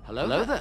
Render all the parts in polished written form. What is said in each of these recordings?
Hello there.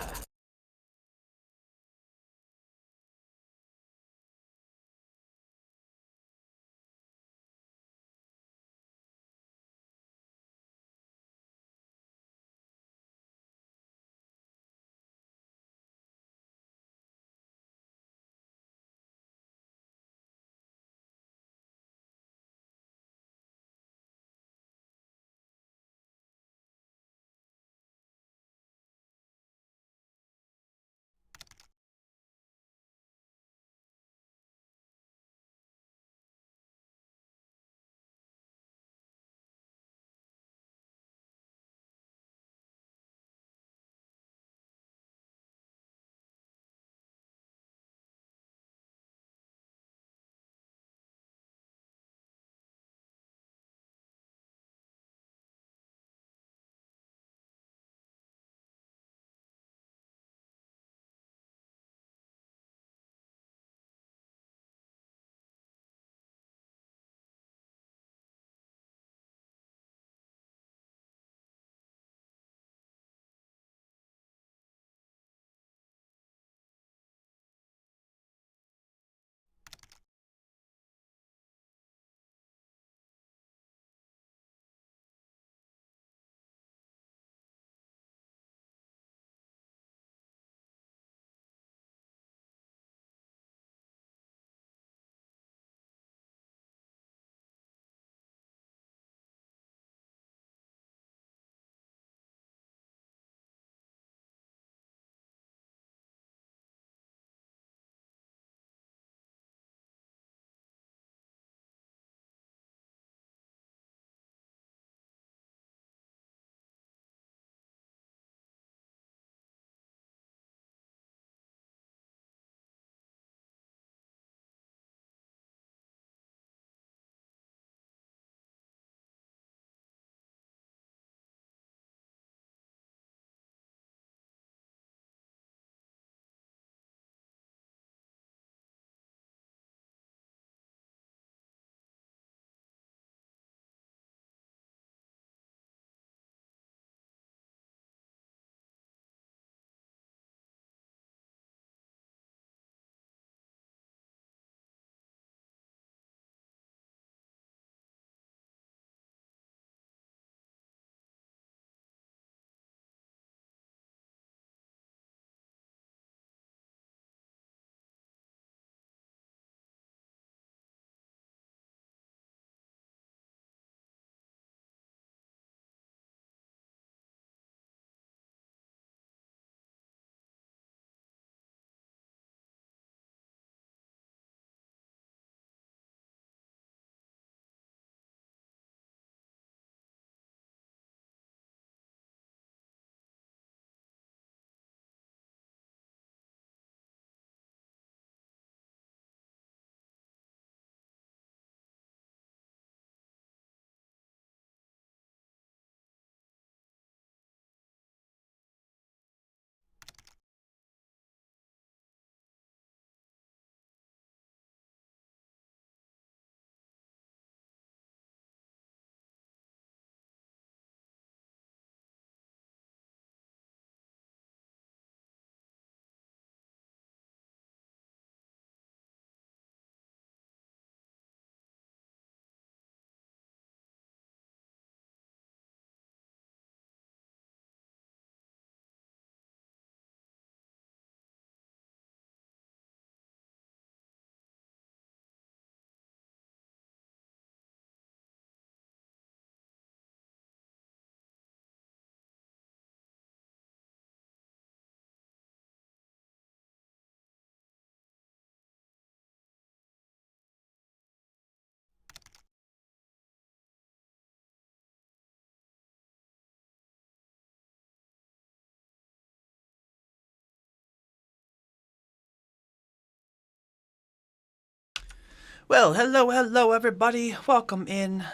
Well, hello, everybody. Welcome in.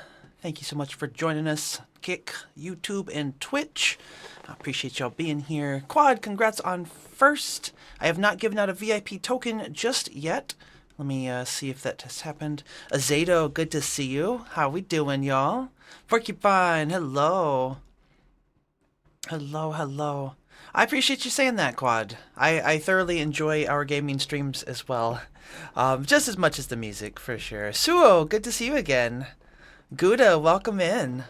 Thank you so much for joining us, Kick, YouTube, and Twitch. I appreciate y'all being here. Quad, congrats on first. I have not given out a VIP token just yet. Let me see if that has happened. Azedo, good to see you. How we doing, y'all? Porcupine, hello. Hello. I appreciate you saying that, Quad. I thoroughly enjoy our gaming streams as well. Just as much as the music, for sure. Suo, good to see you again. Gouda, welcome in.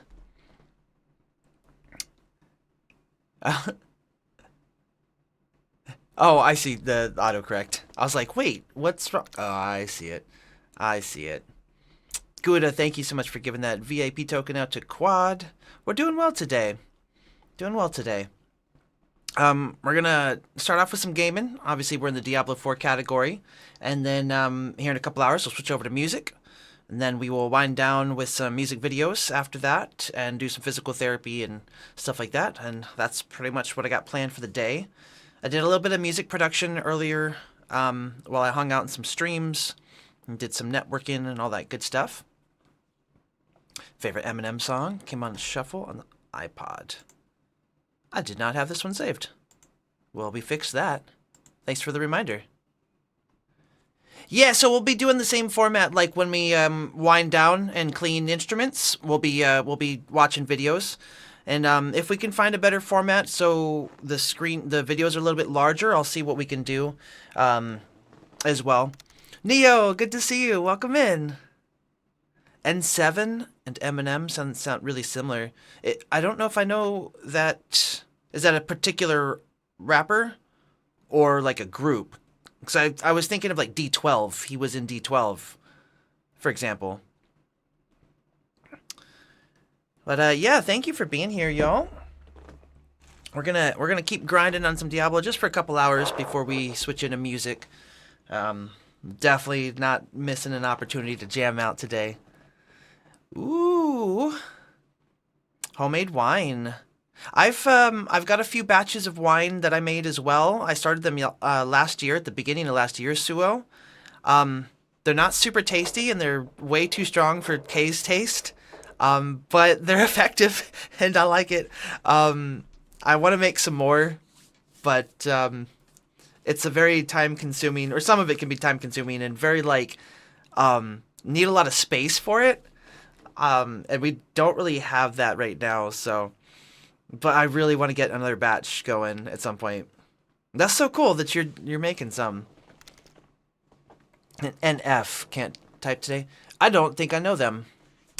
Oh, I see the autocorrect. I was like, wait, what's wrong? Oh, I see it. I see it. Gouda, thank you so much for giving that VIP token out to Quad. We're doing well today. Doing well today. We're gonna start off with some gaming. Obviously, we're in the Diablo 4 category. And then here in a couple hours, we'll switch over to music. And then we will wind down with some music videos after that and do some physical therapy and stuff like that. And that's pretty much what I got planned for the day. I did a little bit of music production earlier while I hung out in some streams and did some networking and all that good stuff. Favorite Eminem song came on shuffle on the iPod. I did not have this one saved. Well, we fixed that. Thanks for the reminder. Yeah, so we'll be doing the same format like when we wind down and clean instruments. We'll be watching videos. And if we can find a better format so the videos are a little bit larger, I'll see what we can do as well. Neo, good to see you. Welcome in. N7 and Eminem sound really similar. I don't know if I know that. Is that a particular rapper or like a group? Because I was thinking of like D12. He was in D12, for example. But yeah, thank you for being here, y'all. We're gonna keep grinding on some Diablo just for a couple hours before we switch into music. Definitely not missing an opportunity to jam out today. Ooh, homemade wine. I've got a few batches of wine that I made as well. I started them last year, at the beginning of last year, Suo. They're not super tasty and they're way too strong for Kay's taste. But they're effective and I like it. I want to make some more, but it's a very time consuming, or some of it can be time consuming and very need a lot of space for it. And we don't really have that right now, so. But I really want to get another batch going at some point. That's so cool that you're making some. And NF can't type today. I don't think I know them.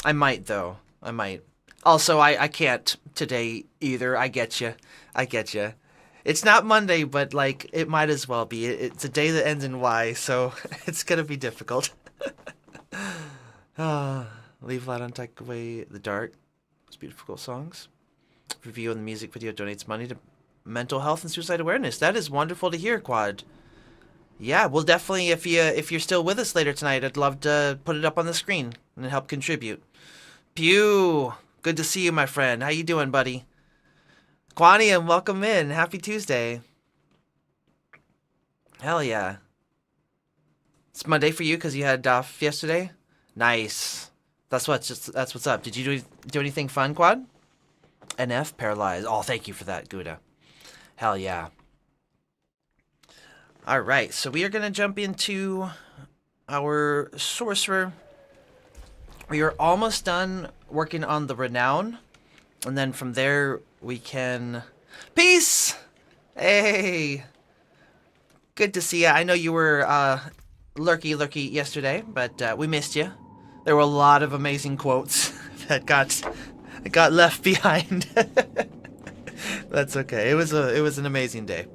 I might though. I might. Also, I can't today either. I get you. I get you. It's not Monday, but like it might as well be. It's a day that ends in Y, so it's gonna be difficult. Leave light on, take away the dark. Those beautiful songs. Review on the music video donates money to mental health and suicide awareness. That is wonderful to hear, Quad. Yeah, we'll definitely, if you're still with us later tonight, I'd love to put it up on the screen and help contribute. Pew, good to see you, my friend. How you doing, buddy? Quanium, welcome in. Happy Tuesday. Hell yeah. It's Monday for you because you had off yesterday? Nice. That's what's up. Did you do anything fun, Quad? NF paralyzed. Oh, thank you for that, Gouda. Hell yeah. All right, so we are going to jump into our sorcerer. We are almost done working on the renown, and then from there we can... Peace! Hey! Good to see you. I know you were lurky yesterday, but we missed you. There were a lot of amazing quotes that got left behind. That's okay. It was an amazing day.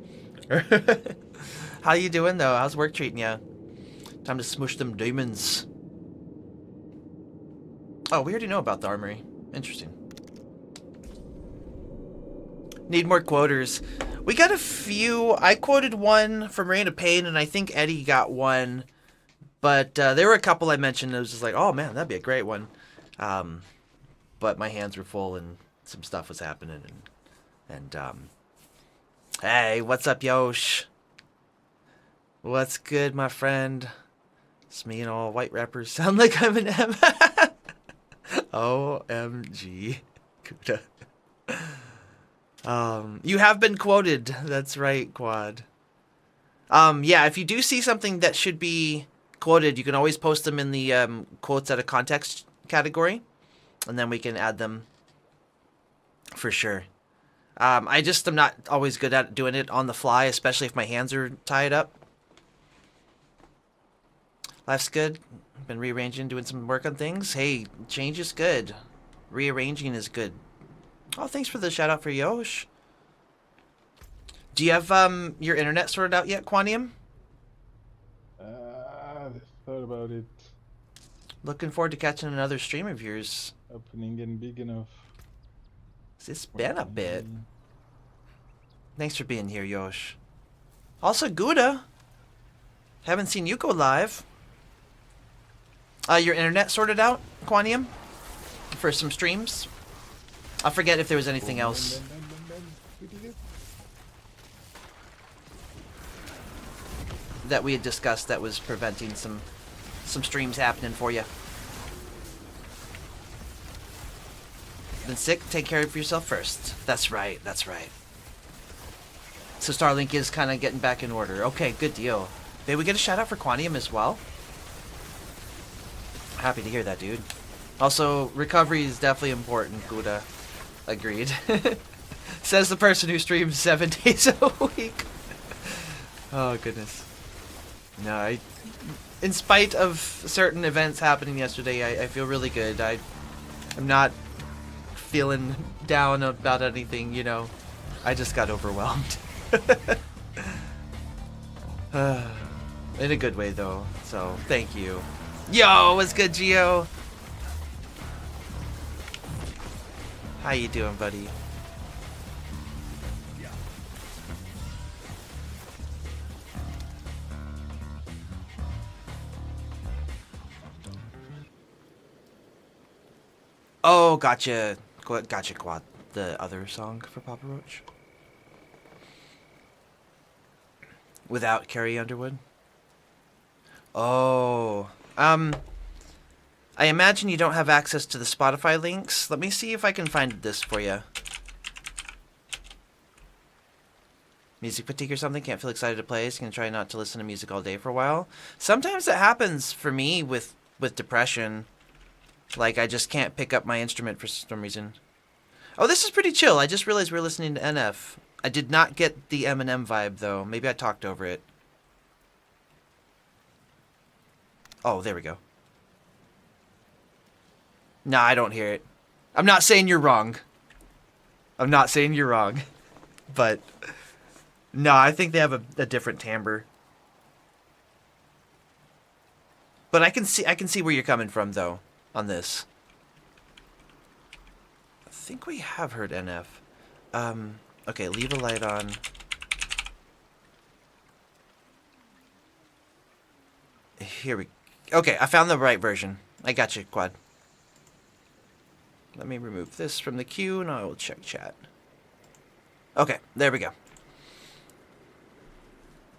How you doing though? How's work treating you? Time to smush them demons. Oh, we already know about the armory. Interesting. Need more quoters. We got a few. I quoted one from Reign of Pain, and I think Eddie got one. But there were a couple I mentioned. It was just like, oh man, that'd be a great one. But my hands were full, and some stuff was happening. And hey, what's up, Yosh? What's good, my friend? It's me and all white rappers sound like I'm an M. OMG. Kuda. You have been quoted. That's right, Quad. Yeah, if you do see something that should be quoted, you can always post them in the quotes out of context category, and then we can add them for sure. I just am not always good at doing it on the fly, especially if my hands are tied up. Life's good. Been rearranging, doing some work on things. Hey, change is good. Rearranging is good. Oh, thanks for the shout out for Yosh. Do you have your internet sorted out yet, Quanium? Thought about it. Looking forward to catching another stream of yours. Opening and big enough. It's been a bit. Thanks for being here, Yosh. Also, Gouda. Haven't seen you go live. Your internet sorted out, Quanium? For some streams? I forget if there was anything else. That we had discussed that was preventing some streams happening for you. Been sick? Take care of yourself first. That's right, that's right. So Starlink is kind of getting back in order. Okay, good deal. Did we get a shout out for Quanium as well? Happy to hear that, dude. Also, recovery is definitely important, Gouda. Agreed. Says the person who streams 7 days a week. Oh, goodness. No, in spite of certain events happening yesterday, I feel really good. I'm not feeling down about anything, you know. I just got overwhelmed. In a good way, though. So, thank you. Yo, what's good, Gio? How you doing, buddy? Oh, gotcha. Gotcha, Quad. The other song for Papa Roach? Without Carrie Underwood? Oh. I imagine you don't have access to the Spotify links. Let me see if I can find this for you. Music fatigue or something? Can't feel excited to play, so you can try not to listen to music all day for a while. Sometimes it happens for me with depression. Like, I just can't pick up my instrument for some reason. Oh, this is pretty chill. I just realized we're listening to NF. I did not get the Eminem vibe, though. Maybe I talked over it. Oh, there we go. Nah, I don't hear it. I'm not saying you're wrong. I'm not saying you're wrong. But, no, I think they have a different timbre. But I can see where you're coming from, though, on this. I think we have heard NF. Okay, leave a light on. Here we... Okay, I found the right version. I got you, Quad. Let me remove this from the queue, and I will check chat. Okay, there we go.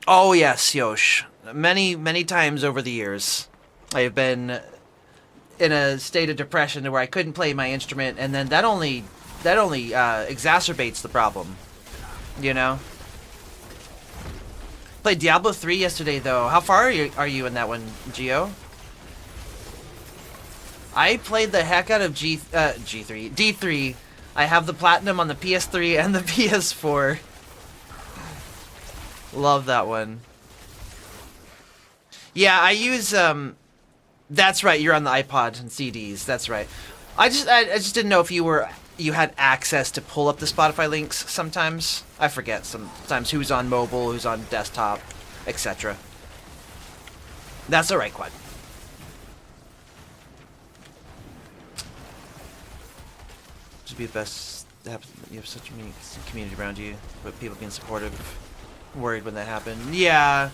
Oh, yes, Yosh. Many, many times over the years, I have been in a state of depression where I couldn't play my instrument, and then that only exacerbates the problem. You know? Played Diablo 3 yesterday, though. How far are you in that one, Gio? I played the heck out of D3. I have the platinum on the PS3 and the PS4. Love that one. Yeah, I use that's right, you're on the iPod and CDs. That's right. I just didn't know if you had access to pull up the Spotify links sometimes. I forget sometimes who's on mobile, who's on desktop, etc. That's alright, Quad. Should be the best to have, you have such a community around you, but people being supportive. Worried when that happened. Yeah.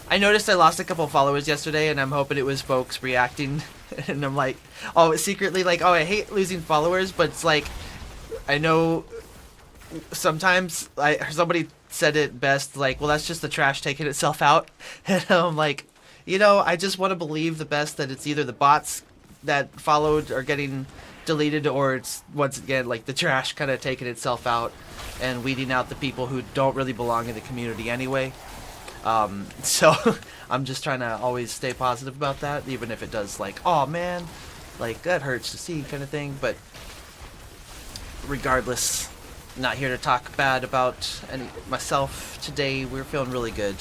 I noticed I lost a couple followers yesterday, and I'm hoping it was folks reacting. And I'm like, oh, secretly like, oh, I hate losing followers, but it's like, I know sometimes somebody said it best, like, well, that's just the trash taking itself out. And I'm like, you know, I just want to believe the best that it's either the bots that followed are getting deleted, or it's once again like the trash kind of taking itself out and weeding out the people who don't really belong in the community anyway. So I'm just trying to always stay positive about that, even if it does like, oh man, like that hurts to see kind of thing. But regardless, Not here to talk bad about myself today. We're feeling really good.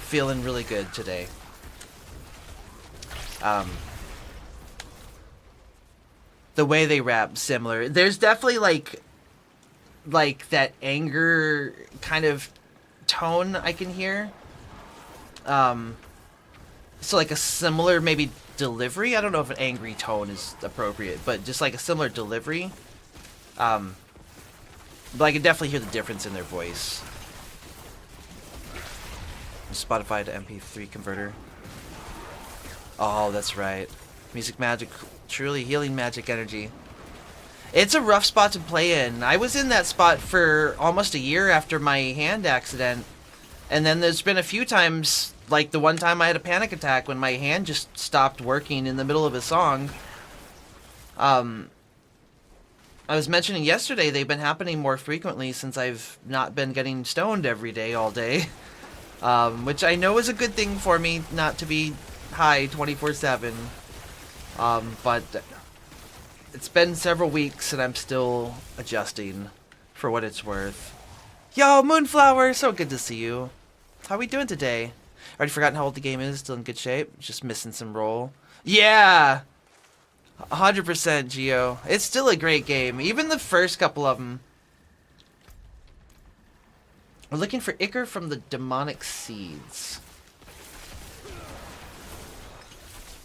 Feeling really good today. The way they rap, similar. There's definitely like that anger kind of tone I can hear. So like a similar maybe delivery. I don't know if an angry tone is appropriate, but just like a similar delivery. But I can definitely hear the difference in their voice. Spotify to MP3 converter. Oh, that's right. Music magic, truly healing magic energy. It's a rough spot to play in. I was in that spot for almost a year after my hand accident. And then there's been a few times, like the one time I had a panic attack when my hand just stopped working in the middle of a song. I was mentioning yesterday they've been happening more frequently since I've not been getting stoned every day all day. Which I know is a good thing for me, not to be high 24/7. But it's been several weeks and I'm still adjusting for what it's worth. Yo, Moonflower, so good to see you. How we doing today? Already forgotten how old the game is, still in good shape, just missing some roll. Yeah! 100% Geo. It's still a great game. Even the first couple of them. We're looking for Icar from the Demonic Seeds.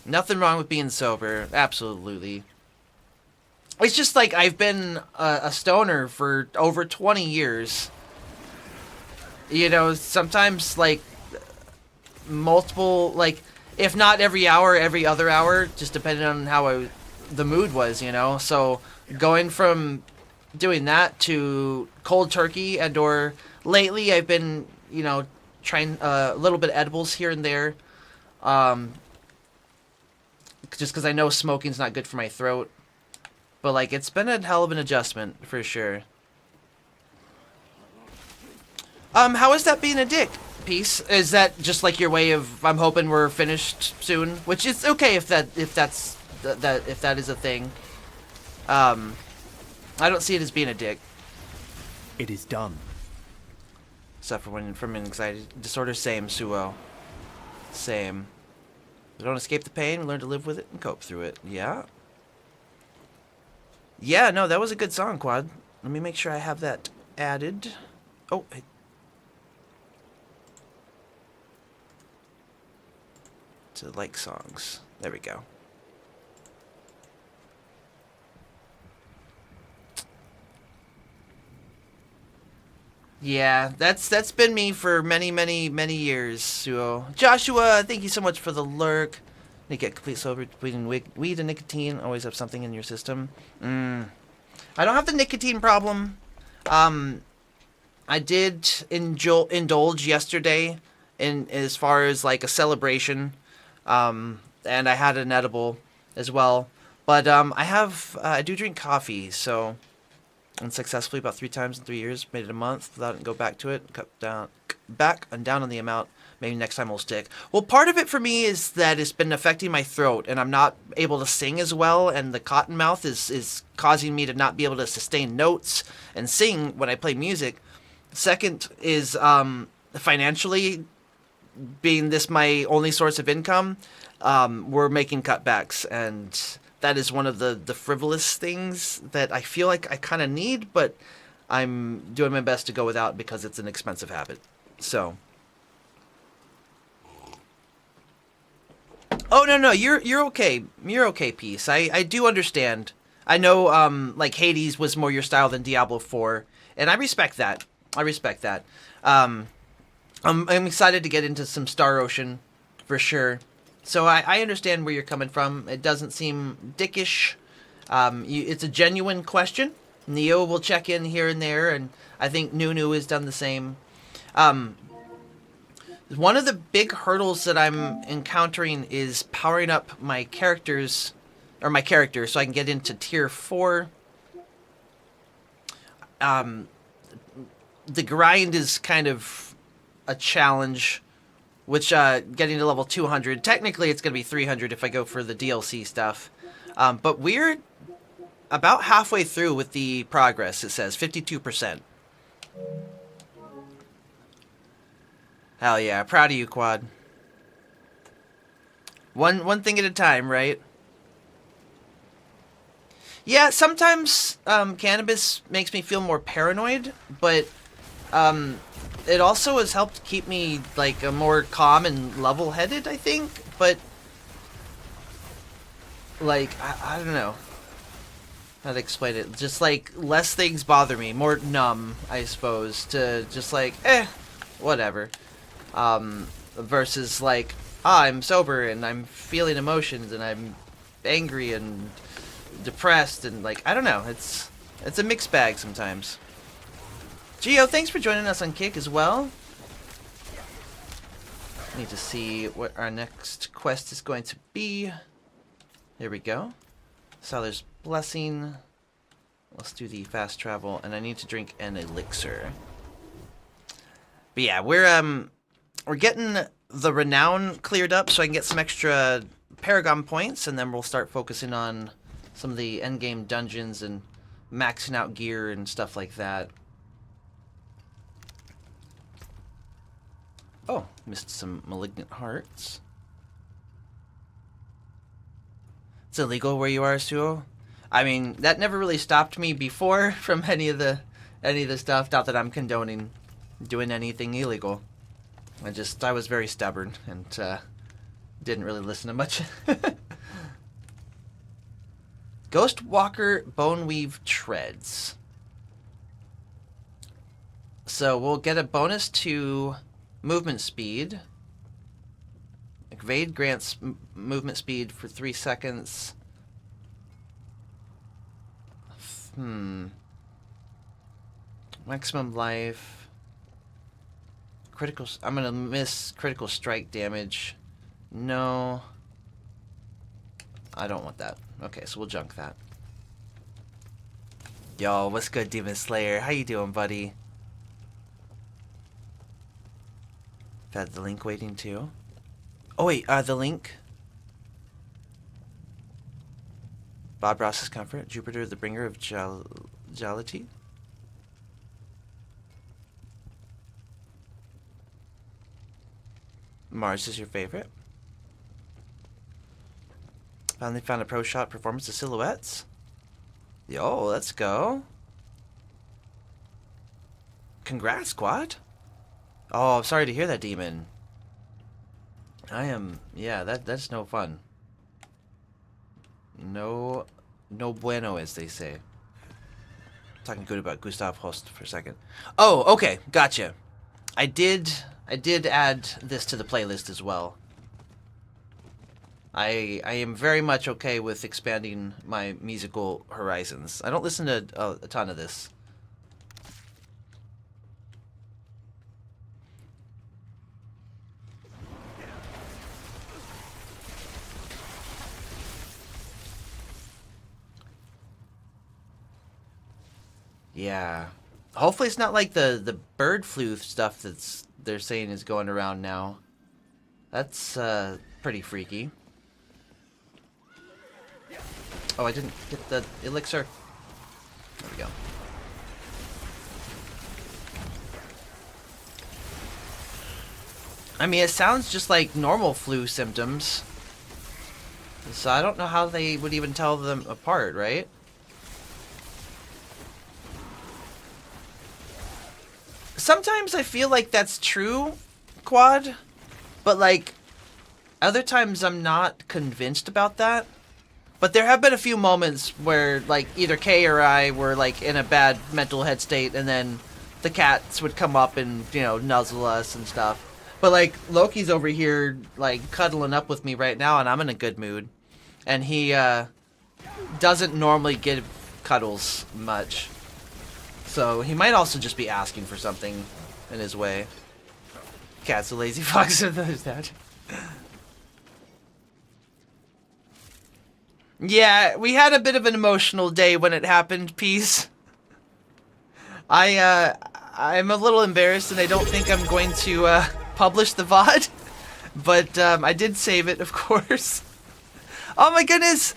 Nothing wrong with being sober. Absolutely. It's just like I've been a stoner for over 20 years. You know, sometimes like multiple, like if not every hour, every other hour, just depending on how the mood was, you know. So going from doing that to cold turkey, and or lately I've been, you know, trying a little bit of edibles here and there, just because I know smoking's not good for my throat. But like it's been a hell of an adjustment for sure. How is that being a dick? Piece, is that just like your way of I'm hoping we're finished soon, which is okay if that is a thing. I don't see it as being a dick. It is done. Suffer from anxiety disorder, same, Suo. Same. We don't escape the pain, we learn to live with it and cope through it. Yeah. Yeah, no, that was a good song, Quad. Let me make sure I have that added. Oh, to like songs. There we go. Yeah, that's been me for many years. So Joshua, thank you so much for the lurk. You get complete sober between weed and nicotine. Always have something in your system. I don't have the nicotine problem. I did indulge yesterday in as far as like a celebration. And I had an edible as well. But I do drink coffee, so unsuccessfully about 3 times in 3 years. Made it a month without it, go back to it. Cut down, back and down on the amount. Maybe next time will stick. Well, part of it for me is that it's been affecting my throat, and I'm not able to sing as well, and the cotton mouth is causing me to not be able to sustain notes and sing when I play music. Second is financially, being this my only source of income, we're making cutbacks, and that is one of the frivolous things that I feel like I kind of need, but I'm doing my best to go without because it's an expensive habit. So. Oh, no, you're okay. You're okay, Peace. I do understand. I know, like, Hades was more your style than Diablo 4, and I respect that. I'm excited to get into some Star Ocean, for sure. So I understand where you're coming from. It doesn't seem dickish. It's a genuine question. Neo will check in here and there, and I think Nunu has done the same. One of the big hurdles that I'm encountering is powering up my characters, or my character, so I can get into tier 4. The grind is kind of a challenge, which getting to level 200, technically it's going to be 300 if I go for the DLC stuff. But we're about halfway through with the progress. It says 52%. Hell yeah, proud of you, Quad. One thing at a time, right? Yeah, sometimes cannabis makes me feel more paranoid, but it also has helped keep me like a more calm and level-headed, I think. But like I don't know how to explain it. Just like less things bother me, more numb, I suppose. To just like whatever. Versus like I'm sober and I'm feeling emotions and I'm angry and depressed and like I don't know. It's a mixed bag sometimes. Geo, thanks for joining us on Kick as well. Need to see what our next quest is going to be. Here we go. Sailor's Blessing. Let's do the fast travel, and I need to drink an elixir. But yeah, we're getting the renown cleared up so I can get some extra Paragon points, and then we'll start focusing on some of the endgame dungeons and maxing out gear and stuff like that. Oh, missed some malignant hearts. It's illegal where you are, Suo? I mean, that never really stopped me before from any of the stuff. Not that I'm condoning doing anything illegal. I was very stubborn and didn't really listen to much. Ghostwalker Boneweave Treads. So we'll get a bonus to movement speed. Evade grants movement speed for 3 seconds. Maximum life. Critical. I'm gonna miss critical strike damage. No. I don't want that. Okay, so we'll junk that. Yo, what's good, Demon Slayer? How you doing, buddy? Got the link waiting too. Oh wait, the link. Bob Ross's comfort. Jupiter, the bringer of jollity. Mars is your favorite. Finally found a pro shot performance of silhouettes. Yo, let's go. Congrats, Squad. Oh, I'm sorry to hear that, Demon. Yeah, that's no fun. No bueno, as they say. Talking good about Gustav Holst for a second. Oh, okay, gotcha. I did add this to the playlist as well. I am very much okay with expanding my musical horizons. I don't listen to a ton of this. Yeah. Hopefully it's not like the bird flu stuff they're saying is going around now. That's pretty freaky. Oh, I didn't get the elixir. There we go. I mean, it sounds just like normal flu symptoms. So I don't know how they would even tell them apart, right? Sometimes I feel like that's true, Quad, but like other times I'm not convinced about that. But there have been a few moments where like either Kay or I were like in a bad mental head state, and then the cats would come up and, you know, nuzzle us and stuff. But like Loki's over here like cuddling up with me right now, and I'm in a good mood. And he doesn't normally give cuddles much. So he might also just be asking for something in his way. Cat's a lazy fox. There's that. Yeah, we had a bit of an emotional day when it happened, Peace. I'm a little embarrassed, and I don't think I'm going to publish the VOD. But I did save it, of course. Oh my goodness!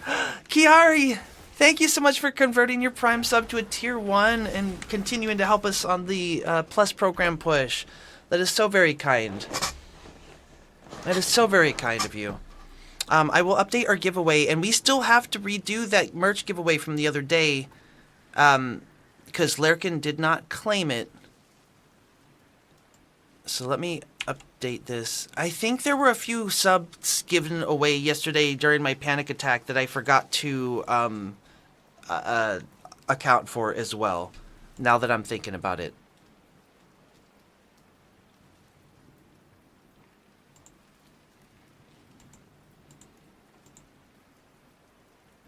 Kiari! Thank you so much for converting your Prime sub to a Tier 1 and continuing to help us on the Plus program push. That is so very kind. That is so very kind of you. I will update our giveaway, and we still have to redo that merch giveaway from the other day, because Lerkin did not claim it. So let me update this. I think there were a few subs given away yesterday during my panic attack that I forgot to account for as well, now that I'm thinking about it.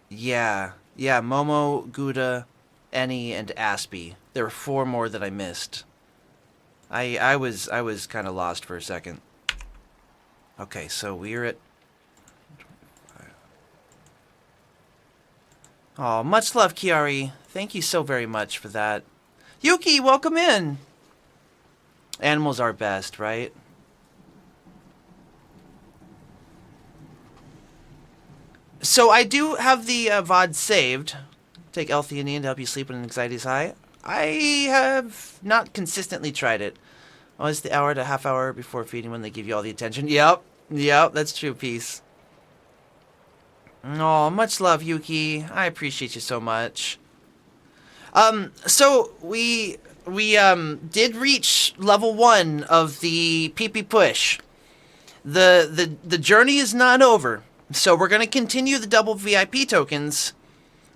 Yeah, Momo, Gouda, Annie, and Aspie. There were 4 more that I missed. I was kind of lost for a second. Okay, so we're at... Oh, much love, Kiari. Thank you so very much for that. Yuki, welcome in! Animals are best, right? So I do have the VOD saved. Take L-theanine to help you sleep when anxiety is high. I have not consistently tried it. Oh, it's the hour to half hour before feeding when they give you all the attention. Yep, that's true, Peace. Oh, much love, Yuki. I appreciate you so much. So we did reach level 1 of the PP push. The journey is not over. So we're going to continue the double VIP tokens.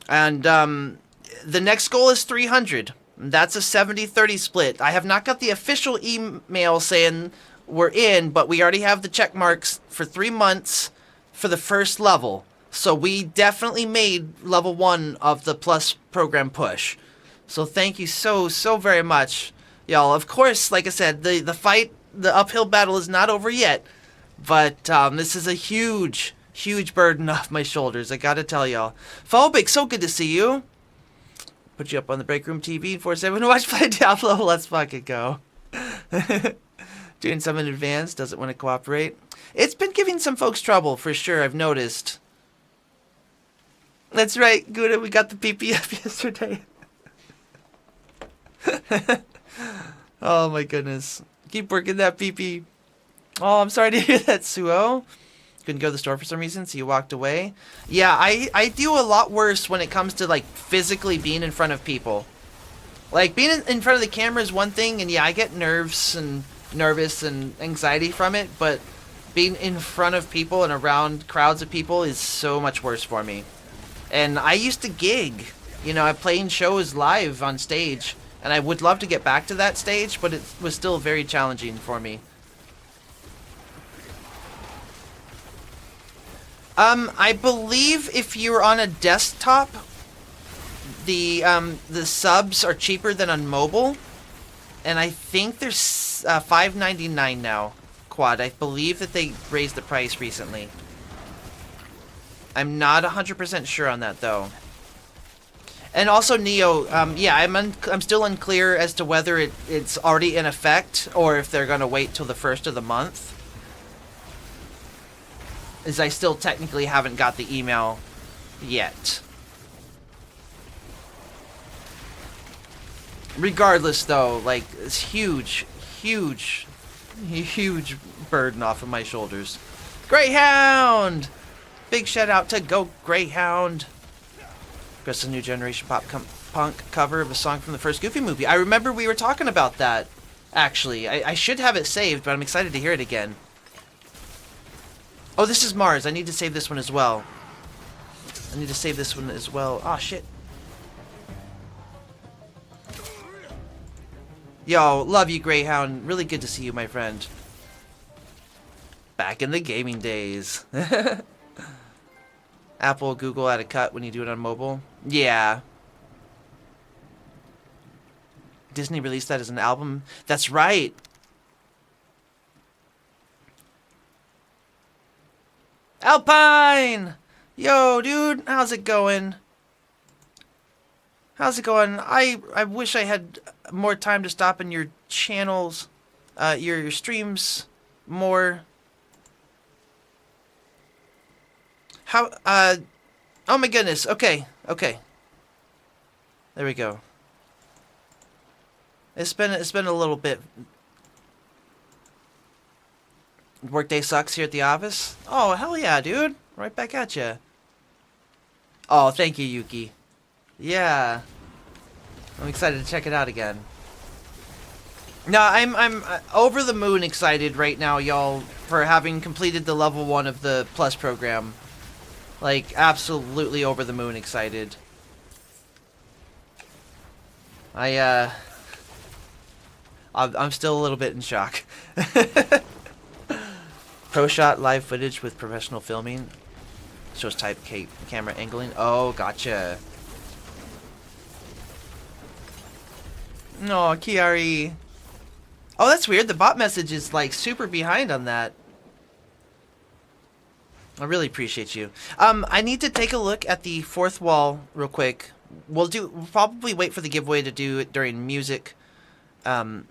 And the next goal is 300. That's a 70-30 split. I have not got the official email saying we're in, but we already have the check marks for 3 months for the first level. So we definitely made level 1 of the Plus program push. So thank you so very much, y'all. Of course, like I said, the fight, the uphill battle is not over yet. But this is a huge burden off my shoulders, I gotta tell y'all. Phobic, so good to see you. Put you up on the break room TV 4/7 to watch play Diablo. Let's fucking go. Doing some in advance, doesn't want to cooperate. It's been giving some folks trouble, for sure, I've noticed. That's right, Gouda, we got the PP up yesterday. Oh my goodness. Keep working that PP. Oh, I'm sorry to hear that, Suo. Couldn't go to the store for some reason, so you walked away. Yeah, I do a lot worse when it comes to, like, physically being in front of people. Like, being in front of the camera is one thing, and yeah, I get nervous and anxiety from it, but being in front of people and around crowds of people is so much worse for me. And I used to gig. You know, I'm playing shows live on stage, and I would love to get back to that stage, but it was still very challenging for me. I believe if you're on a desktop, the subs are cheaper than on mobile, and I think they're $5.99 now. Quad. I believe that they raised the price recently. I'm not 100% sure on that though. And also Neo, yeah, I'm still unclear as to whether it's already in effect or if they're gonna wait till the first of the month. As I still technically haven't got the email yet. Regardless, though, like, it's huge burden off of my shoulders. Greyhound! Big shout out to Go Greyhound. Guess a new generation punk cover of a song from the first Goofy movie. I remember we were talking about that, actually. I should have it saved, but I'm excited to hear it again. Oh, this is Mars. I need to save this one as well. Oh, shit. Yo, love you, Greyhound. Really good to see you, my friend. Back in the gaming days. Apple, Google add a cut when you do it on mobile. Yeah. Disney released that as an album. That's right. Alpine! Yo, dude, how's it going? I wish I had more time to stop in your channels, your streams more. How, oh my goodness, okay. There we go. It's been a little bit. Workday sucks here at the office. Oh, hell yeah, dude. Right back at you. Oh, thank you, Yuki. Yeah. I'm excited to check it out again. No, I'm over the moon excited right now, y'all, for having completed the level 1 of the Plus program. Like, absolutely over the moon excited. I'm still a little bit in shock. Pro shot live footage with professional filming. Shows type camera angling. Oh, gotcha. No, Kiari. Oh, that's weird. The bot message is like super behind on that. I really appreciate you. I need to take a look at the fourth wall real quick. We'll probably wait for the giveaway to do it during music. But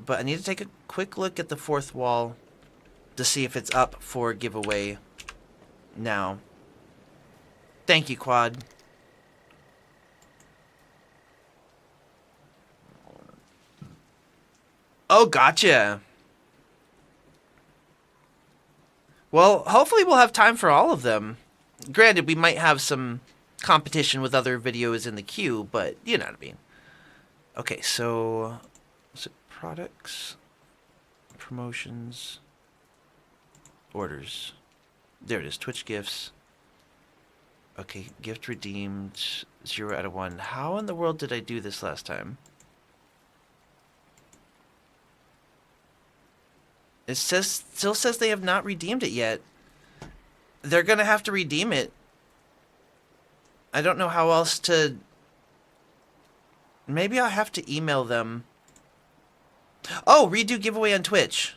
I need to take a quick look at the fourth wall to see if it's up for giveaway now. Thank you, Quad. Oh, gotcha. Well, hopefully we'll have time for all of them. Granted, we might have some competition with other videos in the queue, but you know what I mean. Okay, so is it products, promotions, orders? There it is, Twitch gifts. Okay, gift redeemed, 0 out of 1. How in the world did I do this last time? It still says they have not redeemed it yet. They're gonna have to redeem it. I don't know how else to... Maybe I'll have to email them. Oh, redo giveaway on Twitch.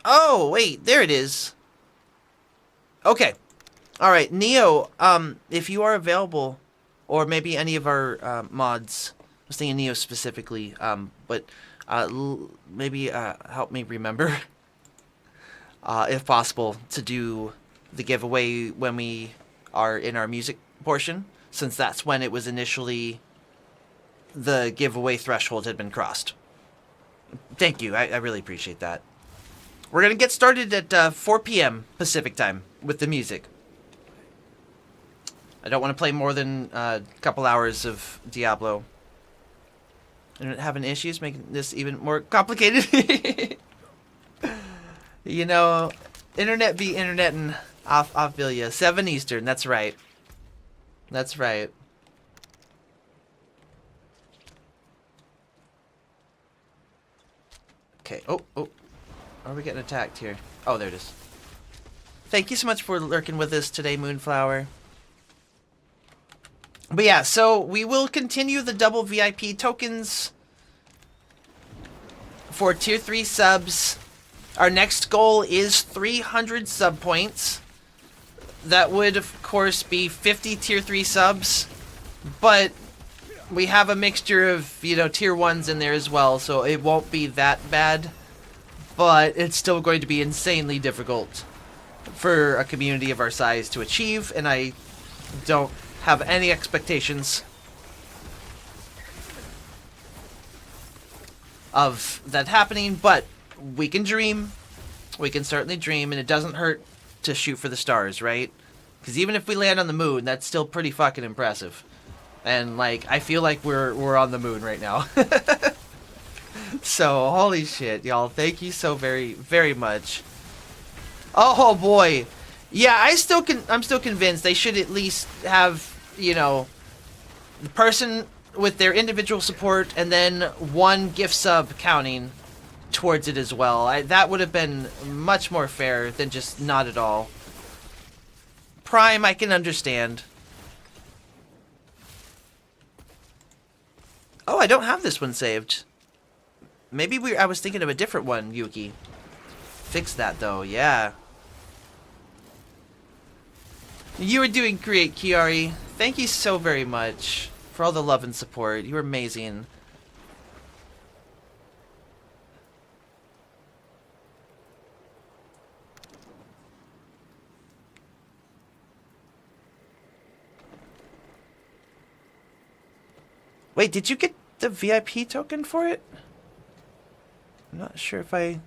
Oh, wait, there it is. Okay. Alright, Neo, if you are available, or maybe any of our mods, I was thinking Neo specifically, but maybe help me remember, if possible, to do the giveaway when we are in our music portion, since that's when it was initially the giveaway threshold had been crossed. Thank you, I really appreciate that. We're going to get started at 4 p.m. Pacific time with the music. I don't want to play more than a couple hours of Diablo. Internet having issues, making this even more complicated. You know, internet be internet, and I'll feel you. 7 Eastern, that's right. That's right. Okay, oh. Are we getting attacked here? Oh, there it is. Thank you so much for lurking with us today, Moonflower. But yeah, so we will continue the double VIP tokens for tier 3 subs. Our next goal is 300 sub points. That would, of course, be 50 tier 3 subs. But we have a mixture of, you know, tier 1s in there as well, so it won't be that bad. But it's still going to be insanely difficult for a community of our size to achieve, and I don't have any expectations of that happening, but we can dream. We can certainly dream, and it doesn't hurt to shoot for the stars, right? Because even if we land on the moon, that's still pretty fucking impressive. And, like, I feel like we're on the moon right now. So, holy shit, y'all. Thank you so very, very much. Oh, boy. Yeah, I'm still convinced they should at least have, you know, the person with their individual support and then 1 gift sub counting towards it as well. That would have been much more fair than just not at all. Prime, I can understand. Oh, I don't have this one saved. Maybe I was thinking of a different one, Yuki. Fix that, though, yeah. You were doing great, Kiari. Thank you so very much for all the love and support. You were amazing. Wait, did you get the VIP token for it? I'm not sure if I...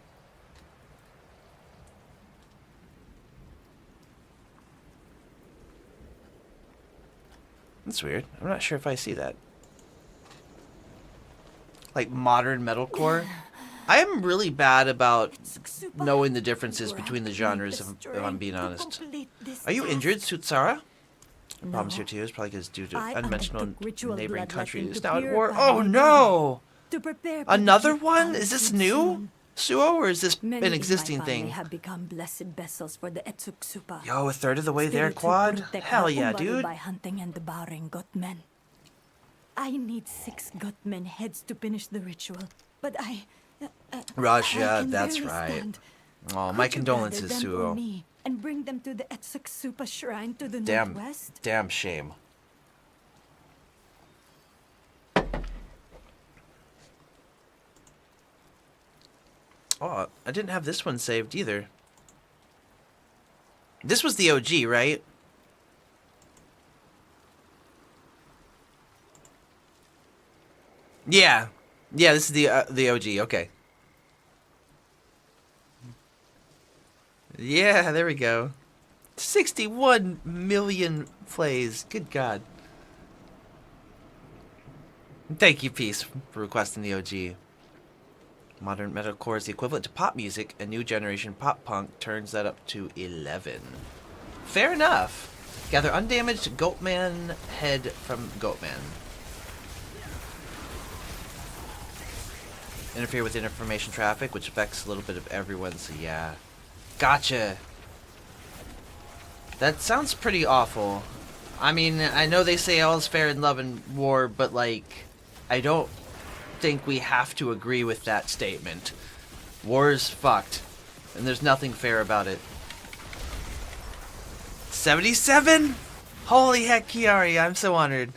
That's weird. I'm not sure if I see that. Like modern metalcore? I am really bad about knowing the differences between the genres, if I'm being honest. Are you injured, Sutsara? Problems here too is probably because due to unmentioned neighboring countries now at war. Oh no! Another one? Is this new, Suo, or is this an existing thing? Have become blessed vessels for the Etsuksupa. Yo, a third of the way there, Quad? Hell yeah, dude. By hunting and devouring goatmen. I need 6 goatmen heads to finish the ritual, but Raj, I yeah, can that's barely right. stand. Oh, my Could you condolences, gather them for Suo. me and bring them to the Etsuksupa shrine to the Damn, northwest? damn shame. Oh, I didn't have this one saved either. This was the OG, right? Yeah. Yeah, this is the OG, okay. Yeah, there we go. 61 million plays. Good God. Thank you, Peace, for requesting the OG. Modern metalcore is the equivalent to pop music. A new generation pop punk turns that up to 11. Fair enough. Gather undamaged Goatman head from Goatman. Interfere with information traffic, which affects a little bit of everyone, so yeah. Gotcha. That sounds pretty awful. I mean, I know they say all is fair in love and war, but like, I don't think we have to agree with that statement. War is fucked, and there's nothing fair about it. 77? Holy heck, Kiari, I'm so honored.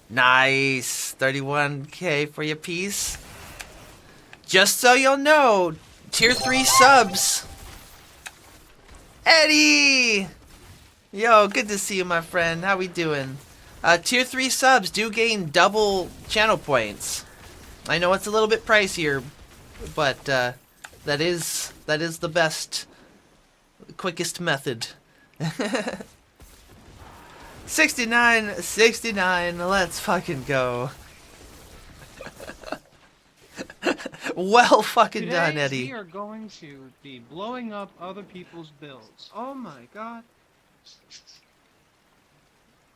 Nice. 31k for your piece. Just so you'll know, tier 3 subs. Eddie! Yo, good to see you, my friend. How we doing? Tier 3 subs do gain double channel points. I know it's a little bit pricier, but that is the best, quickest method. 69, let's fucking go. Well fucking Today, done, Eddie. we are going to be blowing up other people's bills. Oh my god.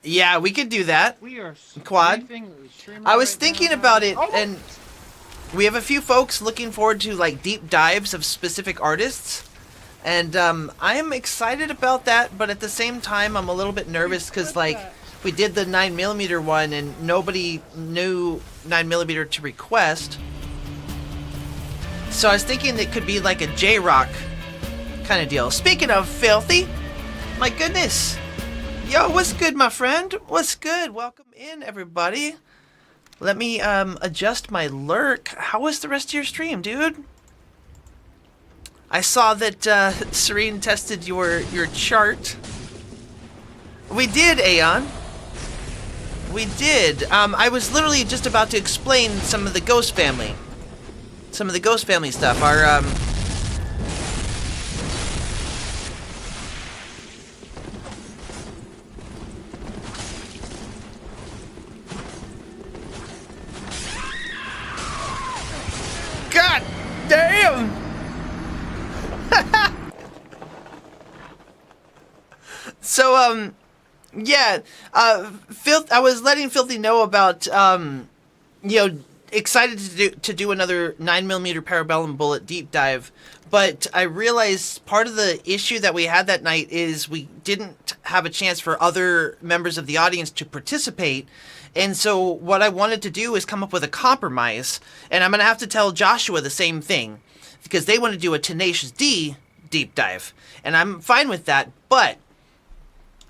Yeah, we could do that. We are Quad. briefing the streamer I was right thinking now. about it, Oh my- and we have a few folks looking forward to like deep dives of specific artists, and I'm excited about that. But at the same time, I'm a little bit nervous because like we did the 9mm one, and nobody knew 9mm to request. So I was thinking it could be like a J-Rock kind of deal. Speaking of filthy, my goodness. Yo, what's good, my friend? What's good? Welcome in, everybody. Let me adjust my lurk. How was the rest of your stream, dude? I saw that Serene tested your chart. We did, Aeon. We did. I was literally just about to explain some of the Ghost Family. Some of the Ghost Family stuff. Our God damn! So, yeah, I was letting Filthy know about, excited to do another 9mm Parabellum Bullet deep dive, but I realized part of the issue that we had that night is we didn't have a chance for other members of the audience to participate. And so what I wanted to do is come up with a compromise, and I'm going to have to tell Joshua the same thing, because they want to do a Tenacious D deep dive, and I'm fine with that, but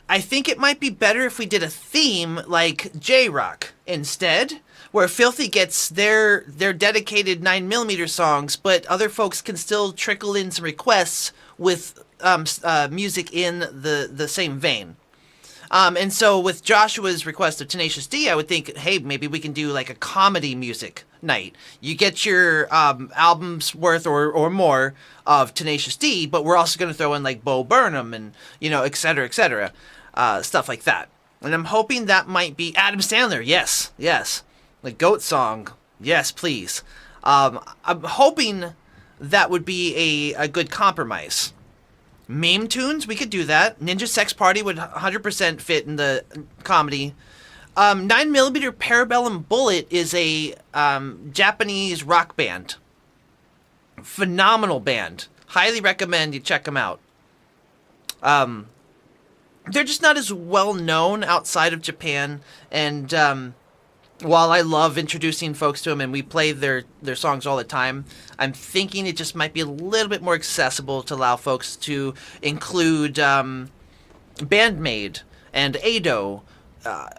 I think it might be better if we did a theme like J-Rock instead, where Filthy gets their dedicated 9mm songs, but other folks can still trickle in some requests with music in the same vein. And so with Joshua's request of Tenacious D, I would think, hey, maybe we can do like a comedy music night. You get your album's worth or more of Tenacious D, but we're also going to throw in like Bo Burnham and, you know, et cetera, stuff like that. And I'm hoping that might be Adam Sandler. Yes, yes. The Goat Song. Yes, please. I'm hoping that would be a good compromise. Meme tunes, we could do that. Ninja Sex Party would 100% fit in the comedy. 9mm Parabellum Bullet is a Japanese rock band. Phenomenal band. Highly recommend you check them out. They're just not as well known outside of Japan, and while I love introducing folks to them and we play their songs all the time, I'm thinking it just might be a little bit more accessible to allow folks to include Bandmade and Ado,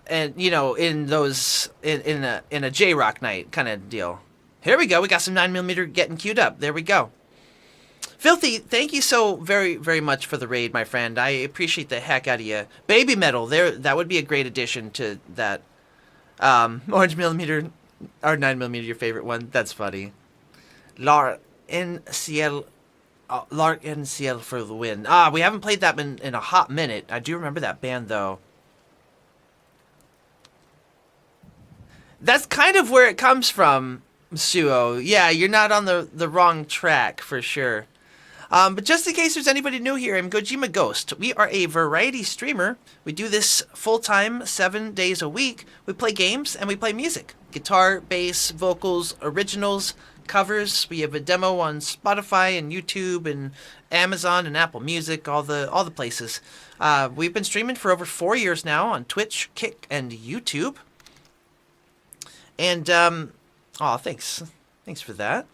and you know, in those in a J Rock night kind of deal. Here we go. We got some 9mm getting queued up. There we go. Filthy, thank you so very, very much for the raid, my friend. I appreciate the heck out of you. Baby Metal, that would be a great addition to that. Orange millimeter or 9mm, your favorite one. That's funny. Lark en Ciel for the win. We haven't played that in a hot minute. I do remember that band though. That's kind of where it comes from, Suo. Yeah, you're not on the wrong track for sure. But just in case there's anybody new here, I'm Gojima Ghost. We are a variety streamer. We do this full-time, 7 days a week. We play games and we play music. Guitar, bass, vocals, originals, covers. We have a demo on Spotify and YouTube and Amazon and Apple Music, all the places. We've been streaming for over 4 years now on Twitch, Kick, and YouTube. And, thanks. Thanks for that.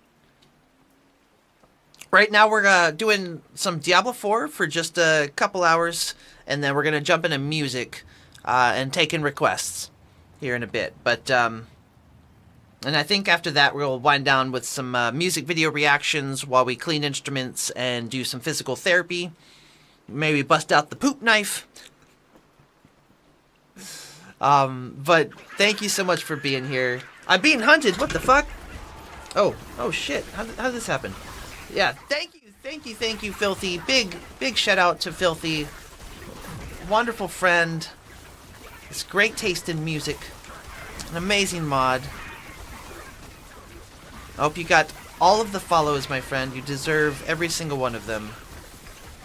Right now we're doing some Diablo 4 for just a couple hours, and then we're going to jump into music and take in requests here in a bit. But and I think after that we'll wind down with some music video reactions while we clean instruments and do some physical therapy. Maybe bust out the poop knife. But thank you so much for being here. I'm being hunted. What the fuck? Oh shit. How did this happen? Yeah, thank you, Filthy. Big shout out to Filthy. Wonderful friend. It's great taste in music. An amazing mod. I hope you got all of the follows, my friend. You deserve every single one of them.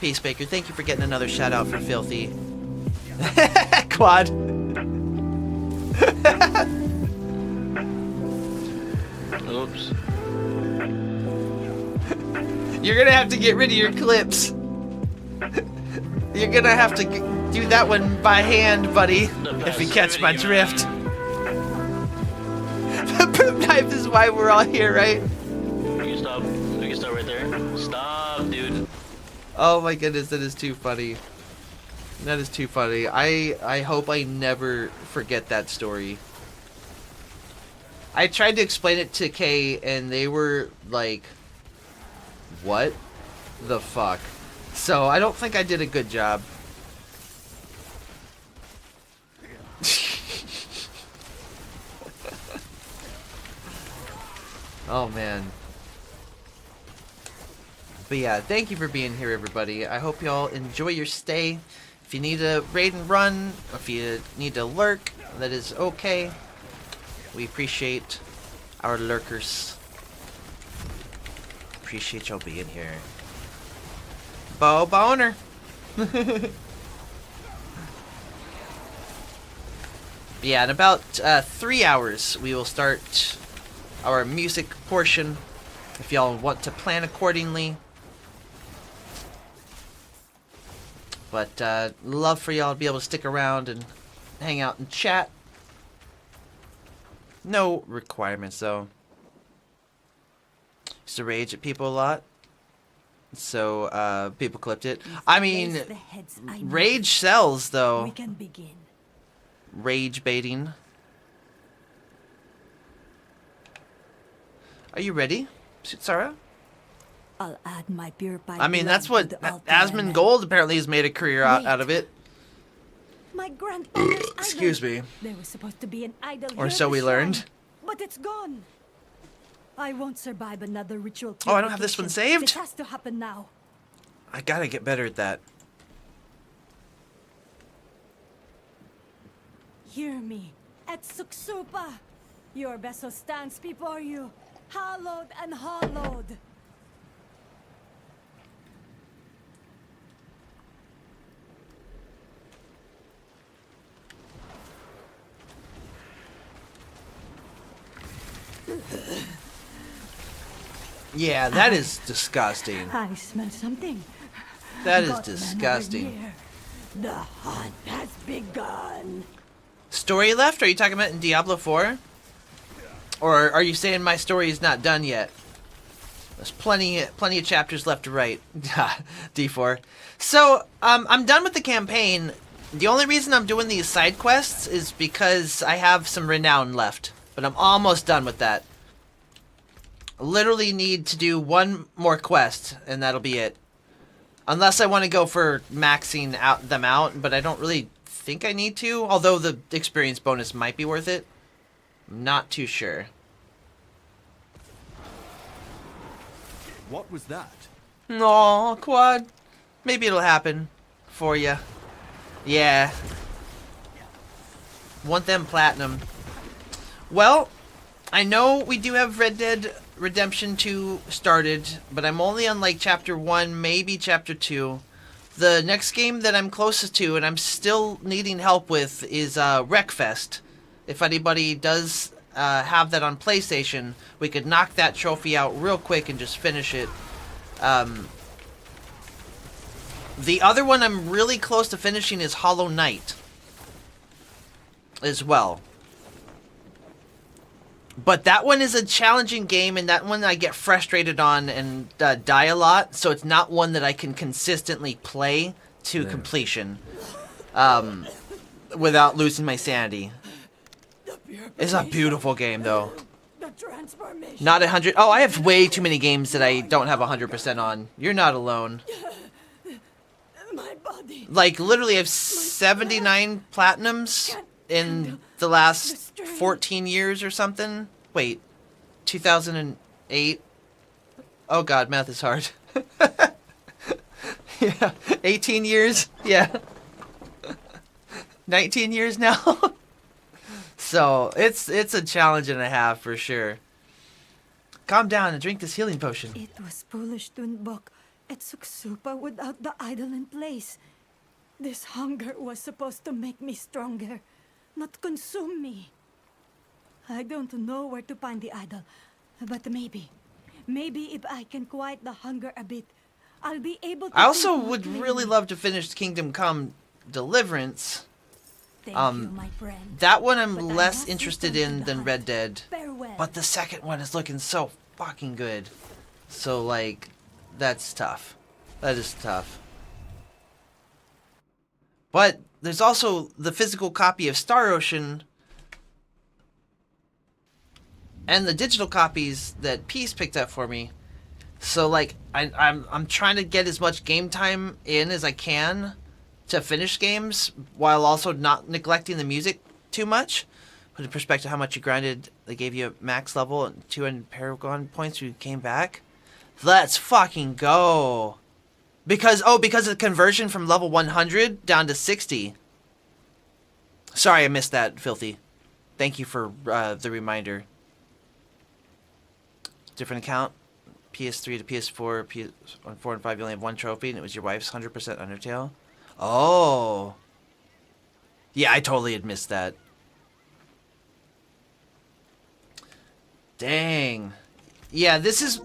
Peacemaker, thank you for getting another shout out for Filthy. Quad. Oops. You're gonna have to get rid of your clips. You're gonna have to do that one by hand, buddy, if you catch my drift. The poop knife is why we're all here, right? We can stop. We can stop right there. Stop, dude. Oh my goodness, that is too funny. That is too funny. I hope I never forget that story. I tried to explain it to Kay, and they were like, what the fuck? So I don't think I did a good job. Oh man. But yeah, thank you for being here, everybody. I hope y'all enjoy your stay. If you need to raid and run, if you need to lurk, that is okay. We appreciate our lurkers. Appreciate y'all being here. Bo Boner. Yeah, in about 3 hours we will start our music portion. If y'all want to plan accordingly. But love for y'all to be able to stick around and hang out and chat. No requirements though. Used to rage at people a lot, so people clipped it. I mean, rage sells though. We can begin. Rage baiting. Are you ready, Sarah? I'll add my purified I mean, that's blood what to the altar Asmongold apparently has made a career out of it. My grandfather's idol. Excuse me. There was supposed to be an idol Or here so to we shrine, learned. But it's gone. I won't survive another ritual. Oh, I don't have this one saved? This has to happen now. I gotta get better at that. Hear me, at Suksupa. Your vessel stands before you, hallowed and hollowed. Yeah, that is disgusting. I smell something. That is Goatmen are disgusting. near. The hunt has begun. Story left? Are you talking about in Diablo 4? Or are you saying my story is not done yet? There's plenty of chapters left to write. D4. So, I'm done with the campaign. The only reason I'm doing these side quests is because I have some renown left. But I'm almost done with that. I literally need to do one more quest, and that'll be it. Unless I want to go for maxing them out, but I don't really think I need to. Although the experience bonus might be worth it. I'm not too sure. What was that? Aw, Quad. Maybe it'll happen for you. Yeah. Want them platinum. Well, I know we do have Red Dead Redemption 2 started, but I'm only on like chapter 1, maybe chapter 2. The next game that I'm closest to and I'm still needing help with is Wreckfest. If anybody does have that on PlayStation, we could knock that trophy out real quick and just finish it. The other one I'm really close to finishing is Hollow Knight as well. But that one is a challenging game, and that one I get frustrated on and die a lot, so it's not one that I can consistently play to completion without losing my sanity. It's a beautiful game, though. The transformation. Not 100. Oh, I have way too many games that I don't have 100% on. You're not alone. My body. Like, literally, I have 79 platinums in the last 14 years or something. Wait, 2008? Oh god, math is hard. Yeah, 18 years? Yeah. 19 years now? So, it's a challenge and a half for sure. Calm down and drink this healing potion. It was foolish to invoke Etsuksupa without the idol in place. This hunger was supposed to make me stronger, not consume me. I don't know where to find the idol, but maybe if I can quiet the hunger a bit, I'll be able to. I also think more would clearly. really love to finish Kingdom Come Deliverance. Thank you, my friend. That one I'm But I less must interested return to in the than hunt. Red Dead. Farewell. But the second one is looking so fucking good. So, like, that's tough. That is tough. But there's also the physical copy of Star Ocean and the digital copies that Peace picked up for me. So, like, I'm trying to get as much game time in as I can to finish games while also not neglecting the music too much. Put in perspective how much you grinded, they gave you a max level and 200 Paragon points when you came back. Let's fucking go. Because of the conversion from level 100 down to 60. Sorry I missed that, Filthy. Thank you for the reminder. Different account. PS3 to PS4. On 4 and 5 you only have one trophy and it was your wife's 100% Undertale. Oh. Yeah, I totally had missed that. Dang. Yeah, this is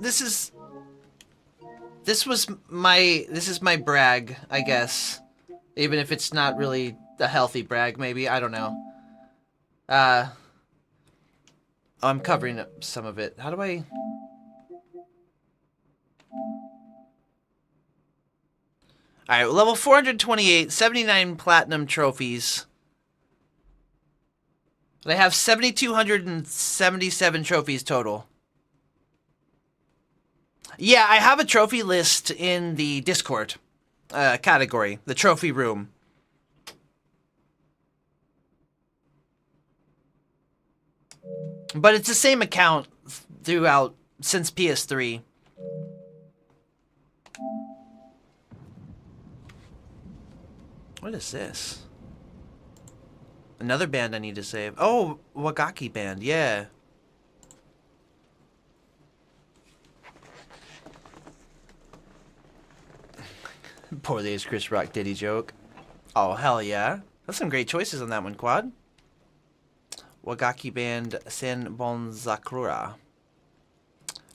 my brag, I guess. Even if it's not really a healthy brag, maybe. I don't know. I'm covering up some of it. How do I... Alright, level 428, 79 platinum trophies. I have 7,277 trophies total. Yeah, I have a trophy list in the Discord category, the trophy room. But it's the same account throughout since PS3. What is this? Another band I need to save. Oh, Wagaki band, yeah. Poorly as Chris Rock Diddy joke. Oh, hell yeah. That's some great choices on that one, Quad. Wagaki band Sen Bonzakura.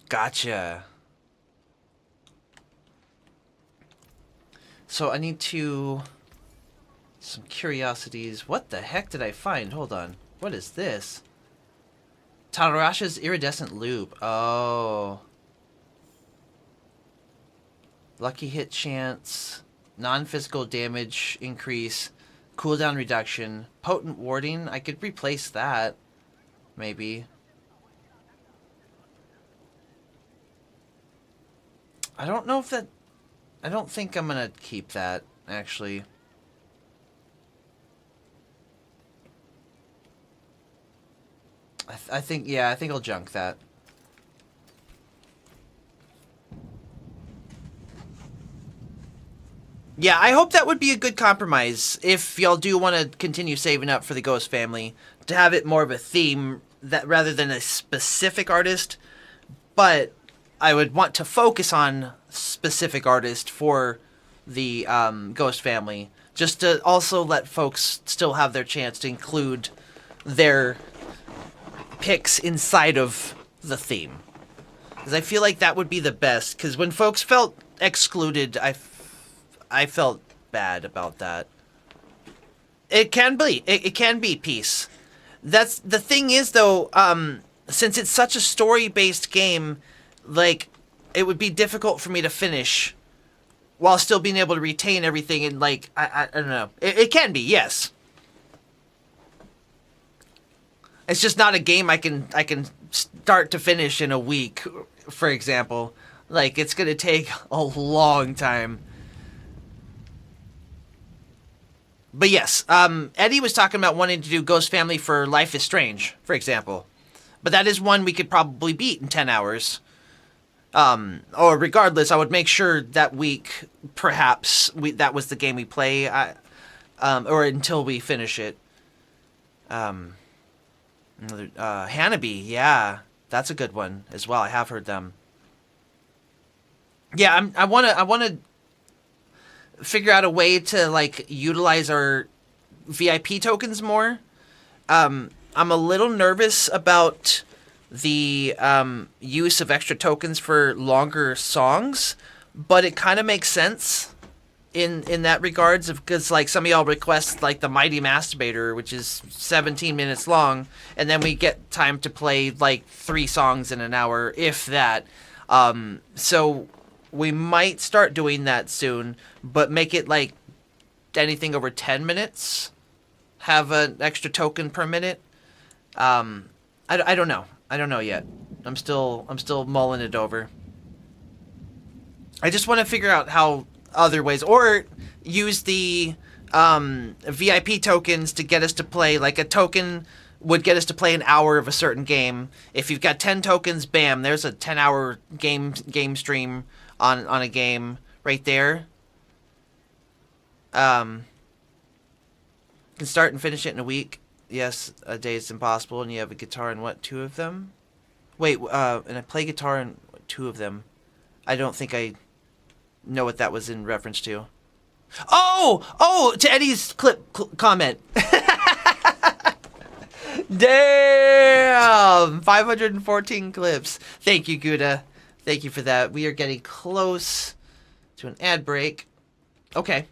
Gotcha. So I need to... Some curiosities. What the heck did I find? Hold on. What is this? Tadarasha's iridescent loop. Oh. Lucky hit chance. Non-physical damage increase. Cooldown reduction. Potent warding. I could replace that. Maybe. I don't know if that... I don't think I'm gonna keep that, actually. I think, yeah, I think I'll junk that. Yeah, I hope that would be a good compromise if y'all do want to continue saving up for the Ghost family, to have it more of a theme that rather than a specific artist, but I would want to focus on specific artist for the Ghost family, just to also let folks still have their chance to include their picks inside of the theme. Because I feel like that would be the best, because when folks felt excluded, I felt bad about that. It can be. It can be peace. That's the thing is though, since it's such a story-based game, like, it would be difficult for me to finish while still being able to retain everything, and like, I don't know. It can be, yes. It's just not a game I can start to finish in a week, for example. Like, it's gonna take a long time. But yes, Eddie was talking about wanting to do Ghost Family for Life is Strange, for example. But that is one we could probably beat in 10 hours. Or regardless, I would make sure that week, perhaps, that was the game we play, or until we finish it. Hanabi, yeah, that's a good one as well. I have heard them. Yeah, I wanna figure out a way to like utilize our VIP tokens more. I'm a little nervous about the use of extra tokens for longer songs, but it kind of makes sense in that regards, because like some of y'all request like the Mighty Masturbator, which is 17 minutes long, and then we get time to play like 3 songs in an hour, if that. So we might start doing that soon, but make it like anything over 10 minutes have an extra token per minute. I don't know. I don't know yet. I'm still mulling it over. I just want to figure out how other ways, or use the VIP tokens to get us to play. Like a token would get us to play an hour of a certain game. If you've got 10 tokens, bam, there's a 10-hour game stream on a game right there. Can start and finish it in a week. Yes, a day is impossible, and you have a guitar in what, 2 of them? Wait, and I play guitar in 2 of them. I don't think I know what that was in reference to. Oh, to Eddie's comment. Damn, 514 clips. Thank you, Gouda. Thank you for that. We are getting close to an ad break. Okay.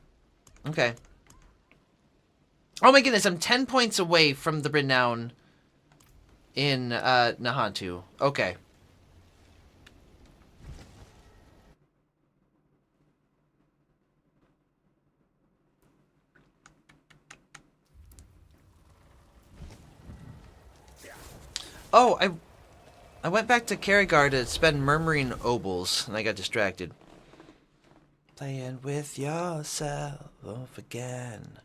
Oh my goodness, I'm 10 points away from the renown in Nahantu. Okay. Oh, I went back to Karigar to spend Murmuring Obols, and I got distracted. Playing with yourself again.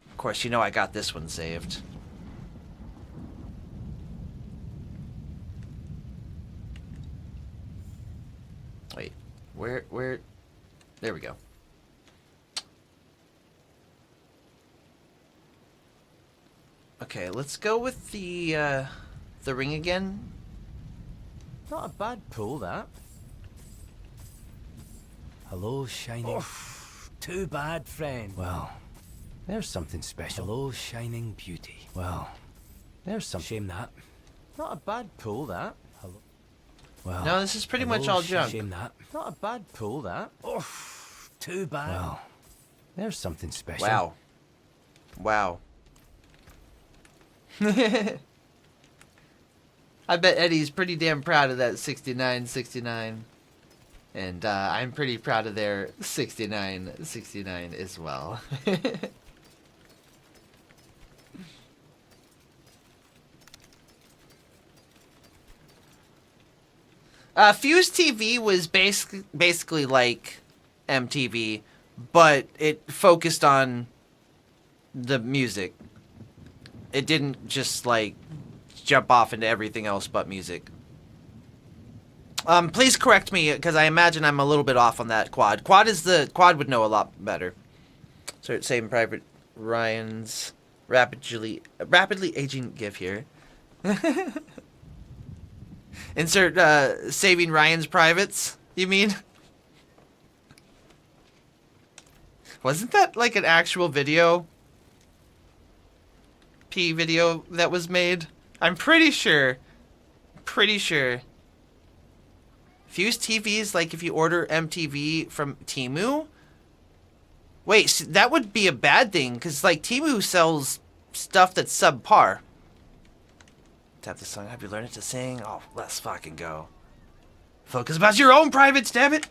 Of course, you know I got this one saved. Wait, where? There we go. Okay, let's go with the ring again. Not a bad pull, that. Hello, Shining. Too bad, friend. Well, there's something special. Hello, Shining Beauty. Well, there's some shame that. Not a bad pull, that. Hello. Well, No, this is pretty much all junk. Shame that. Not a bad pull, that. Oh, too bad. Well, there's something special. Wow. Wow. I bet Eddie's pretty damn proud of that 69-69. And I'm pretty proud of their 69-69 as well. Fuse TV was basically like MTV, but it focused on the music. It didn't just like jump off into everything else but music. Please correct me because I imagine I'm a little bit off on that. Quad would know a lot better. Start saving Private Ryan's rapidly aging GIF here. Insert saving Ryan's privates. You mean? Wasn't that like an actual video? Video that was made? I'm pretty sure. Fuse TVs, like if you order MTV from Temu? Wait, so that would be a bad thing, because like Temu sells stuff that's subpar. Tap the song, have you learned it to sing? Oh, let's fucking go. Focus about your own privates, damn it!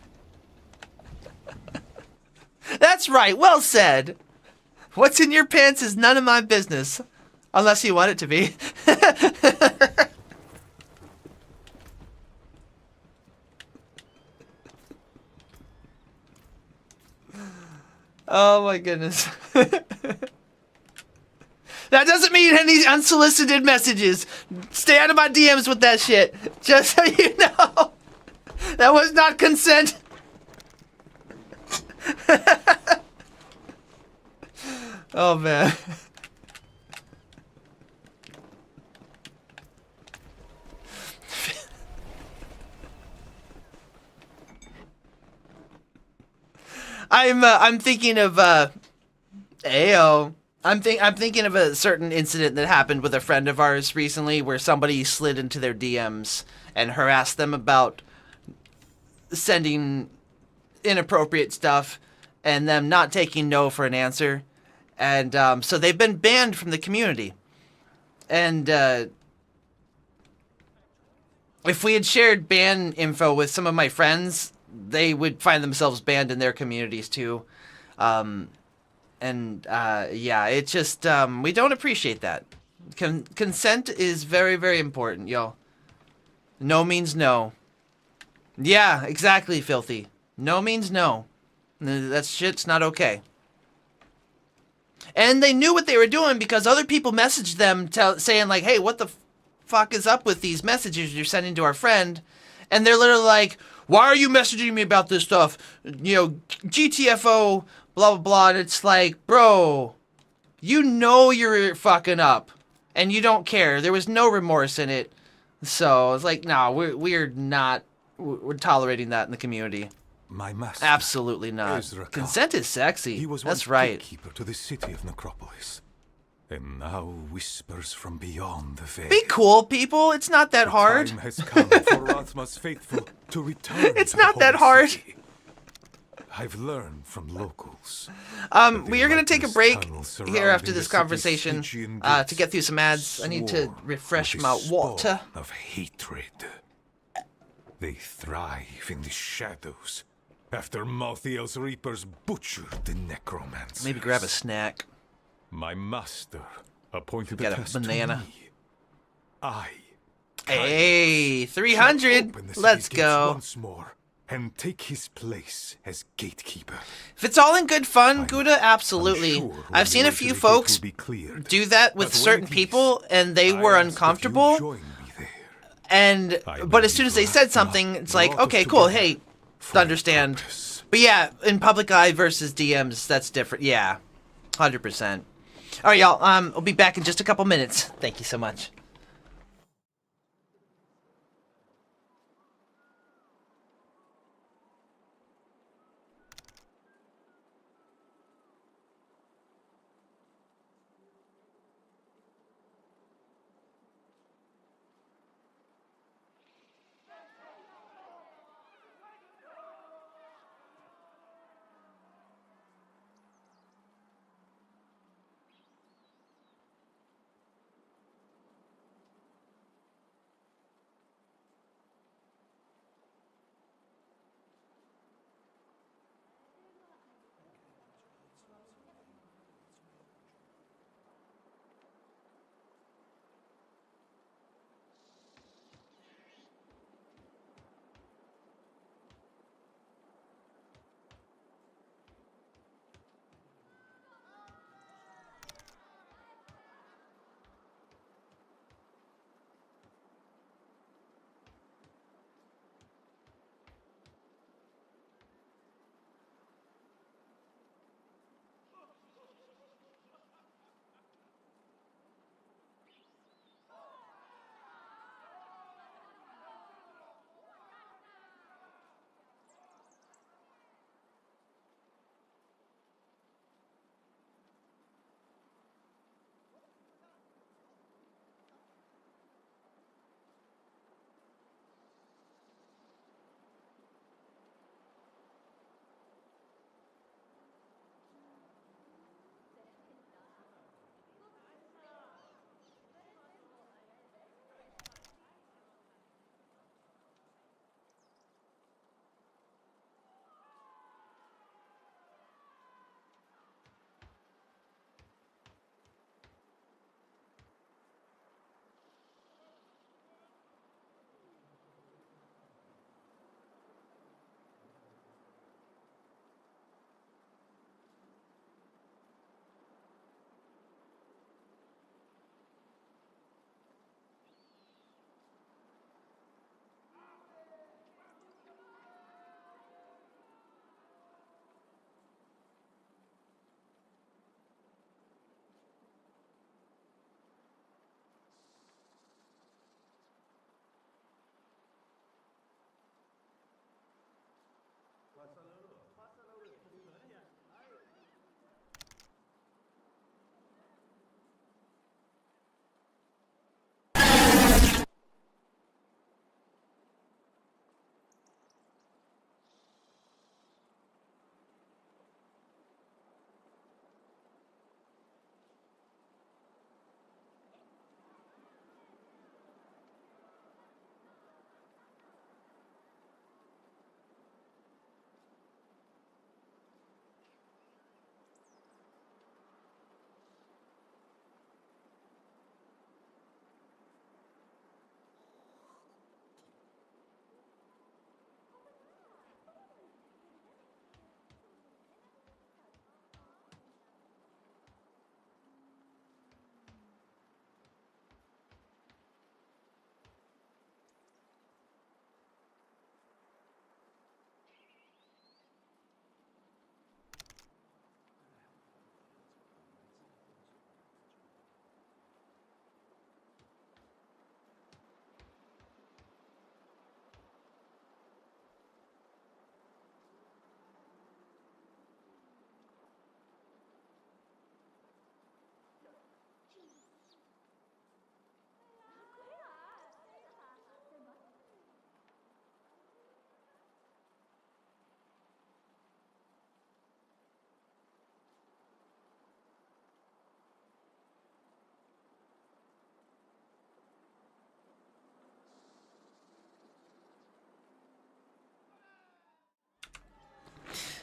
That's right, well said! What's in your pants is none of my business. Unless you want it to be. Oh my goodness. That doesn't mean any unsolicited messages. Stay out of my DMs with that shit. Just so you know. That was not consent. Oh man. I'm thinking of Ayo. I'm thinking of a certain incident that happened with a friend of ours recently where somebody slid into their DMs and harassed them about sending inappropriate stuff and them not taking no for an answer. And so they've been banned from the community. And if we had shared ban info with some of my friends, they would find themselves banned in their communities too. Yeah, it's just, we don't appreciate that. Consent is very, very important, yo. No means no. Yeah, exactly, Filthy. No means no. That shit's not okay. And they knew what they were doing because other people messaged them saying like, hey, what the fuck is up with these messages you're sending to our friend? And they're literally like, why are you messaging me about this stuff? You know, GTFO, blah, blah, blah. And it's like, bro, you know you're fucking up. And you don't care. There was no remorse in it. So it's like, no, we're not, we're tolerating that in the community. My master. Absolutely not. Ezra Khan. Consent is sexy. He was That's once right. gatekeeper to the city of Necropolis. And now whispers from beyond the veil. Be cool, people. It's not that hard. The time has come for Rathma's faithful to return. It's to not the that holy hard. city. I've learned from locals. We are going to take a break here after this conversation to get through some ads. I need to refresh my water. Of hatred. They thrive in the shadows after Malthiel's reapers butchered the necromancers. Maybe grab a snack. My master appointed Get a a test banana. to me. I. Hey, shall 300. open the Let's city gates go. once more and take his place as gatekeeper. If it's all in good fun, I'm- Gouda, absolutely. I'm sure I've seen a when the few way to the folks gate will be cleared, do that with but when certain it is, people, and they I were ask that you uncomfortable. join me there. And I but as believe soon as they Rathma said something, it's like, brought us okay, cool. together Hey, for a understand. purpose. But yeah, in public eye versus DMs, that's different. Yeah, 100%. All right, y'all. We'll be back in just a couple minutes. Thank you so much.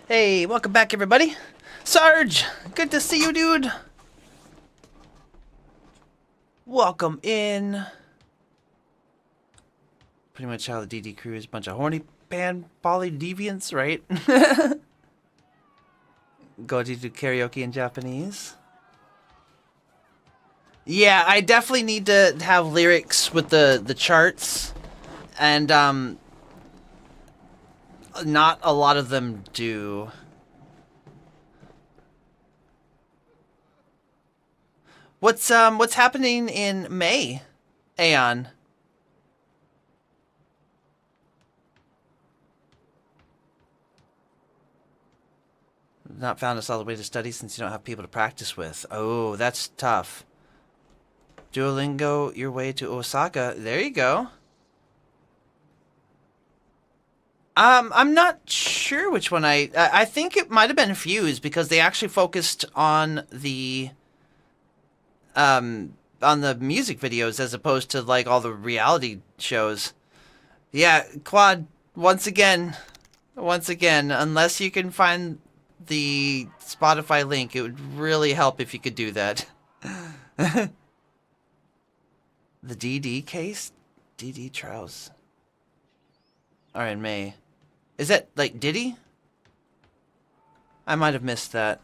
Hey, welcome back, everybody. Sarge, good to see you, dude. Welcome in. Pretty much how the DD crew is a bunch of horny pan poly deviants, right? Go to do karaoke in Japanese. Yeah, I definitely need to have lyrics with the charts, and not a lot of them do. What's happening in May, Aeon? Not found a solid way to study since you don't have people to practice with. Oh, that's tough. Duolingo your way to Osaka. There you go. I'm not sure which one I think it might have been Fuse because they actually focused on the music videos as opposed to like all the reality shows. Yeah, Quad, once again, unless you can find the Spotify link, it would really help if you could do that. The DD case? DD trials are in May. Is that like Diddy? I might have missed that.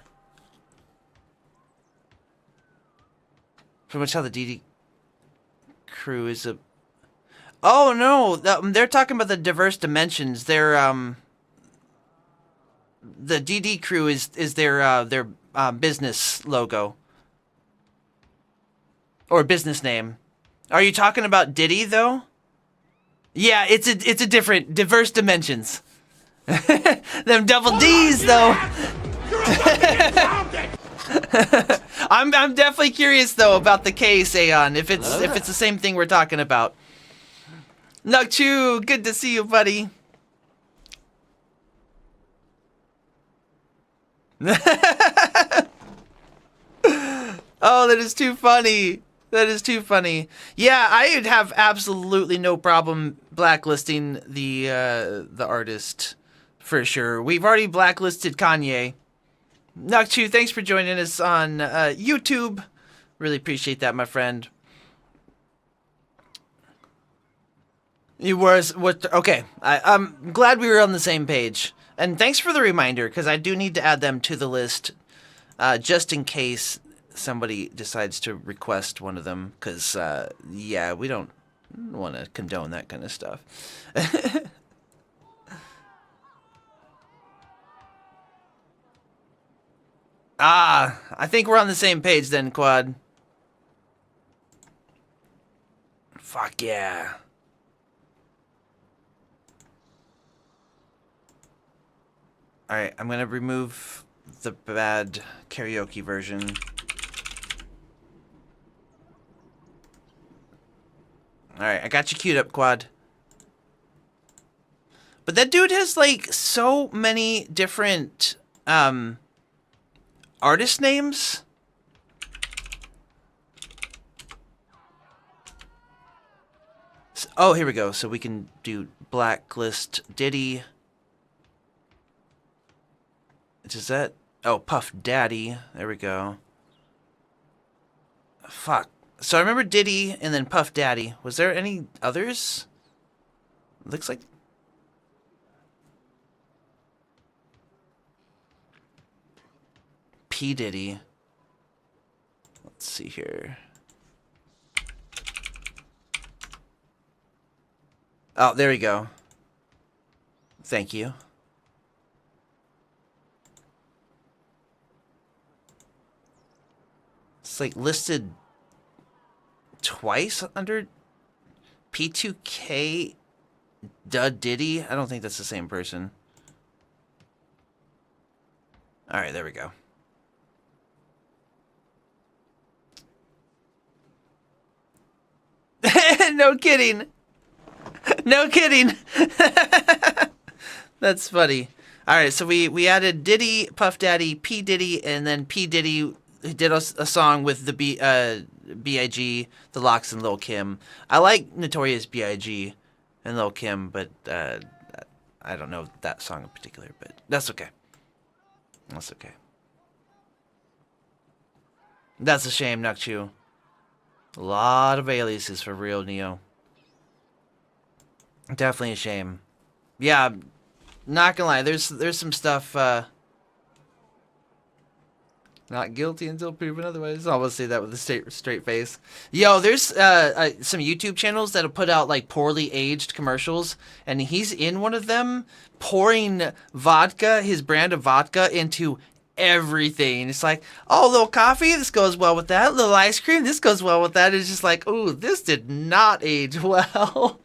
Pretty much how the DD crew is a... Oh no, they're talking about the diverse dimensions. They're the DD crew is their business logo or business name. Are you talking about Diddy though? Yeah, it's a different diverse dimensions. Them double D's though. I'm definitely curious though about the case, Aeon. If it's the same thing we're talking about. Nukchu, good to see you, buddy. Oh, that is too funny. That is too funny. Yeah, I would have absolutely no problem blacklisting the artist for sure. We've already blacklisted Kanye. Nukchu, thanks for joining us on YouTube. Really appreciate that, my friend. You was what? Okay, I'm glad we were on the same page. And thanks for the reminder, because I do need to add them to the list, just in case somebody decides to request one of them. Because yeah, we don't want to condone that kind of stuff. I think we're on the same page then, Quad. Fuck yeah. Alright, I'm gonna remove the bad karaoke version. Alright, I got you queued up, Quad. But that dude has, like, so many different, artist names. Oh, here we go. So we can do Blacklist Diddy. Is that... Oh, Puff Daddy. There we go. Fuck. So I remember Diddy and then Puff Daddy. Was there any others? Looks like... P. Diddy. Let's see here. Oh, there we go. Thank you. It's like listed twice under P2K Diddy. I don't think that's the same person. Alright, there we go. No kidding. No kidding. That's funny. All right, so we added Diddy, Puff Daddy, P Diddy, and then P Diddy did a song with the B.I.G., The Lox, and Lil Kim. I like Notorious B.I.G. and Lil Kim, but I don't know that song in particular. But that's okay. That's okay. That's a shame, Nukchu. A lot of aliases for real, Neo. Definitely a shame. Yeah, not gonna lie. There's some stuff. Not guilty until proven otherwise. I almost say that with a straight face. Yo, there's some YouTube channels that'll put out like poorly aged commercials, and he's in one of them pouring vodka, his brand of vodka, into everything. It's like, oh, a little coffee, this goes well with that. A little ice cream, this goes well with that. It's just like, ooh, this did not age well.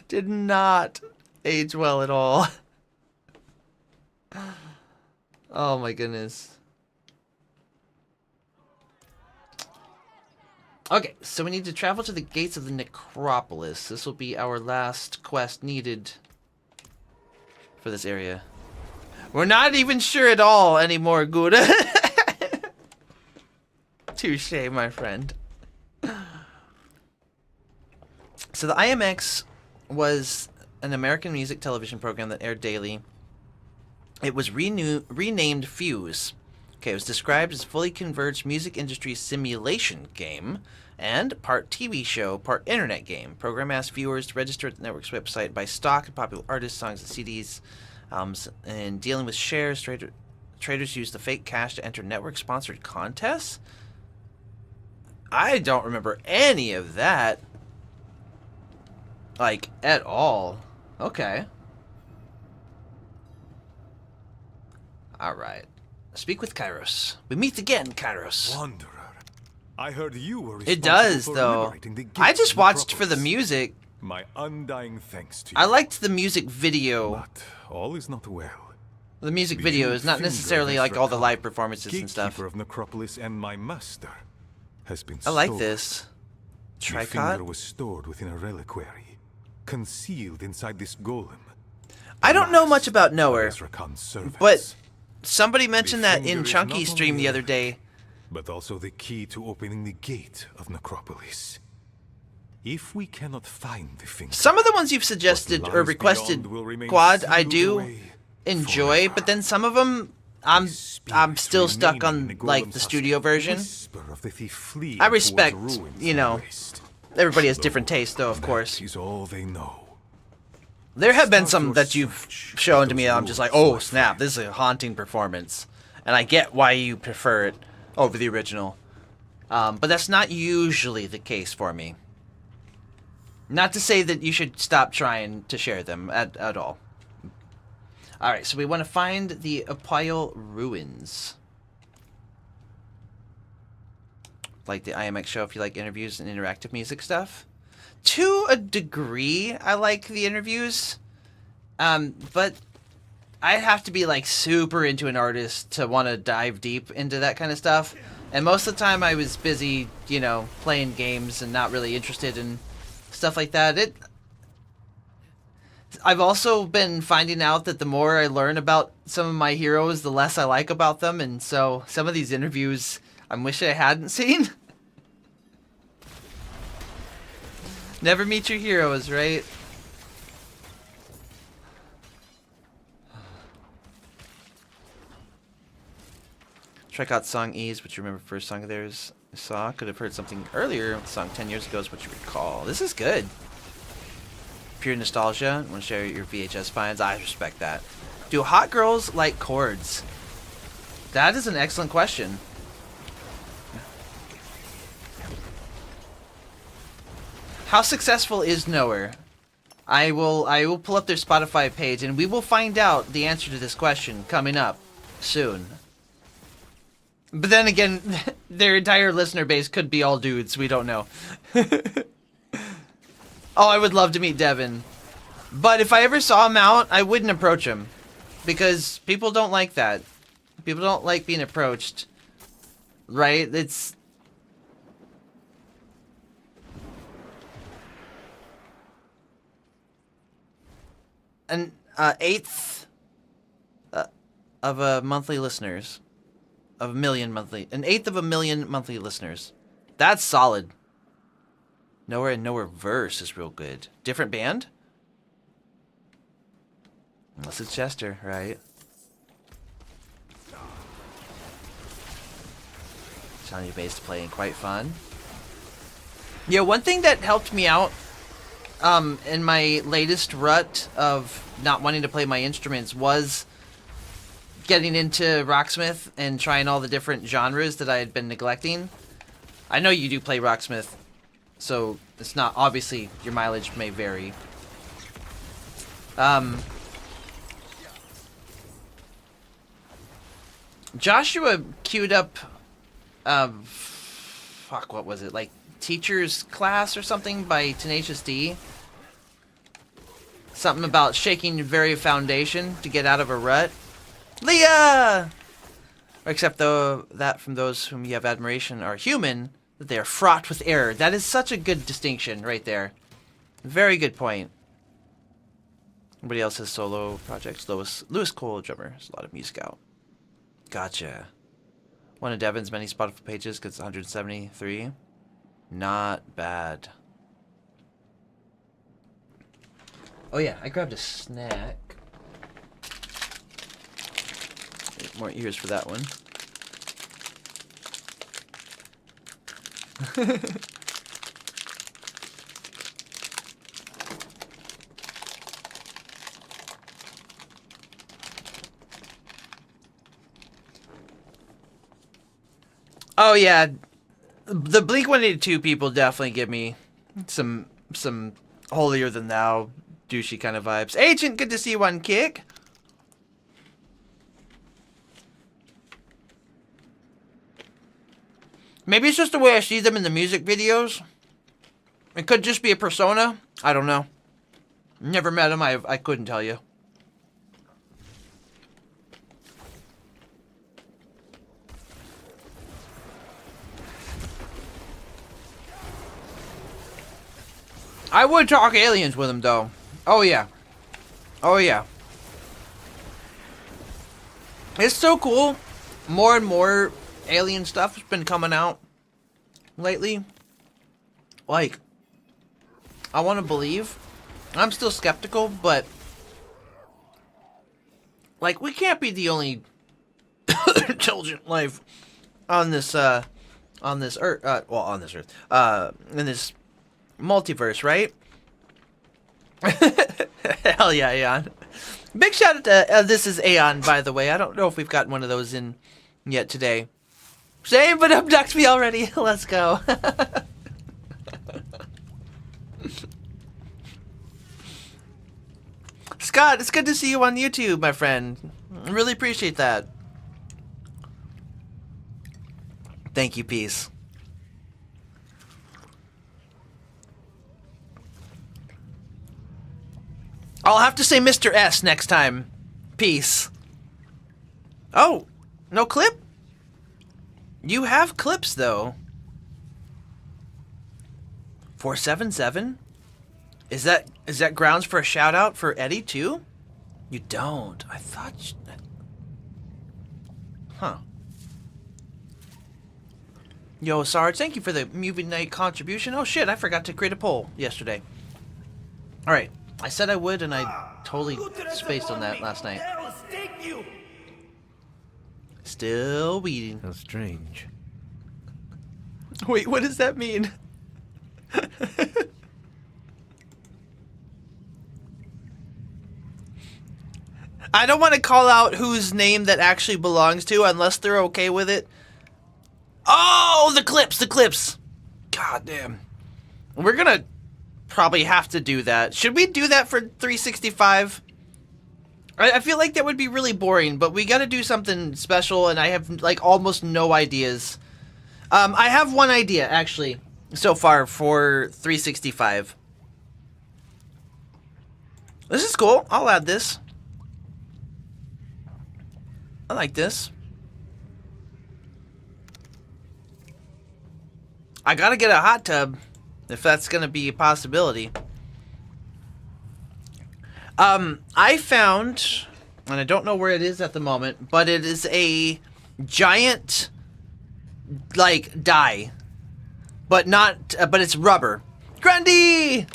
Did not age well at all. Oh my goodness. Okay, so we need to travel to the gates of the necropolis. This will be our last quest needed for this area. We're not even sure at all anymore, Gouda. Touche, my friend. So the IMX was an American music television program that aired daily. It was renamed Fuse. Okay, it was described as a fully converged music industry simulation game and part TV show, part internet game. Program asked viewers to register at the network's website, buy stock in popular artists, songs, and CDs. And dealing with shares, traders used the fake cash to enter network-sponsored contests? I don't remember any of that. Like, at all. Okay. Alright. Speak with Kairos. We meet again, Kairos. Wanderer, I heard you were It does, responsible for though. liberating the I gates just of watched for the Necropolis. music. My undying thanks to you. I liked the music video. But all is not well. The music The video jeweled is not finger necessarily of like all the Ezra live performances and stuff. Gatekeeper of Necropolis and my master has been I like stolen. this. The finger Tricot? was stored within a reliquary, concealed inside this golem. I don't know much about Last Knower, of Ezra Khan's servants. but somebody mentioned that finger in is Chunky's not stream only the other a- day. but also the key to opening the gate of Necropolis. If we cannot find the finger, Some of the ones you've suggested what or lies requested, beyond will remain Quad, I sealed do away enjoy, forever. but then some of them, I'm Spirits still stuck remaining in on the like golem's the husk studio version. whisper of the thief fleeing I towards respect, ruins you know, and waste. everybody has different tastes, though, of course. That is all they know. There have been Start some your that you've search shown of to me those and I'm just like, ruins, oh my snap, friend. this is a haunting performance. And I get why you prefer it over the original. But that's not usually the case for me. Not to say that you should stop trying to share them at all. Alright, so we want to find the Apile Ruins. Like the IMX show if you like interviews and interactive music stuff. To a degree, I like the interviews. But I'd have to be like super into an artist to want to dive deep into that kind of stuff. And most of the time I was busy, you know, playing games and not really interested in stuff like that. I've also been finding out that the more I learn about some of my heroes, the less I like about them. And so some of these interviews I wish I hadn't seen. Never meet your heroes, right? Check out song Ease, which you remember first song of theirs I saw. Could have heard something earlier. The song 10 years ago is what you recall. This is good. Pure nostalgia. Want to share your VHS finds? I respect that. Do hot girls like chords? That is an excellent question. How successful is Knower? I will pull up their Spotify page and we will find out the answer to this question coming up soon. But then again, their entire listener base could be all dudes. We don't know. Oh, I would love to meet Devin. But if I ever saw him out, I wouldn't approach him. Because people don't like that. People don't like being approached. Right? It's... an eighth of a monthly listeners. Of a million monthly. An eighth of a million monthly listeners. That's solid. Nowhere and Nowhere Verse is real good. Different band? Unless it's Chester, right? Telling you bass playing quite fun. Yeah, one thing that helped me out in my latest rut of not wanting to play my instruments was getting into Rocksmith and trying all the different genres that I had been neglecting. I know you do play Rocksmith, so it's not, obviously your mileage may vary. Joshua queued up, fuck, what was it, like Teacher's Class or something by Tenacious D? Something about shaking your very foundation to get out of a rut. Leah! Except though that from those whom you have admiration are human, that they are fraught with error. That is such a good distinction right there. Very good point. Anybody else has solo projects? Lewis Cole, drummer. There's a lot of music out. Gotcha. One of Devin's many Spotify pages gets 173. Not bad. Oh yeah, I grabbed a snack. More ears for that one. Oh yeah, the Blink-182 people definitely give me some holier than thou douchey kind of vibes. Agent, good to see you on Kick. Maybe it's just the way I see them in the music videos. It could just be a persona. I don't know. Never met him. I couldn't tell you. I would talk aliens with him, though. Oh, yeah. Oh, yeah. It's so cool. More and more alien stuff has been coming out lately. Like, I want to believe. I'm still skeptical, but like, we can't be the only intelligent life on this earth, in this multiverse, right? Hell yeah, Aeon. Big shout out to, this is Aeon, by the way. I don't know if we've gotten one of those in yet today. Same, but abduct me already. Let's go. Scott, it's good to see you on YouTube, my friend. I really appreciate that. Thank you, peace. I'll have to say Mr. S next time. Peace. Oh, no clip? You have clips, though. 477? Is that grounds for a shout out for Eddie too? You don't. I thought. Huh. Yo, Sarge, thank you for the movie night contribution. Oh shit, I forgot to create a poll yesterday. All right, I said I would, and I totally spaced on that last night. Still weeding. How strange. Wait, what does that mean? I don't want to call out whose name that actually belongs to unless they're okay with it. Oh, the clips. God damn. We're gonna probably have to do that. Should we do that for 365? I feel like that would be really boring, but we gotta do something special, and I have, like, almost no ideas. I have one idea, actually, so far for 365. This is cool. I'll add this. I like this. I gotta get a hot tub, if that's gonna be a possibility. I found, and I don't know where it is at the moment, but it is a giant, like, dye. But not, but it's rubber. Grundy!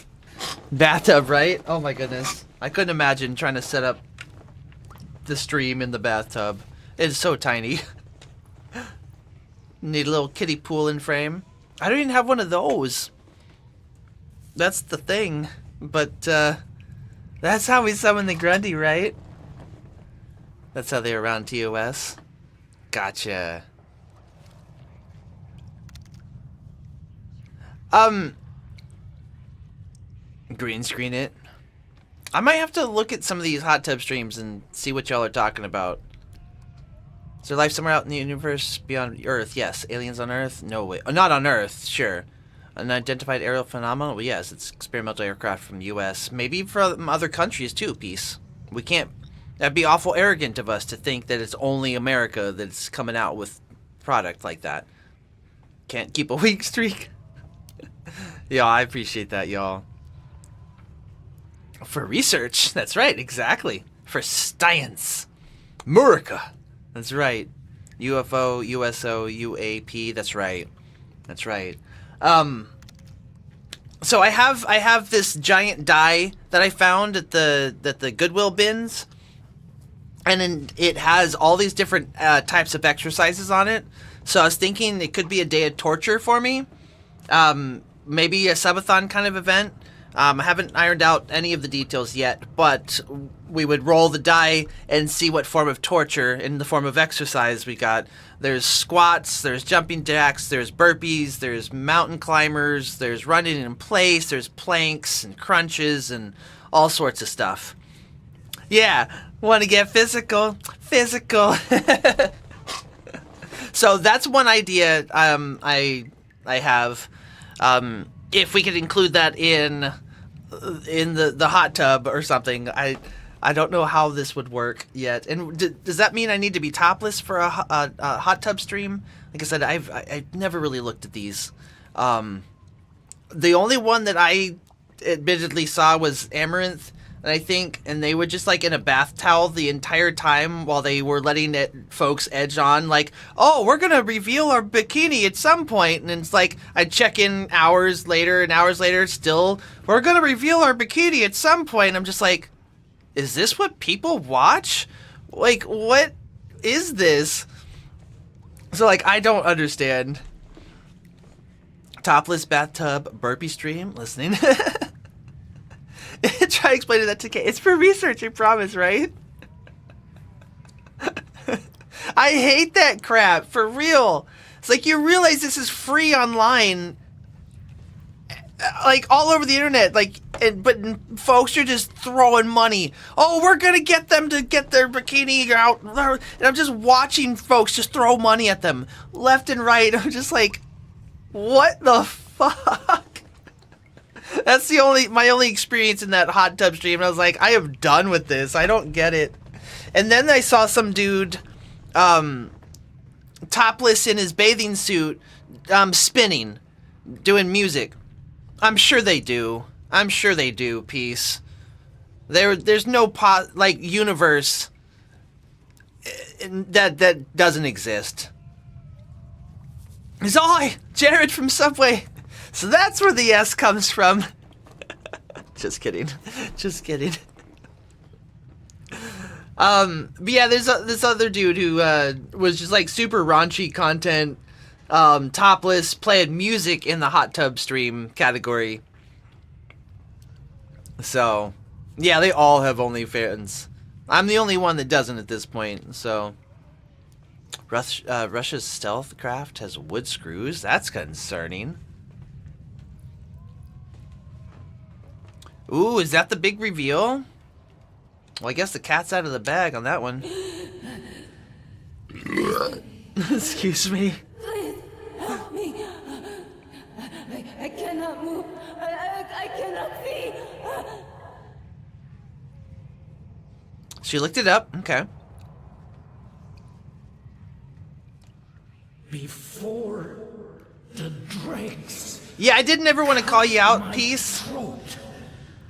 Bathtub, right? Oh my goodness. I couldn't imagine trying to set up the stream in the bathtub. It is so tiny. Need a little kiddie pool in frame. I don't even have one of those. That's the thing. But, that's how we summon the Grundy, right? That's how they were around TOS. Gotcha. Green screen it. I might have to look at some of these hot tub streams and see what y'all are talking about. Is there life somewhere out in the universe beyond Earth? Yes. Aliens on Earth? No way. Not on Earth, sure. Unidentified aerial phenomenon? Well, yes, it's experimental aircraft from the U.S. Maybe from other countries, too, Peace. We can't... That'd be awful arrogant of us to think that it's only America that's coming out with product like that. Can't keep a weak streak. Yeah, I appreciate that, y'all. For research. That's right, exactly. For science. Murica. That's right. UFO, USO, UAP. That's right. That's right. So I have this giant die that I found at the Goodwill bins, and it has all these different types of exercises on it. So I was thinking it could be a day of torture for me. Maybe a subathon kind of event. I haven't ironed out any of the details yet, but we would roll the die and see what form of torture in the form of exercise we got. There's squats, there's jumping jacks, there's burpees, there's mountain climbers, there's running in place, there's planks and crunches and all sorts of stuff. Yeah, want to get physical? Physical. So that's one idea I have. If we could include that in the hot tub or something. I don't know how this would work yet. And does that mean I need to be topless for a hot tub stream? Like I said, I've never really looked at these. The only one that I admittedly saw was Amaranth, and they were just like in a bath towel the entire time while they were letting folks edge on, like, oh, we're gonna reveal our bikini at some point, and it's like I check in hours later, and hours later still, we're gonna reveal our bikini at some point. And I'm just like, is this what people watch? Like, what is this? So like, I don't understand. Topless bathtub burpee stream listening. Try explaining that to Kate. It's for research, I promise, right? I hate that crap, for real. It's like, you realize this is free online, like all over the internet, like, but folks are just throwing money. Oh, we're gonna get them to get their bikini out, and I'm just watching folks just throw money at them left and right. I'm just like, what the fuck? That's my only experience in that hot tub stream. And I was like, I am done with this. I don't get it. And then I saw some dude, topless in his bathing suit, spinning, doing music. I'm sure they do. I'm sure they do, Peace. There's no universe that doesn't exist. It's all Jared from Subway. So that's where the S comes from. Just kidding. Just kidding. But yeah, there's this other dude who was just like super raunchy content, topless, playing music in the hot tub stream category. So, yeah, they all have OnlyFans. I'm the only one that doesn't at this point, so... Russia's stealth craft has wood screws? That's concerning. Ooh, is that the big reveal? Well, I guess the cat's out of the bag on that one. Excuse me. Please, help me. I cannot move. I cannot see. She looked it up. Okay. Before the dregs. Yeah, I didn't ever want to call you out, Peace.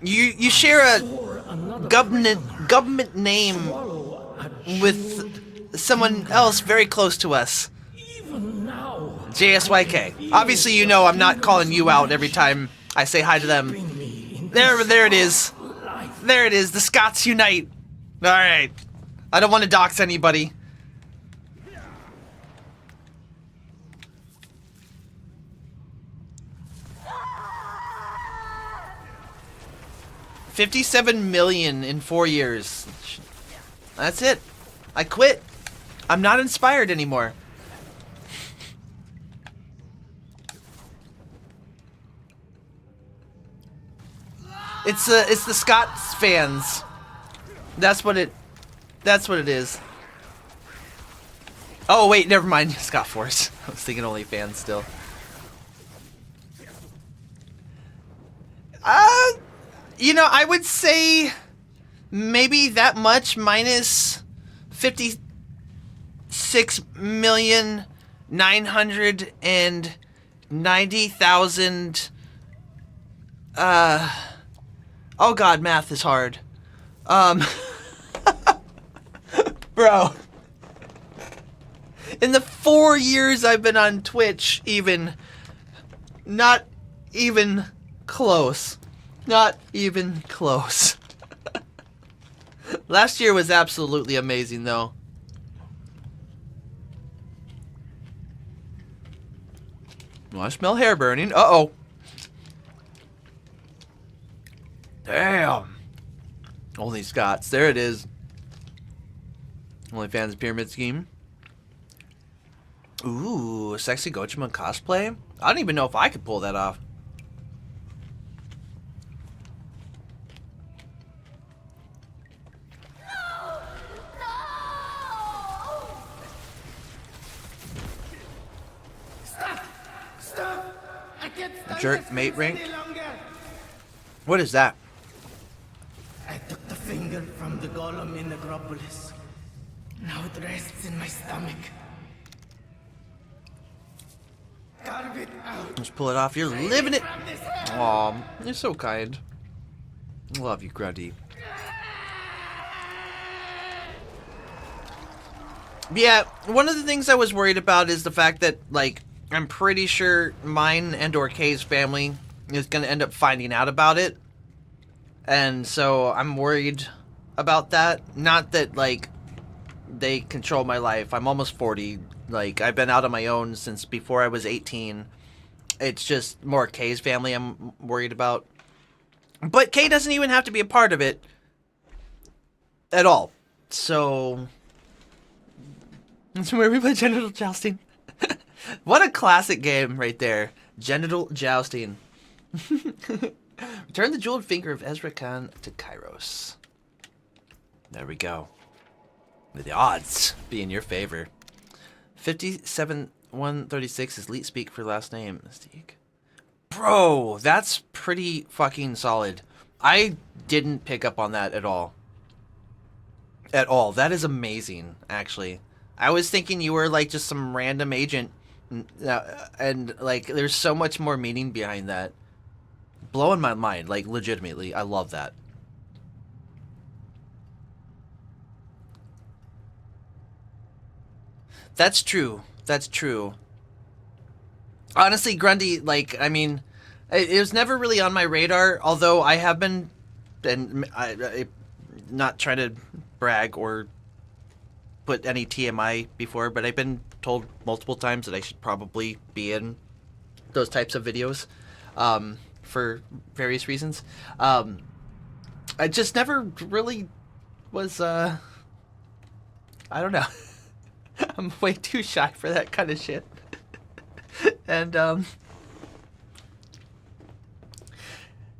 You share a government name with someone else very close to us. Even now. JSYK. Obviously, you know I'm not calling you out every time I say hi to them. There it is. There it is. The Scots unite. All right. I don't want to dox anybody. $57 million in 4 years. That's it. I quit. I'm not inspired anymore. It's the Scots fans. That's what it is. Oh wait, never mind. Scott Force. I was thinking only fans still. You know, I would say maybe that much minus 56,990,000. Oh god, math is hard. Bro. In the 4 years I've been on Twitch, not even close. Not even close. Last year was absolutely amazing, though. Oh, I smell hair burning. Uh-oh. Damn. Only Scots. There it is. OnlyFans pyramid scheme. Ooh, sexy Gochima cosplay? I don't even know if I could pull that off. Jerk mate ring? What is that? I took the finger from the golem in Necropolis. Now it rests in my stomach. Carve it out. Let's pull it off. You're living it. Aw, you're so kind. Love you, Grundy. Yeah, one of the things I was worried about is the fact that, like, I'm pretty sure mine and or Kay's family is going to end up finding out about it. And so I'm worried about that. Not that, like, they control my life. I'm almost 40. Like, I've been out on my own since before I was 18. It's just more Kay's family I'm worried about. But Kay doesn't even have to be a part of it at all. So that's where we play genital jousting. What a classic game right there. Genital jousting. Return the jeweled finger of Ezra Khan to Kairos. There we go. With the odds be in your favor. 57,136 is Leet speak for last name. Mystique. Bro, that's pretty fucking solid. I didn't pick up on that at all. At all. That is amazing, actually. I was thinking you were like just some random agent. And like there's so much more meaning behind that. Blowing my mind, like legitimately. I love that. That's true. That's true. Honestly, Grundy, like, I mean, it was never really on my radar, although I have been, and I not trying to brag or put any TMI before, but I've been told multiple times that I should probably be in those types of videos for various reasons. I just never really was, I don't know. I'm way too shy for that kind of shit. And,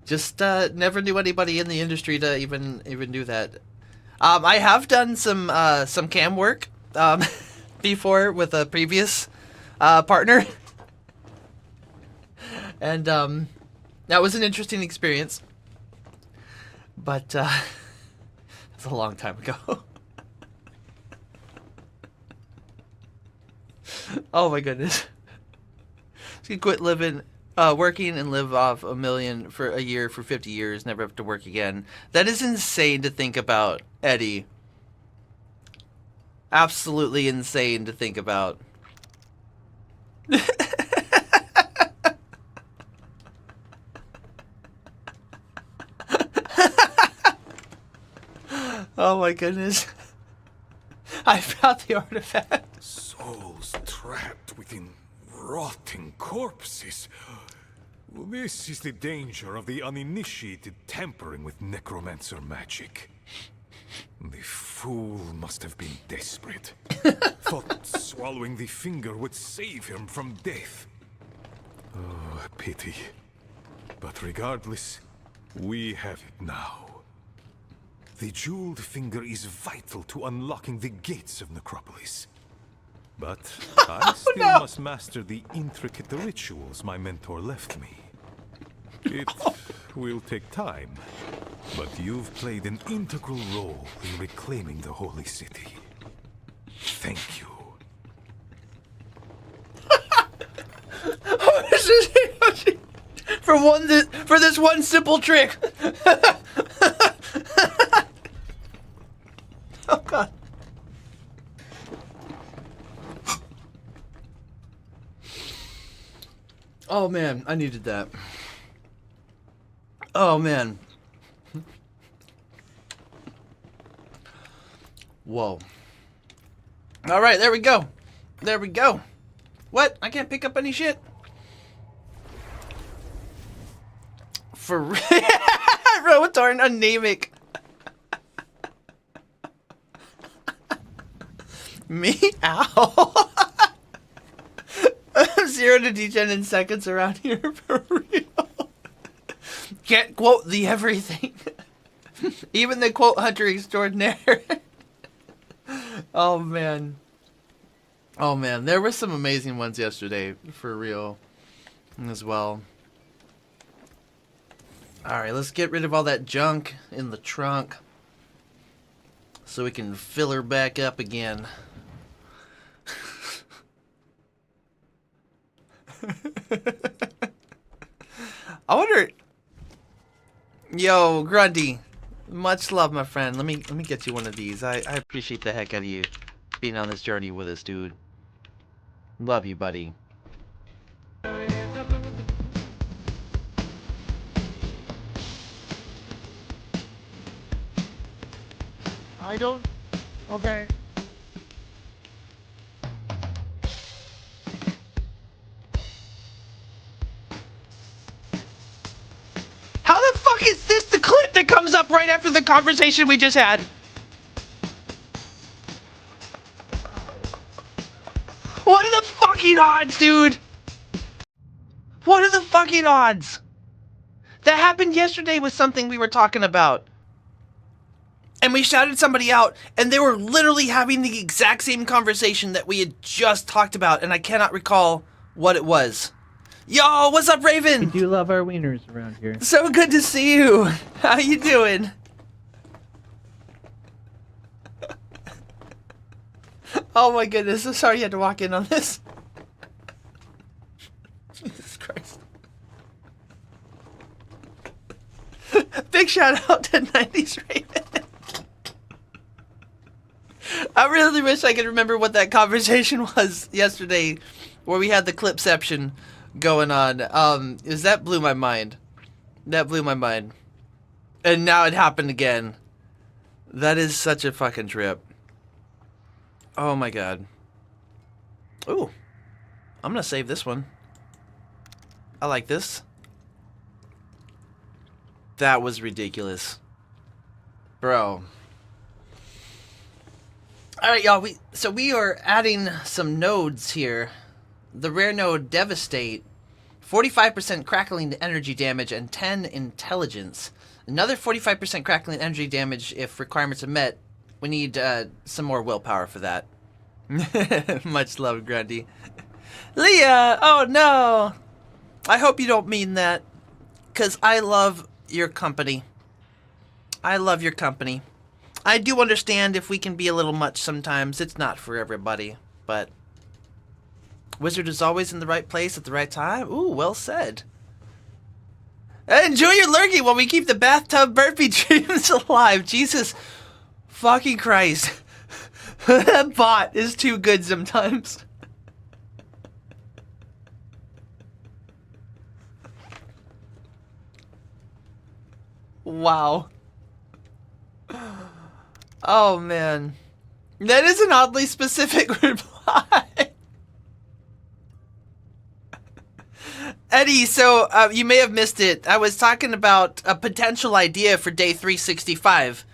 just, never knew anybody in the industry to even do that. I have done some cam work, before with a previous, partner. And, that was an interesting experience. But, it's a long time ago. Oh my goodness. So you quit working and live off $1 million for a year for 50 years, never have to work again. That is insane to think about, Eddie. Absolutely insane to think about. Oh my goodness. I found the artifact. Souls trapped within rotting corpses. Well, this is the danger of the uninitiated tampering with necromancer magic. The fool must have been desperate. Thought swallowing the finger would save him from death. Oh, a pity. But regardless, we have it now. The jeweled finger is vital to unlocking the gates of Necropolis. But I still must master the intricate rituals my mentor left me. It will take time, but you've played an integral role in reclaiming the Holy City. Thank you. For this one simple trick. Oh god. Oh man, I needed that. Oh man. Whoa. All right, there we go. There we go. What? I can't pick up any shit. For real? Rotorn anemic. Meow. 0 to D10 in seconds around here for real. Can't quote the everything. Even the quote hunter extraordinaire. Oh man. Oh man, there were some amazing ones yesterday for real as well. Alright, let's get rid of all that junk in the trunk so we can fill her back up again. I wonder. Yo, Grundy, much love, my friend. Let me get you one of these. I appreciate the heck out of you being on this journey with us, dude. Love you, buddy. I don't. Okay. How the fuck is this the clip that comes up right after the conversation we just had? What are the fucking odds, dude? What are the fucking odds? That happened yesterday with something we were talking about. And we shouted somebody out, and they were literally having the exact same conversation that we had just talked about, and I cannot recall what it was. Yo, what's up, Raven? We do love our wieners around here. So good to see you. How you doing? Oh my goodness, I'm sorry you had to walk in on this. Jesus Christ. Big shout out to 90s Raven. I really wish I could remember what that conversation was yesterday where we had the clipception going on. That blew my mind. That blew my mind. And now it happened again. That is such a fucking trip. Oh my god. Ooh. I'm gonna save this one. I like this. That was ridiculous. Bro. Alright, y'all. So we are adding some nodes here. The rare node Devastate. 45% crackling energy damage and 10 intelligence. Another 45% crackling energy damage if requirements are met. We need some more willpower for that. Much love, Grundy. Leah! Oh no! I hope you don't mean that. Because I love your company. I love your company. I do understand if we can be a little much sometimes. It's not for everybody. But Wizard is always in the right place at the right time. Ooh, well said. Enjoy your lurking while we keep the bathtub burpee dreams alive. Jesus fucking Christ. That bot is too good sometimes. Wow. Oh man. That is an oddly specific reply. Eddie, so you may have missed it. I was talking about a potential idea for day 365.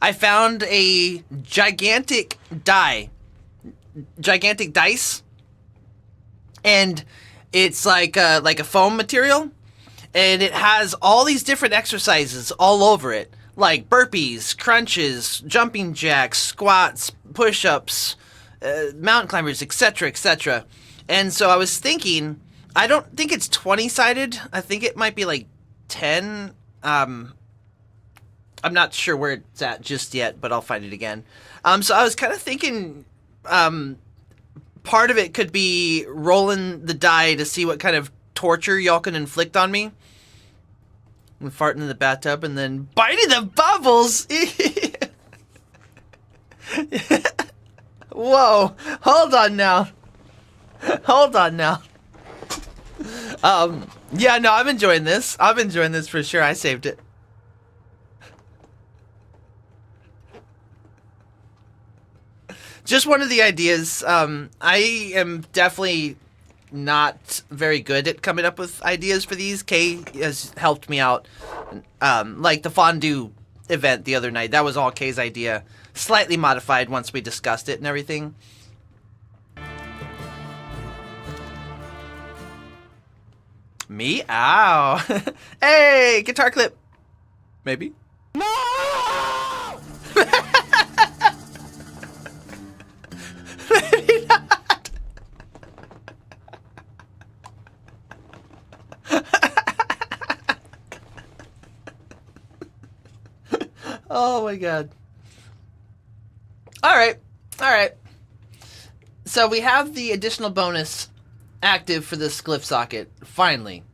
I found a gigantic dice, and it's like a foam material, and it has all these different exercises all over it, like burpees, crunches, jumping jacks, squats, push-ups, mountain climbers, etc., etc. And so I was thinking, I don't think it's 20-sided. I think it might be like 10. I'm not sure where it's at just yet, but I'll find it again. So I was kind of thinking, part of it could be rolling the die to see what kind of torture y'all can inflict on me. And farting in the bathtub and then biting the bubbles. Whoa, hold on now. Hold on now. Yeah, no, I'm enjoying this. I'm enjoying this for sure. I saved it. Just one of the ideas. I am definitely not very good at coming up with ideas for these. Kay has helped me out. Like the fondue event the other night. That was all Kay's idea. Slightly modified once we discussed it and everything. Me? Ow. Hey, guitar clip. Maybe. No! Maybe not. Oh my god. Alright. Alright. So we have the additional bonus active for this glyph socket. Finally.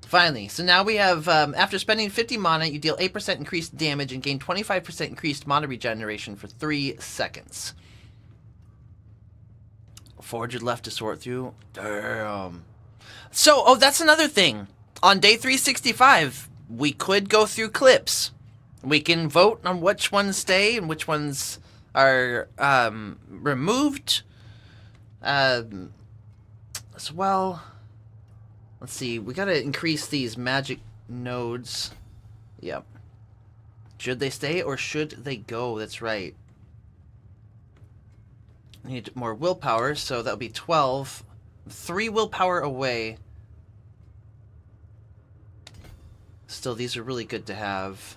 Finally. So now we have, after spending 50 mana, you deal 8% increased damage and gain 25% increased mana regeneration for 3 seconds. 400 left to sort through. Damn. So, oh, that's another thing. On day 365, we could go through clips. We can vote on which ones stay and which ones are removed. As well. Let's see. We gotta increase these magic nodes. Yep. Should they stay or should they go? That's right. Need more willpower, so that'll be 12. 3 willpower away. Still, these are really good to have.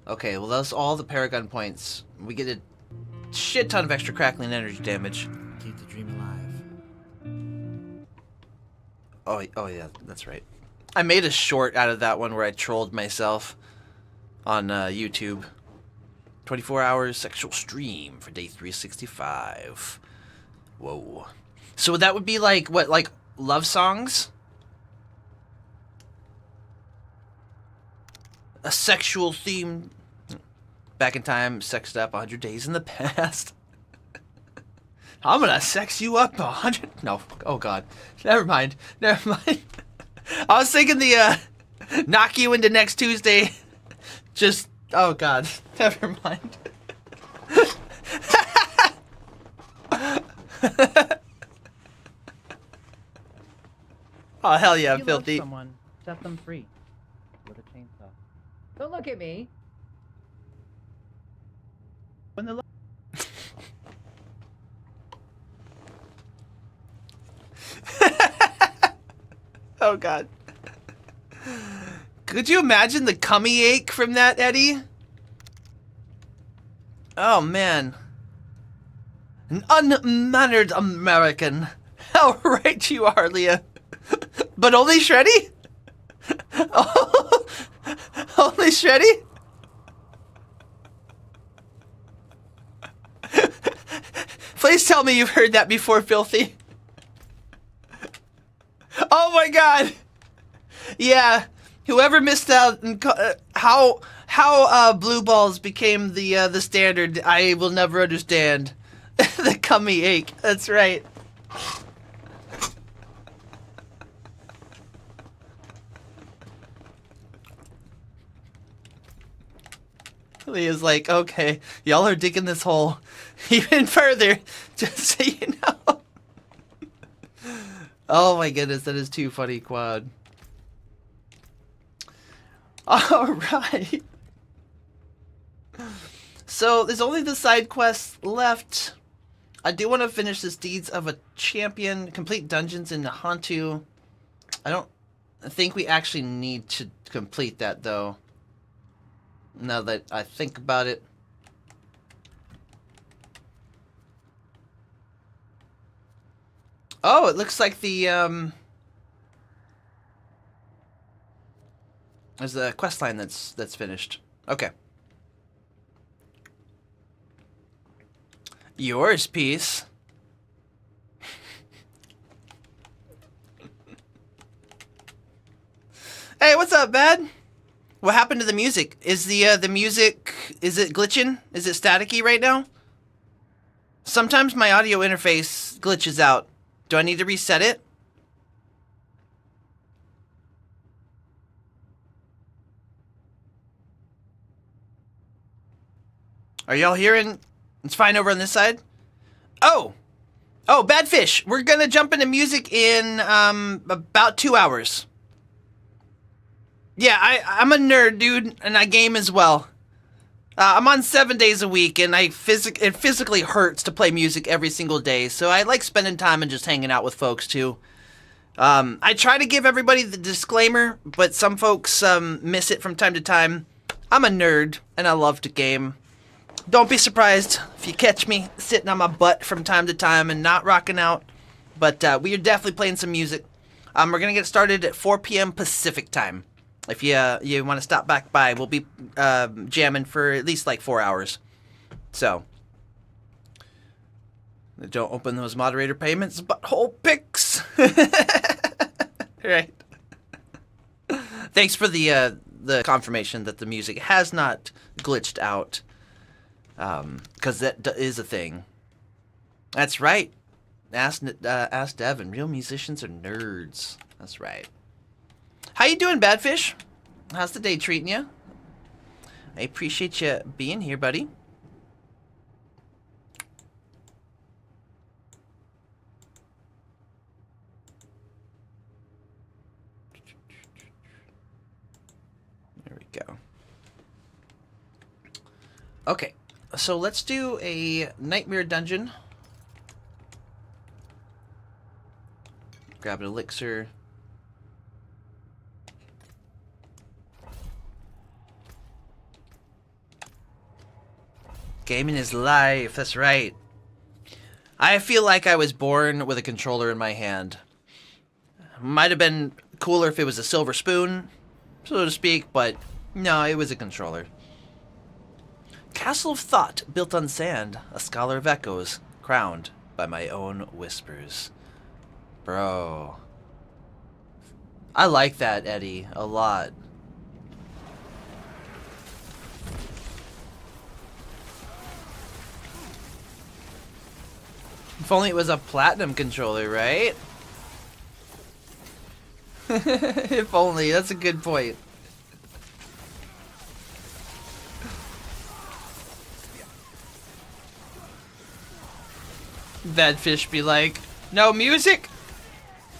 Okay, well that's all the Paragon points. We get a shit ton of extra crackling energy damage. Keep the dream alive. Oh yeah, that's right. I made a short out of that one where I trolled myself on YouTube. 24 hours sexual stream for day 365. Whoa. So that would be like, what, like love songs? A sexual theme. Back in time, sexed up 100 days in the past. I'm gonna sex you up 100. No, oh god. Never mind. Never mind. I was thinking the knock you into next Tuesday. Just, oh god. Never mind. Oh hell yeah, If you filthy. love someone, set them free with a chainsaw. Don't look at me. When the Oh god. Could you imagine the cummy ache from that, Eddie? Oh man. An unmannered American. How right you are, Leah. But only Shreddy? Oh, only Shreddy? Please tell me you've heard that before, Filthy. Oh my god! Yeah, whoever missed out and how blue balls became the standard, I will never understand. The cummy ache. That's right. Leah's like, okay, y'all are digging this hole even further, just so you know. Oh my goodness, that is too funny, Quad. Alright. So there's only the side quests left. I do want to finish this Deeds of a Champion, complete dungeons in Hantu. I don't think we actually need to complete that though. Now that I think about it. Oh, it looks like the there's a quest line that's finished. Okay. Yours, piece. Hey, what's up, Bad? What happened to the music? Is the music, is it glitching? Is it staticky right now? Sometimes my audio interface glitches out. Do I need to reset it? Are y'all hearing? It's fine over on this side. Oh, Bad Fish. We're gonna jump into music in about 2 hours. Yeah, I'm a nerd, dude, and I game as well. I'm on 7 days a week, and it physically hurts to play music every single day. So I like spending time and just hanging out with folks too. I try to give everybody the disclaimer, but some folks miss it from time to time. I'm a nerd, and I love to game. Don't be surprised if you catch me sitting on my butt from time to time and not rocking out. But we are definitely playing some music. We're gonna get started at 4 p.m. Pacific time. If you want to stop back by, we'll be jamming for at least like 4 hours. So don't open those moderator payments, butthole pics. Right. Thanks for the confirmation that the music has not glitched out. Because that is a thing. That's right. Ask Devin. Real musicians are nerds. That's right. How you doing, Badfish? How's the day treating you? I appreciate you being here, buddy. There we go. Okay, so let's do a nightmare dungeon. Grab an elixir. Gaming is life, that's right. I feel like I was born with a controller in my hand. Might have been cooler if it was a silver spoon, so to speak, but no, it was a controller. Castle of Thought, built on sand, a scholar of echoes, crowned by my own whispers. Bro. I like that, Eddie, a lot. If only it was a platinum controller, right? If only, that's a good point. Badfish be like, no music?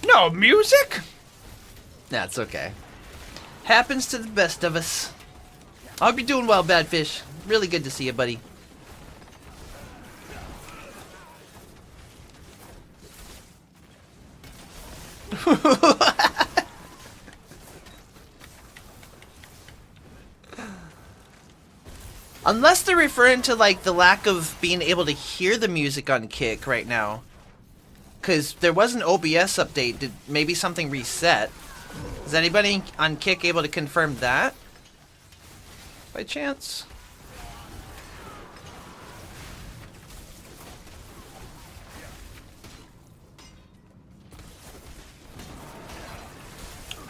No music? That's okay. Happens to the best of us. I hope you're doing well, Badfish. Really good to see you, buddy. Unless they're referring to like the lack of being able to hear the music on Kick right now. Because there was an OBS update. Did maybe something reset? Is anybody on Kick able to confirm that? By chance?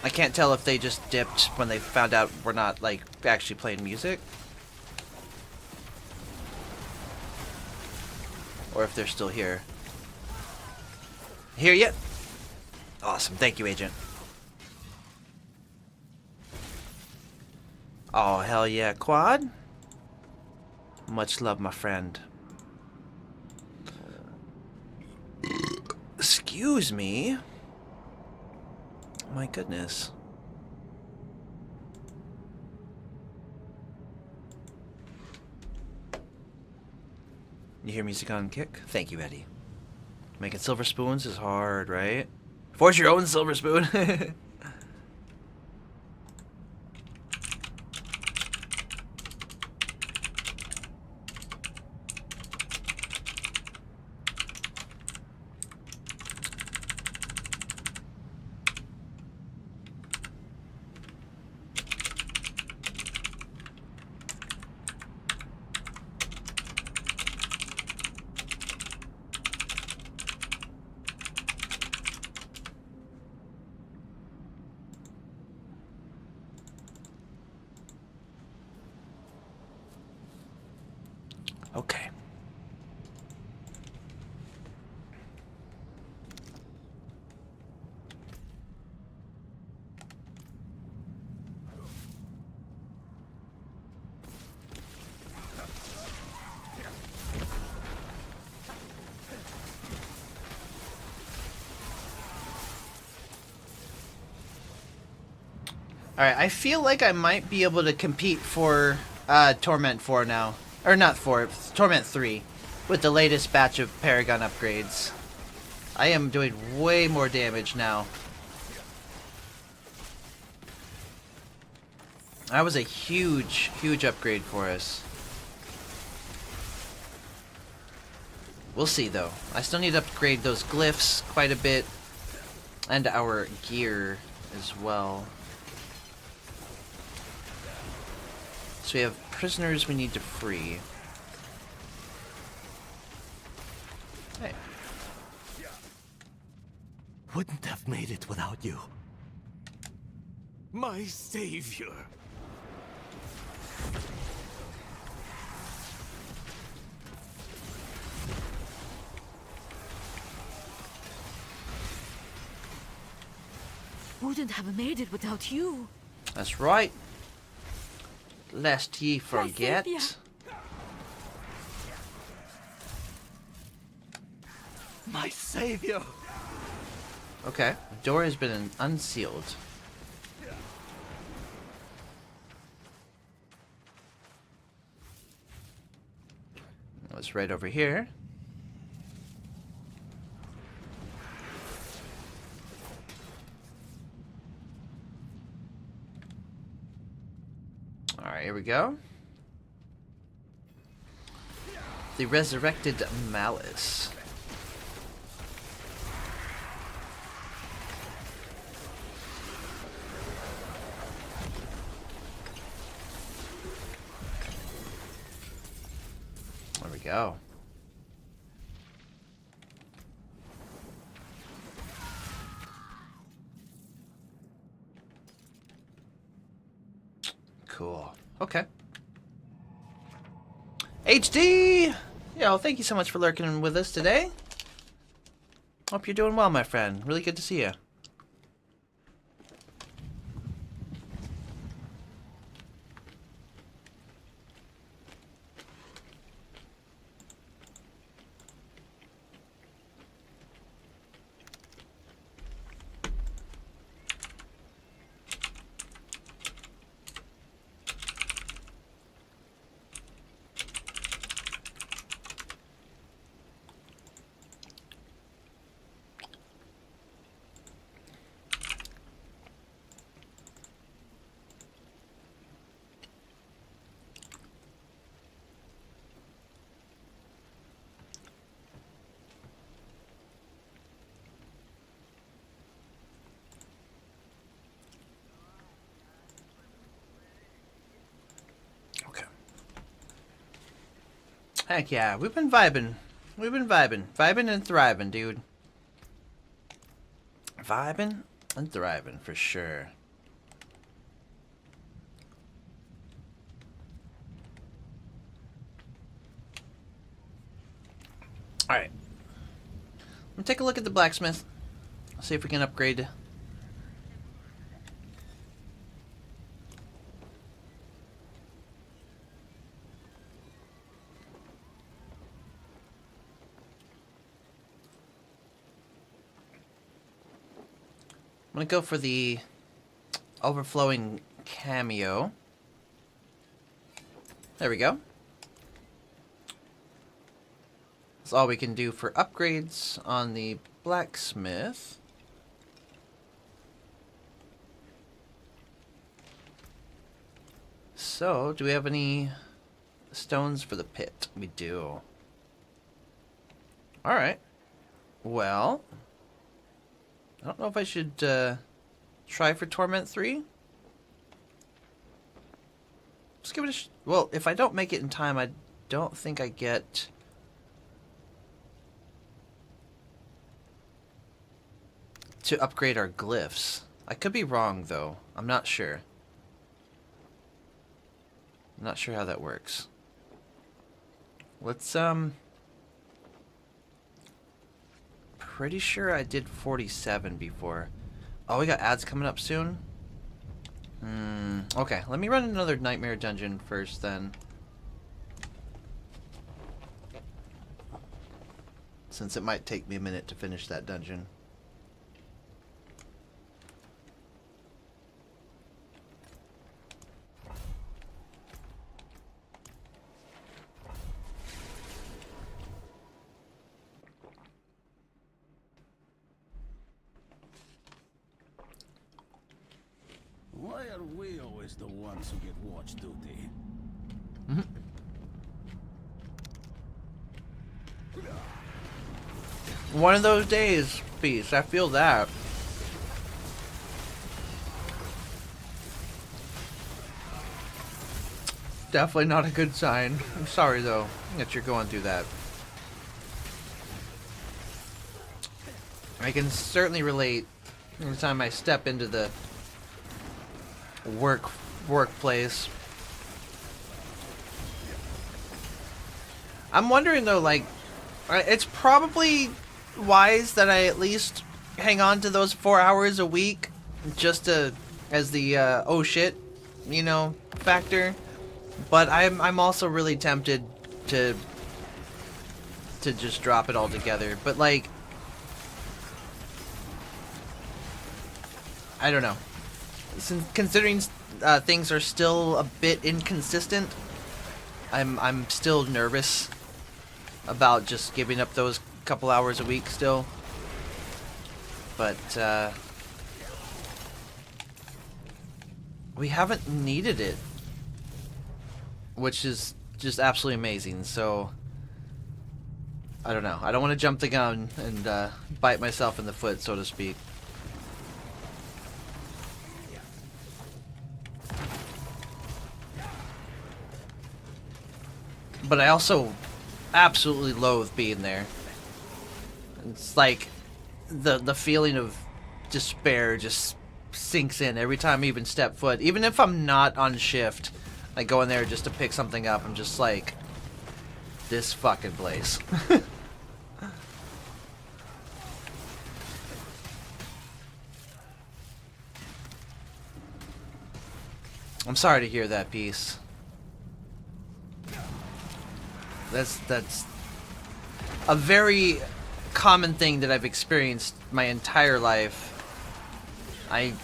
I can't tell if they just dipped when they found out we're not, like, actually playing music. Or if they're still here. Here yet? Awesome. Thank you, Agent. Oh, hell yeah. Quad? Much love, my friend. Excuse me. My goodness. You hear music on Kick? Thank you, Eddie. Making silver spoons is hard, right? Forge your own silver spoon. Okay. Alright, I feel like I might be able to compete for Torment 4 now. Or not 4, Torment 3. With the latest batch of Paragon upgrades. I am doing way more damage now. That was a huge, huge upgrade for us. We'll see though. I still need to upgrade those glyphs quite a bit. And our gear as well. So we have prisoners we need to free. Hey. Wouldn't have made it without you. My savior. Wouldn't have made it without you. That's right. Lest ye forget. savior. My savior. Okay, the door has been unsealed. It's right over here. Alright, here we go. The Resurrected Malice. There we go. Cool. Okay. HD! Yo, thank you so much for lurking with us today. Hope you're doing well, my friend. Really good to see you. Okay. Heck yeah, we've been vibing. We've been vibing. Vibing and thriving, dude. Vibing and thriving for sure. Alright. We'll take a look at the blacksmith. See if we can upgrade. I'm gonna go for the overflowing cameo. There we go. That's all we can do for upgrades on the blacksmith. So, do we have any stones for the pit? We do. Alright. Well, I don't know if I should try for Torment 3. Let's give it a well, if I don't make it in time, I don't think I get to upgrade our glyphs. I could be wrong, though. I'm not sure. I'm not sure how that works. Let's, pretty sure I did 47 before. Oh, we got ads coming up soon? Okay, let me run another nightmare dungeon first, then. Since it might take me a minute to finish that dungeon. Why are we always the ones who get watch duty? One of those days, Beast. I feel that. Definitely not a good sign. I'm sorry, though, that you're going through that. I can certainly relate every time I step into the workplace. I'm wondering, though, like, it's probably wise that I at least hang on to those 4 hours a week just to, as the oh shit, you know, factor. But I'm also really tempted to just drop it all together. But like, I don't know. Since considering things are still a bit inconsistent, I'm still nervous about just giving up those couple hours a week still. But we haven't needed it, which is just absolutely amazing. So I don't know. I don't want to jump the gun and bite myself in the foot, so to speak. But I also absolutely loathe being there. It's like the feeling of despair just sinks in every time I even step foot. Even if I'm not on shift, I go in there just to pick something up. I'm just like, this fucking place. I'm sorry to hear that, Piece. That's a very common thing that I've experienced my entire life. I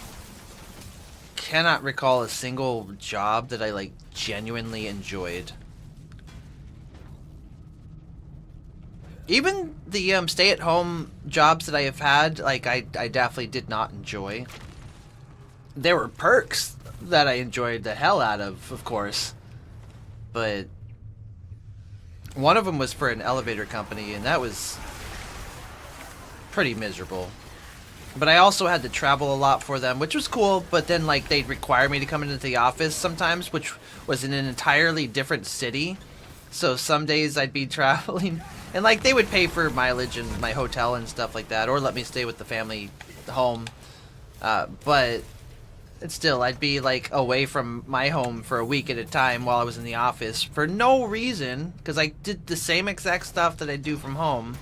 cannot recall a single job that I like genuinely enjoyed. Even the stay-at-home jobs that I have had, like I definitely did not enjoy. There were perks that I enjoyed the hell out of course, but one of them was for an elevator company, and that was pretty miserable. But I also had to travel a lot for them, which was cool, but then like they'd require me to come into the office sometimes, which was in an entirely different city. So some days I'd be traveling, and like they would pay for mileage and my hotel and stuff like that, or let me stay with the family home. But it's still, I'd be like away from my home for a week at a time while I was in the office for no reason, because I did the same exact stuff that I do from home.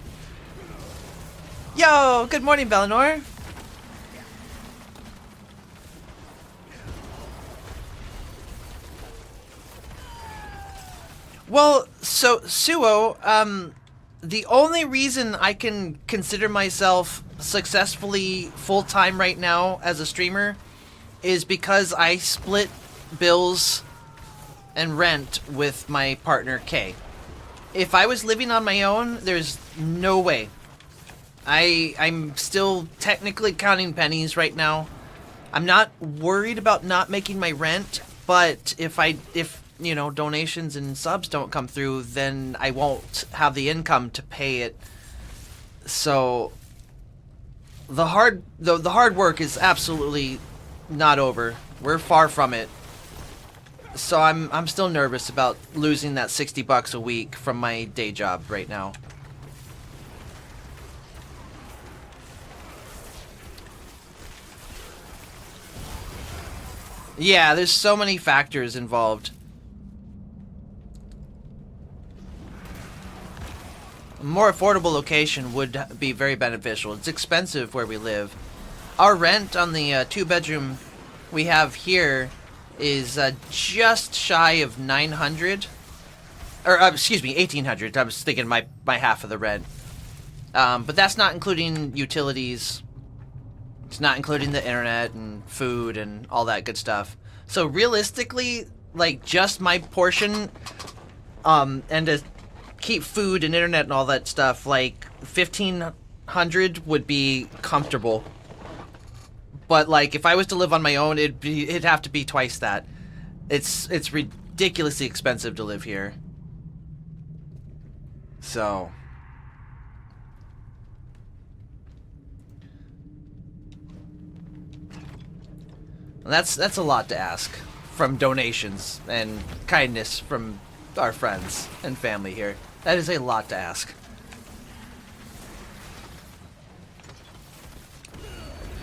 Yo, good morning, Bellinor. Well, so, Suo, the only reason I can consider myself successfully full-time right now as a streamer is because I split bills and rent with my partner, Kay. if I was living on my own, there's no way. I'm still technically counting pennies right now. I'm not worried about not making my rent, but if you know, donations and subs don't come through, then I won't have the income to pay it. So the hard work is absolutely not over. We're far from it. So I'm still nervous about losing that $60 a week from my day job right now. Yeah, there's so many factors involved. A more affordable location would be very beneficial. It's expensive where we live. Our rent on the 2-bedroom we have here is just shy of 900, or excuse me, 1800. I was thinking my half of the rent, but that's not including utilities. It's not including the internet and food and all that good stuff. So realistically, like, just my portion, and to keep food and internet and all that stuff, like 1500 would be comfortable. But like, if I was to live on my own, it'd have to be twice that. It's ridiculously expensive to live here. So that's a lot to ask from donations and kindness from our friends and family here. That is a lot to ask.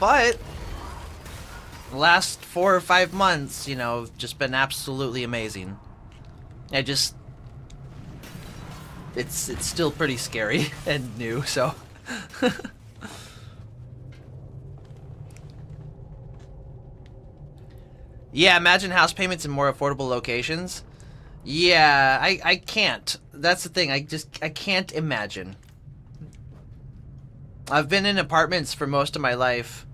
But the last 4 or 5 months, you know, have just been absolutely amazing. It's still pretty scary and new, so yeah, imagine house payments in more affordable locations. Yeah, I can't. That's the thing. I can't imagine. I've been in apartments for most of my life.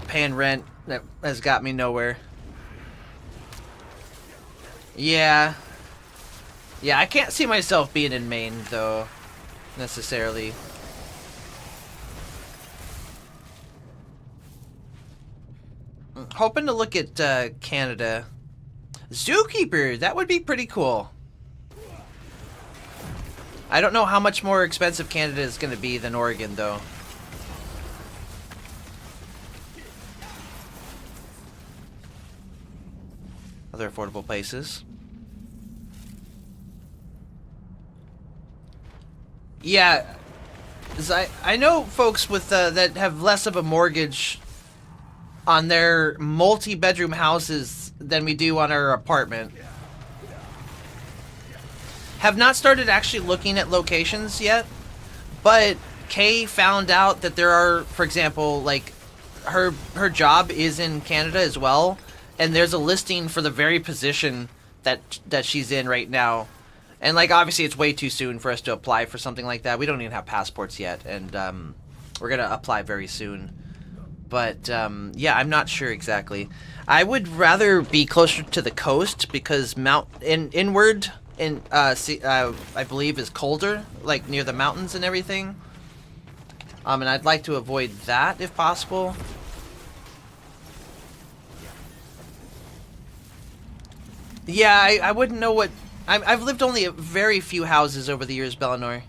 Paying rent that has got me nowhere. Yeah. Yeah, I can't see myself being in Maine, though, necessarily. Hoping to look at Canada. Zookeeper, that would be pretty cool. I don't know how much more expensive Canada is going to be than Oregon, though. Other affordable places. Yeah, I know folks with that have less of a mortgage on their multi-bedroom houses than we do on our apartment. Have not started actually looking at locations yet, but Kay found out that there are, for example, like her job is in Canada as well, and there's a listing for the very position that she's in right now. And like, obviously it's way too soon for us to apply for something like that. We don't even have passports yet, and we're gonna apply very soon. But yeah, I'm not sure exactly. I would rather be closer to the coast because inward I believe is colder, like near the mountains and everything. And I'd like to avoid that if possible. Yeah, I wouldn't know what... I've lived only a very few houses over the years, Bellinor.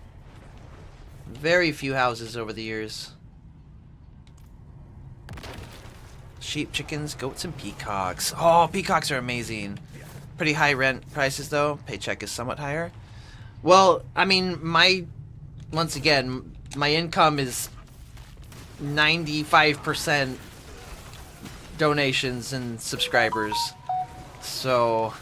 Very few houses over the years. Sheep, chickens, goats, and peacocks. Oh, peacocks are amazing. Pretty high rent prices, though. Paycheck is somewhat higher. Well, I mean, once again, my income is 95% donations and subscribers. So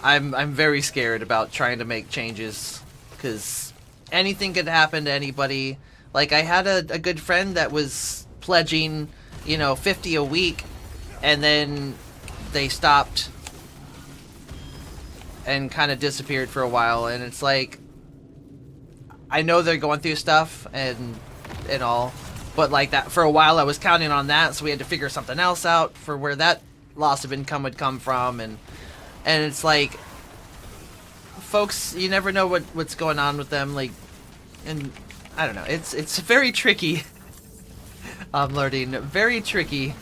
I'm very scared about trying to make changes, because anything could happen to anybody. Like, I had a good friend that was pledging, you know, 50 a week, and then they stopped and kind of disappeared for a while. And it's like, I know they're going through stuff and all, but like, that for a while I was counting on that, so we had to figure something else out for where that loss of income would come from. And it's like, folks, you never know what's going on with them. Like, and I don't know. It's very tricky. I'm learning very tricky.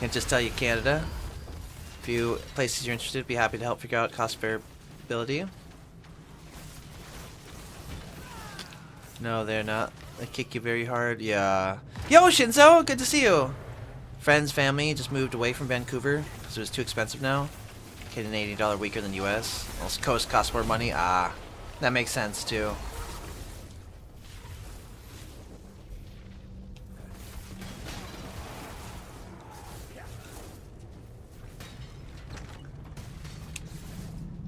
Can't just tell you Canada. A few places you're interested, be happy to help figure out cost variability. No, they're not. They kick you very hard. Yeah. Yo, Shinzo, good to see you. Friends, family just moved away from Vancouver because it was too expensive now. Canadian $80 weaker than US. Most coast costs more money. Ah, that makes sense too.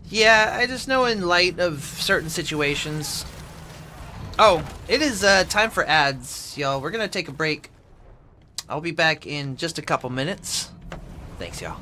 Yeah, I just know in light of certain situations. Oh, it is time for ads, y'all. We're gonna take a break. I'll be back in just a couple minutes. Thanks, y'all.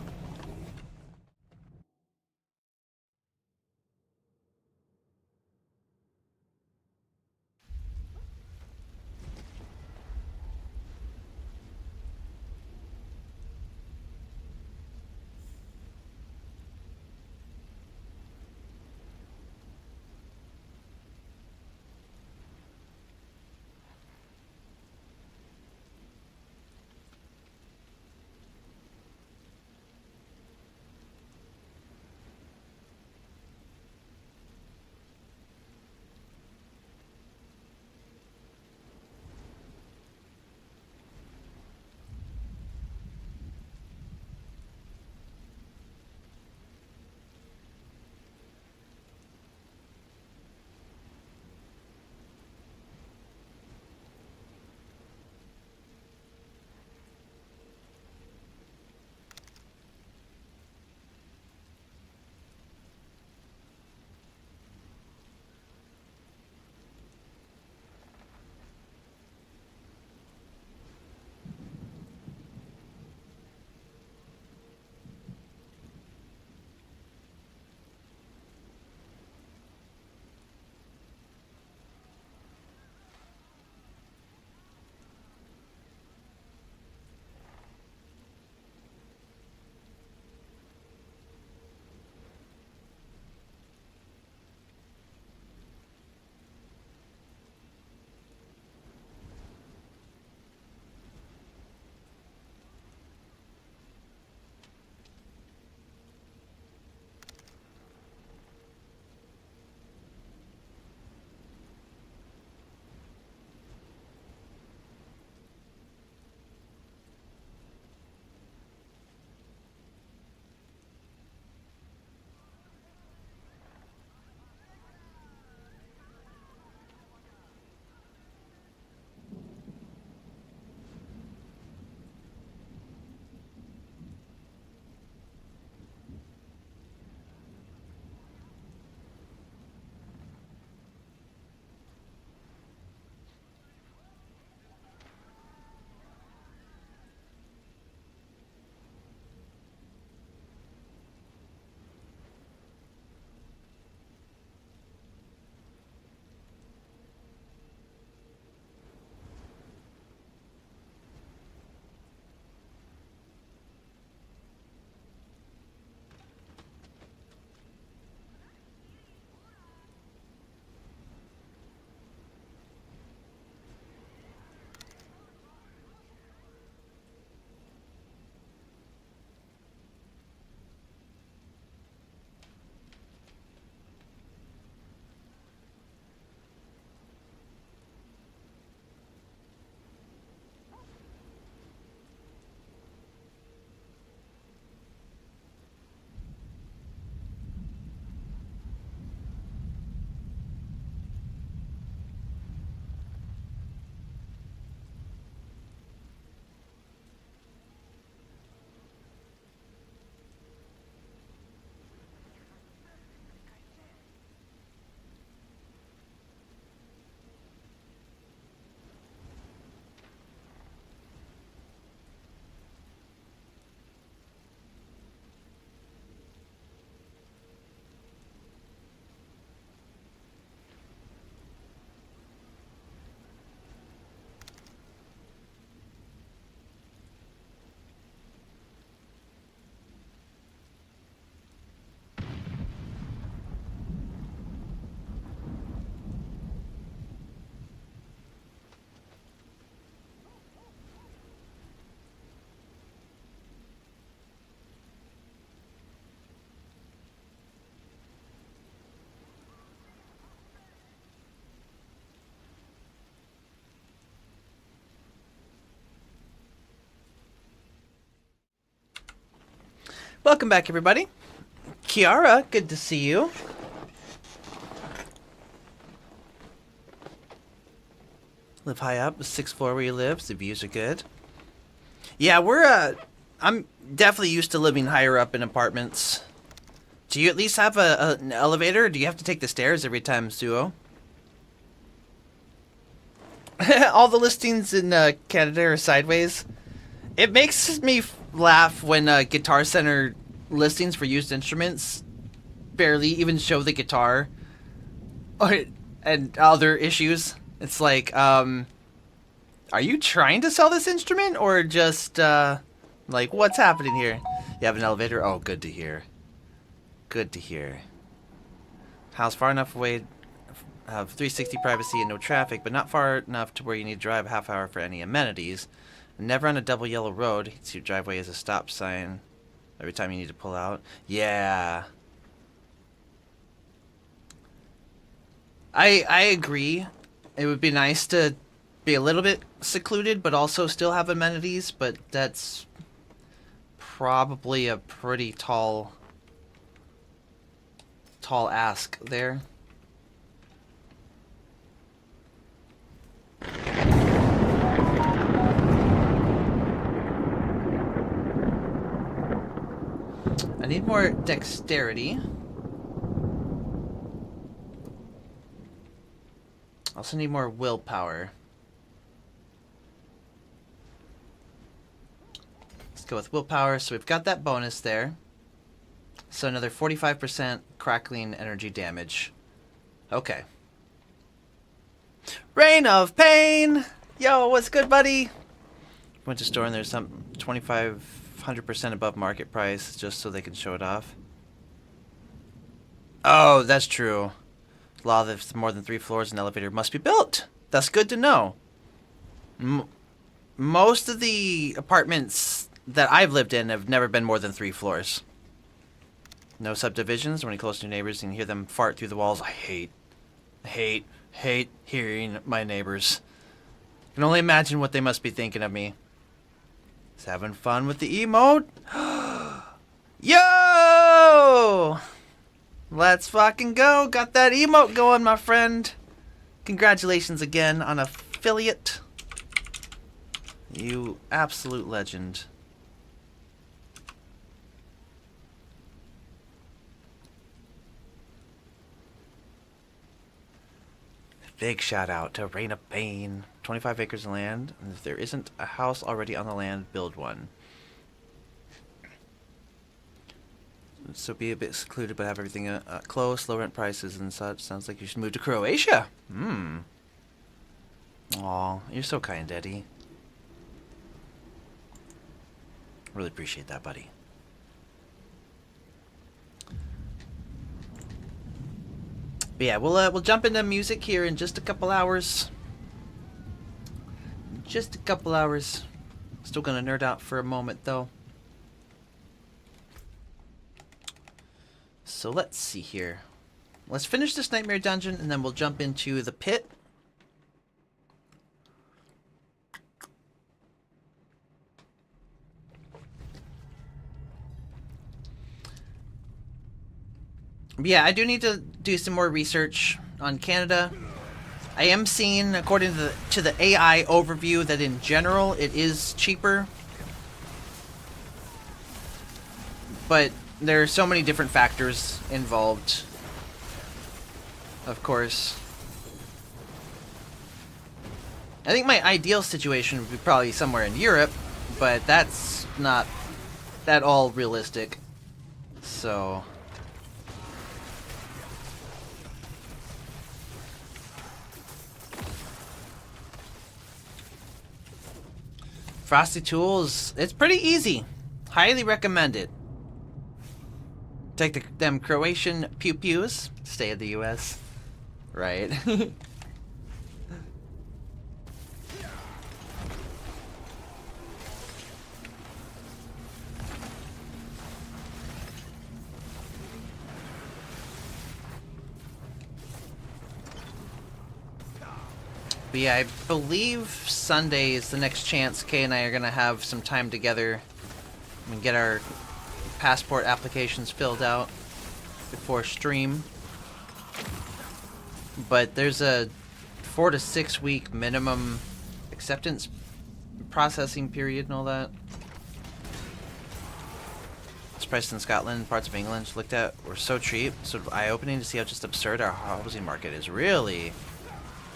Welcome back, everybody. Kiara, good to see you. Live high up, the 6th floor where you live, so the views are good. Yeah, I'm definitely used to living higher up in apartments. Do you at least have an elevator, or do you have to take the stairs every time, Suo? All the listings in Canada are sideways. It makes me laugh when Guitar Center listings for used instruments barely even show the guitar and other issues. It's like, are you trying to sell this instrument or just, like, what's happening here? You have an elevator? Oh, good to hear. Good to hear. House far enough away, have 360 privacy and no traffic, but not far enough to where you need to drive a half hour for any amenities. Never on a double yellow road. It's your driveway as a stop sign every time you need to pull out. Yeah. I agree. It would be nice to be a little bit secluded, but also still have amenities, but that's probably a pretty tall ask there. I need more dexterity. Also need more willpower. Let's go with willpower. So we've got that bonus there. So another 45% crackling energy damage. Okay. Reign of Pain! Yo, what's good, buddy? Went to store and there's some 2,500% above market price just so they can show it off. Oh, that's true. Law that if more than 3 floors, an elevator must be built. That's good to know. Most of the apartments that I've lived in have never been more than 3 floors. No subdivisions. When you're close to your neighbors, you can hear them fart through the walls. I hate hearing my neighbors. I can only imagine what they must be thinking of me. Just having fun with the emote. Yo! Let's fucking go. Got that emote going, my friend. Congratulations again on affiliate. You absolute legend. Big shout out to Reign of Pain. 25 acres of land. And if there isn't a house already on the land, build one. So be a bit secluded, but have everything close, low rent prices and such. Sounds like you should move to Croatia. Aw, you're so kind, Eddie. Really appreciate that, buddy. But yeah, we'll jump into music here in just a couple hours. Just a couple hours. Still gonna nerd out for a moment, though. So let's see here. Let's finish this Nightmare Dungeon, and then we'll jump into the pit. But yeah, I do need to do some more research on Canada. I am seeing, according to the AI overview, that in general it is cheaper. But there are so many different factors involved, of course. I think my ideal situation would be probably somewhere in Europe, but that's not at all realistic. So Frosty Tools, it's pretty easy. Highly recommend it. Take them Croatian pew-pews. Stay in the US. Right. But yeah, I believe Sunday is the next chance Kay and I are going to have some time together and get our passport applications filled out before stream. But there's a 4 to 6 week minimum acceptance processing period and all that. It's priced in Scotland, parts of England looked at were so cheap, so eye-opening to see how just absurd our housing market is. Really?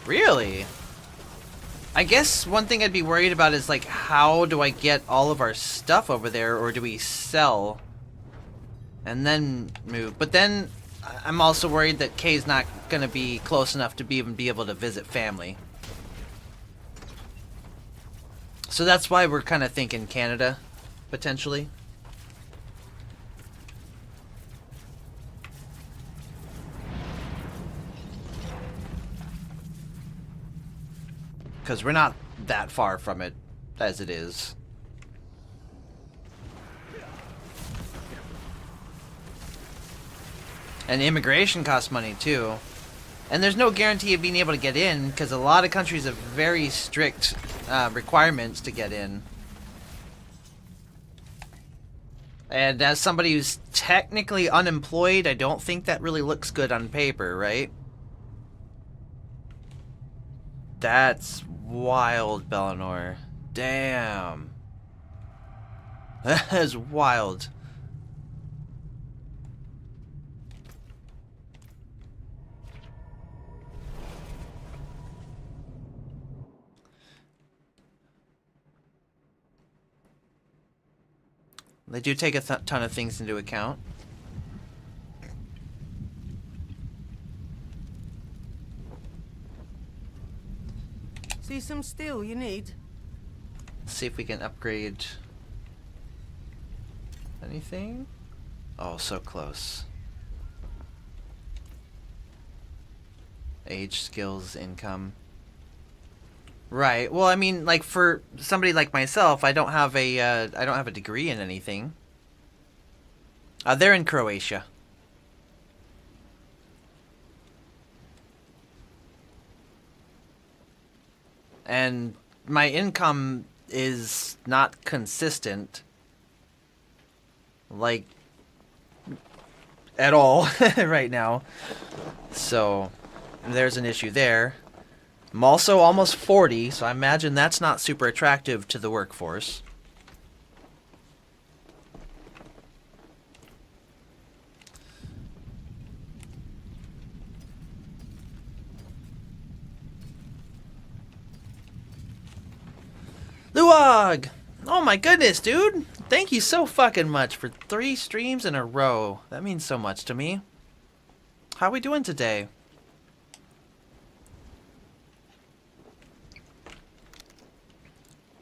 Really? I guess one thing I'd be worried about is, like, how do I get all of our stuff over there, or do we sell and then move? But then I'm also worried that Kay's not going to be close enough to even be able to visit family. So that's why we're kind of thinking Canada, potentially. Because we're not that far from it as it is. And immigration costs money too. And there's no guarantee of being able to get in, because a lot of countries have very strict requirements to get in. And as somebody who's technically unemployed, I don't think that really looks good on paper, right? That's wild, Bellinor. Damn. That is wild. They do take a ton of things into account. See some steel you need? Let's see if we can upgrade anything. Oh, so close. Age, skills, income. Right. Well, I mean, like, for somebody like myself, I don't have a degree in anything. They're in Croatia. And my income is not consistent, like, at all right now. So there's an issue there. I'm also almost 40, so I imagine that's not super attractive to the workforce. Luog! Oh my goodness, dude! Thank you so fucking much for 3 streams in a row. That means so much to me. How we doing today?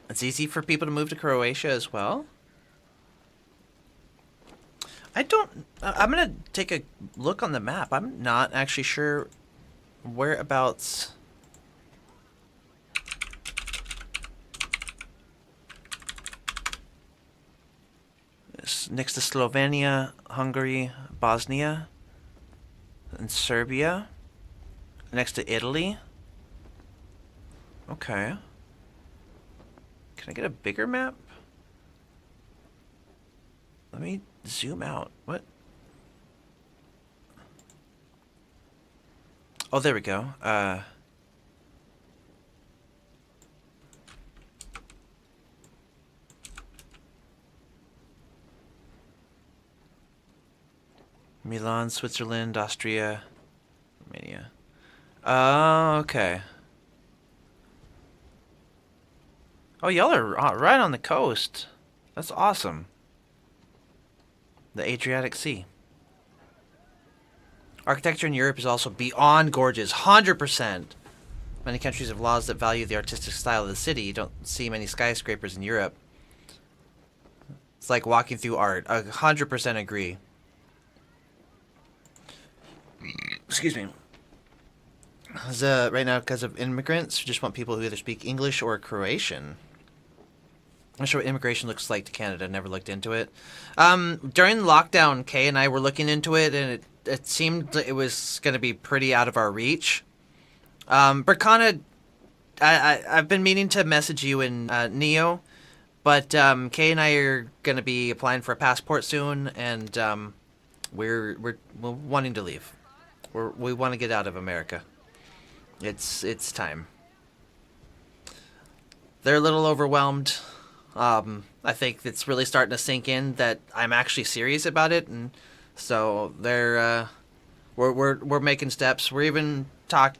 It's easy for people to move to Croatia as well. I'm gonna take a look on the map. I'm not actually sure whereabouts. It's next to Slovenia, Hungary, Bosnia, and Serbia. Next to Italy. Okay. Can I get a bigger map? Let me zoom out. What? Oh, there we go. Milan, Switzerland, Austria, Romania. Oh, okay. Oh, y'all are right on the coast. That's awesome. The Adriatic Sea. Architecture in Europe is also beyond gorgeous. 100%. Many countries have laws that value the artistic style of the city. You don't see many skyscrapers in Europe. It's like walking through art. 100% agree. Excuse me. Right now, because of immigrants, we just want people who either speak English or Croatian. I'm not sure what immigration looks like to Canada. Never looked into it. During lockdown, Kay and I were looking into it, and it seemed it was going to be pretty out of our reach. Berkana, I've been meaning to message you in Neo, But Kay and I are gonna be applying for a passport soon, and we're wanting to leave. We want to get out of America. It's time. They're a little overwhelmed. I think it's really starting to sink in that I'm actually serious about it, and so we're making steps. We're even I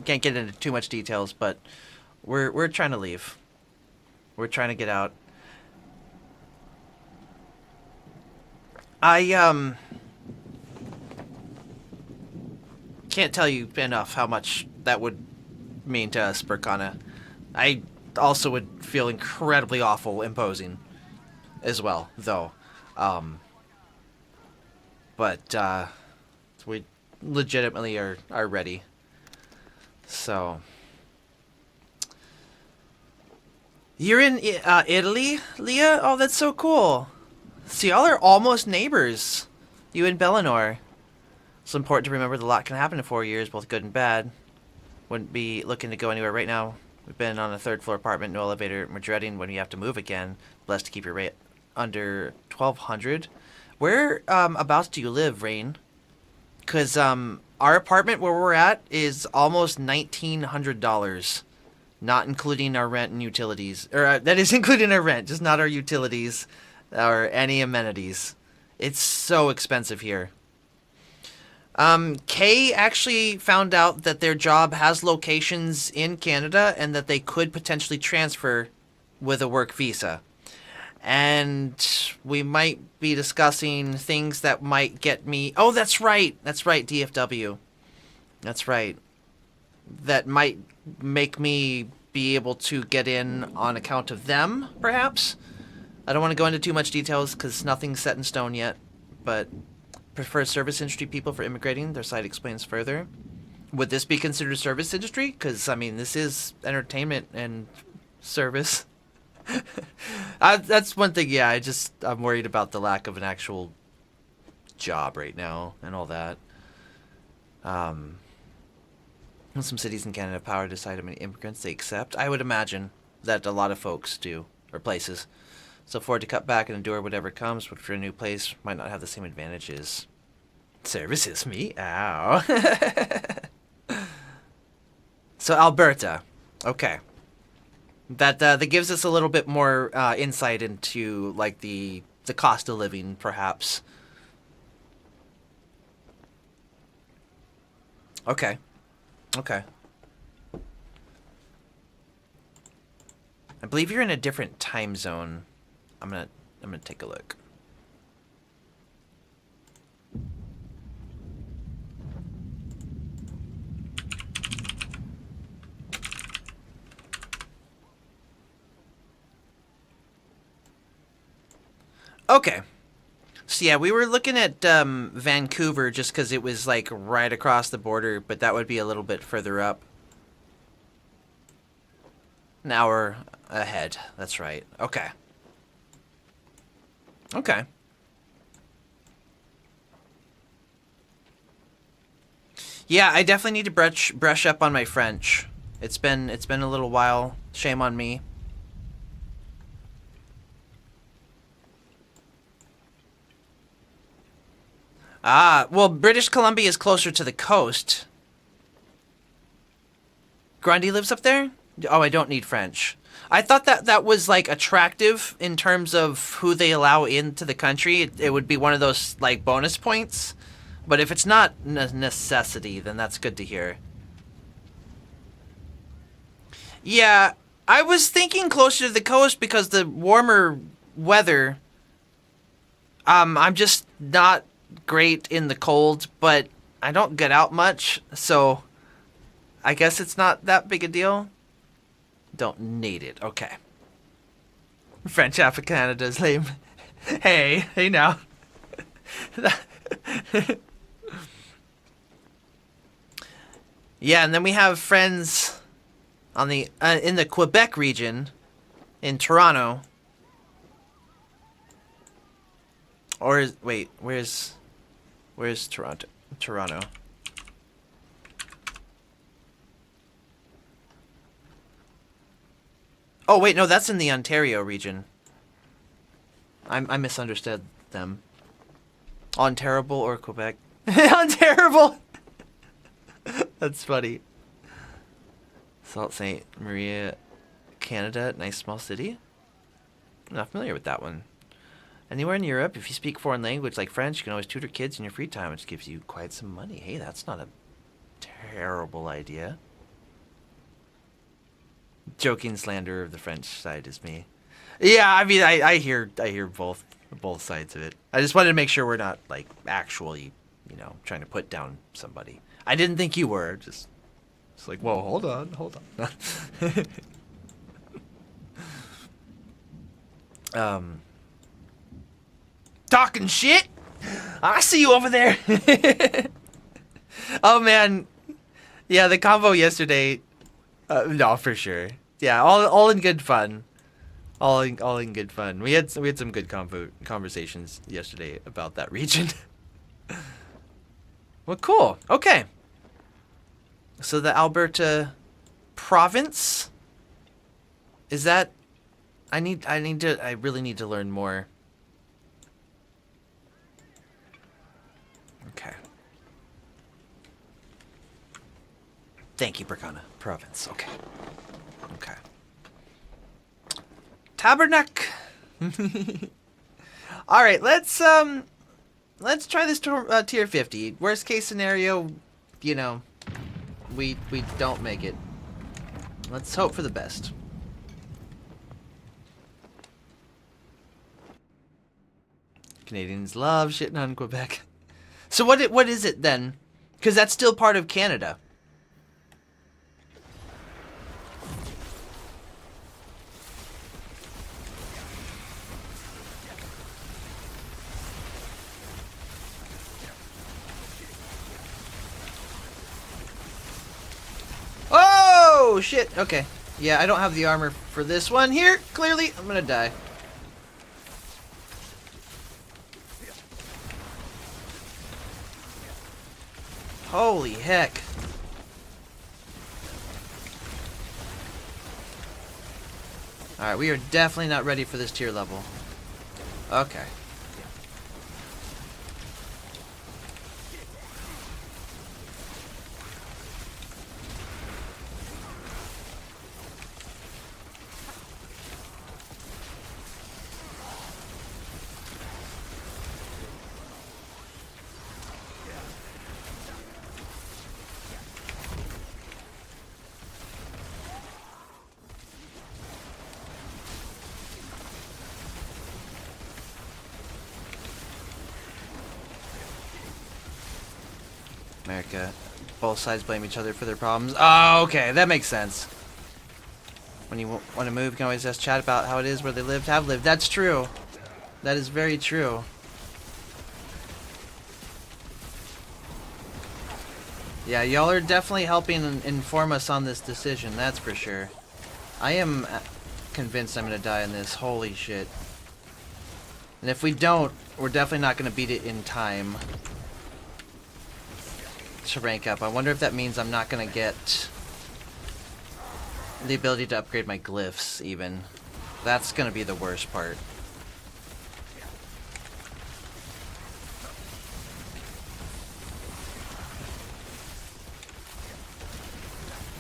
can't get into too much details, but we're trying to leave. We're trying to get out. I can't tell you enough how much that would mean to us, Berkana. I also would feel incredibly awful imposing as well, though. But we legitimately are ready. So you're in Italy, Leah? Oh, that's so cool. So y'all are almost neighbors. You and Bellinor. It's important to remember that a lot can happen in 4 years, both good and bad. Wouldn't be looking to go anywhere right now. We've been on a third-floor apartment, no elevator. We're dreading when we have to move again. Blessed to keep your rate under 1,200. Where abouts do you live, Rain? Because our apartment where we're at is almost $1,900, not including our rent and utilities. Or that is including our rent, just not our utilities or any amenities. It's so expensive here. Kay actually found out that their job has locations in Canada and that they could potentially transfer with a work visa. And we might be discussing things that might get me... Oh, that's right. That's right, DFW. That's right. That might make me be able to get in on account of them, perhaps? I don't want to go into too much details because nothing's set in stone yet, but... prefer service industry people for immigrating. Their site explains further. Would this be considered service industry? Because, I mean, this is entertainment and service. That's one thing, yeah, I'm worried about the lack of an actual job right now and all that. Some cities in Canada have power to decide how many immigrants they accept. I would imagine that a lot of folks do, or places. So afford to cut back and endure whatever comes, but for a new place, might not have the same advantages. Services me? Ow. So Alberta. Okay. That gives us a little bit more insight into, like, the cost of living, perhaps. Okay. Okay. I believe you're in a different time zone. I'm gonna take a look. Okay. So yeah, we were looking at Vancouver just because it was like right across the border, but that would be a little bit further up. An hour ahead. That's right. Okay. Okay. Yeah, I definitely need to brush up on my French. It's been a little while. Shame on me. Ah, well, British Columbia is closer to the coast. Grundy lives up there? Oh, I don't need French. I thought that was, like, attractive in terms of who they allow into the country. It would be one of those, like, bonus points. But if it's not a necessity, then that's good to hear. Yeah, I was thinking closer to the coast because the warmer weather. I'm just not great in the cold, but I don't get out much, so I guess it's not that big a deal. Don't need it. Okay. French half of Canada's lame. Hey now. Yeah, and then we have friends on the in the Quebec region, in Toronto. Or wait, where's Toronto? Toronto. Oh, wait, no, that's in the Ontario region. I misunderstood them. Ontario or Quebec? Ontario! That's funny. Sault Ste. Marie, Canada. Nice small city. I'm not familiar with that one. Anywhere in Europe, if you speak foreign language like French, you can always tutor kids in your free time, which gives you quite some money. Hey, that's not a terrible idea. Joking slander of the French side is me. Yeah, I mean, I hear both sides of it. I just wanted to make sure we're not like actually, you know, trying to put down somebody. I didn't think you were. Just it's like, whoa, hold on. Talking shit. I see you over there. Oh man, yeah, the combo yesterday. No, for sure. Yeah, all in good fun. All in good fun. We had some good conversations yesterday about that region. Well, cool. Okay. So the Alberta province, is that? I really need to learn more. Okay. Thank you, Bracana. Province. Okay. Okay. Tabernacle. All right, let's try this tier 50. Worst case scenario, you know, we don't make it. Let's hope for the best. Canadians love shitting on Quebec. So what is it then? Because that's still part of Canada. Oh, shit. Okay. Yeah, I don't have the armor for this one here. Clearly, I'm gonna die. Holy heck. Alright, we are definitely not ready for this tier level. Okay. America. Both sides blame each other for their problems. Oh, okay. That makes sense. When you want to move, you can always ask chat about how it is where they have lived. That's true. That is very true. Yeah, y'all are definitely helping inform us on this decision. That's for sure. I am convinced I'm going to die in this. Holy shit. And if we don't, we're definitely not going to beat it in time to rank up. I wonder if that means I'm not gonna get the ability to upgrade my glyphs even. That's gonna be the worst part.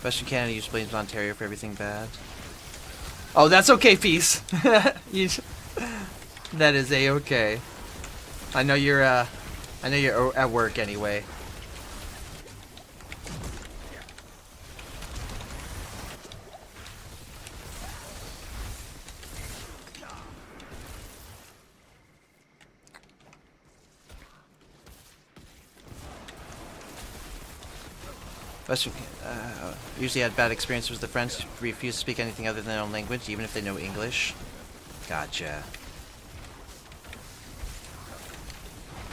Western Canada usually blames Ontario for everything bad. Oh, that's okay, Peace. That is a-okay. I know you're at work anyway. Western, usually had bad experiences with the French who refuse to speak anything other than their own language, even if they know English. Gotcha.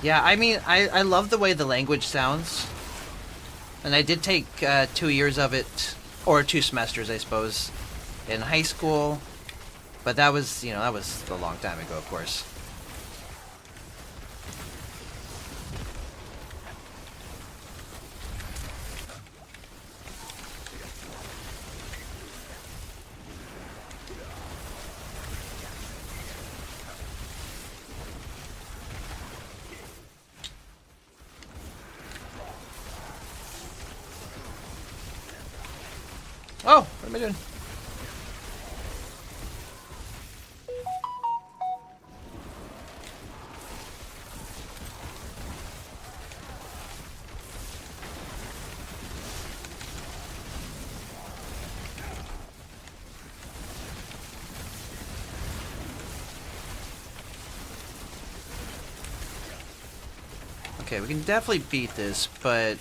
Yeah, I mean, I love the way the language sounds. And I did take 2 years of it, or 2 semesters, I suppose, in high school. But that was, you know, that was a long time ago, of course. Oh, what am I doing? Okay, we can definitely beat this, but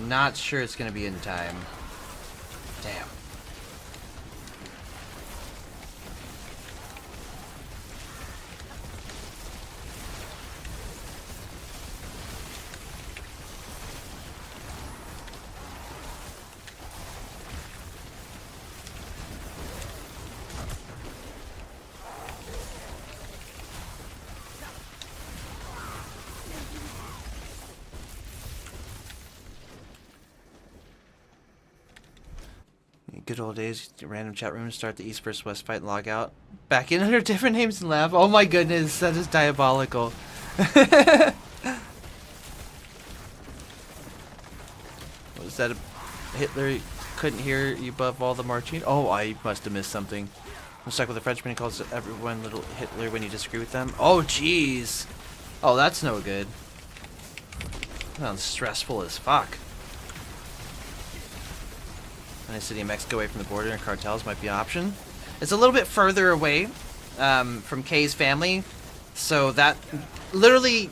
not sure it's gonna be in time. Damn. Good old days, random chat room, start the East vs West fight and log out. Back in under different names and laugh. Oh my goodness, that is diabolical. Was that a Hitler couldn't hear you above all the marching? Oh, I must have missed something. I'm stuck with a Frenchman who calls everyone little Hitler when you disagree with them. Oh jeez. Oh, that's no good. Sounds stressful as fuck. A city in Mexico away from the border and cartels might be an option. It's a little bit further away from Kay's family, so that literally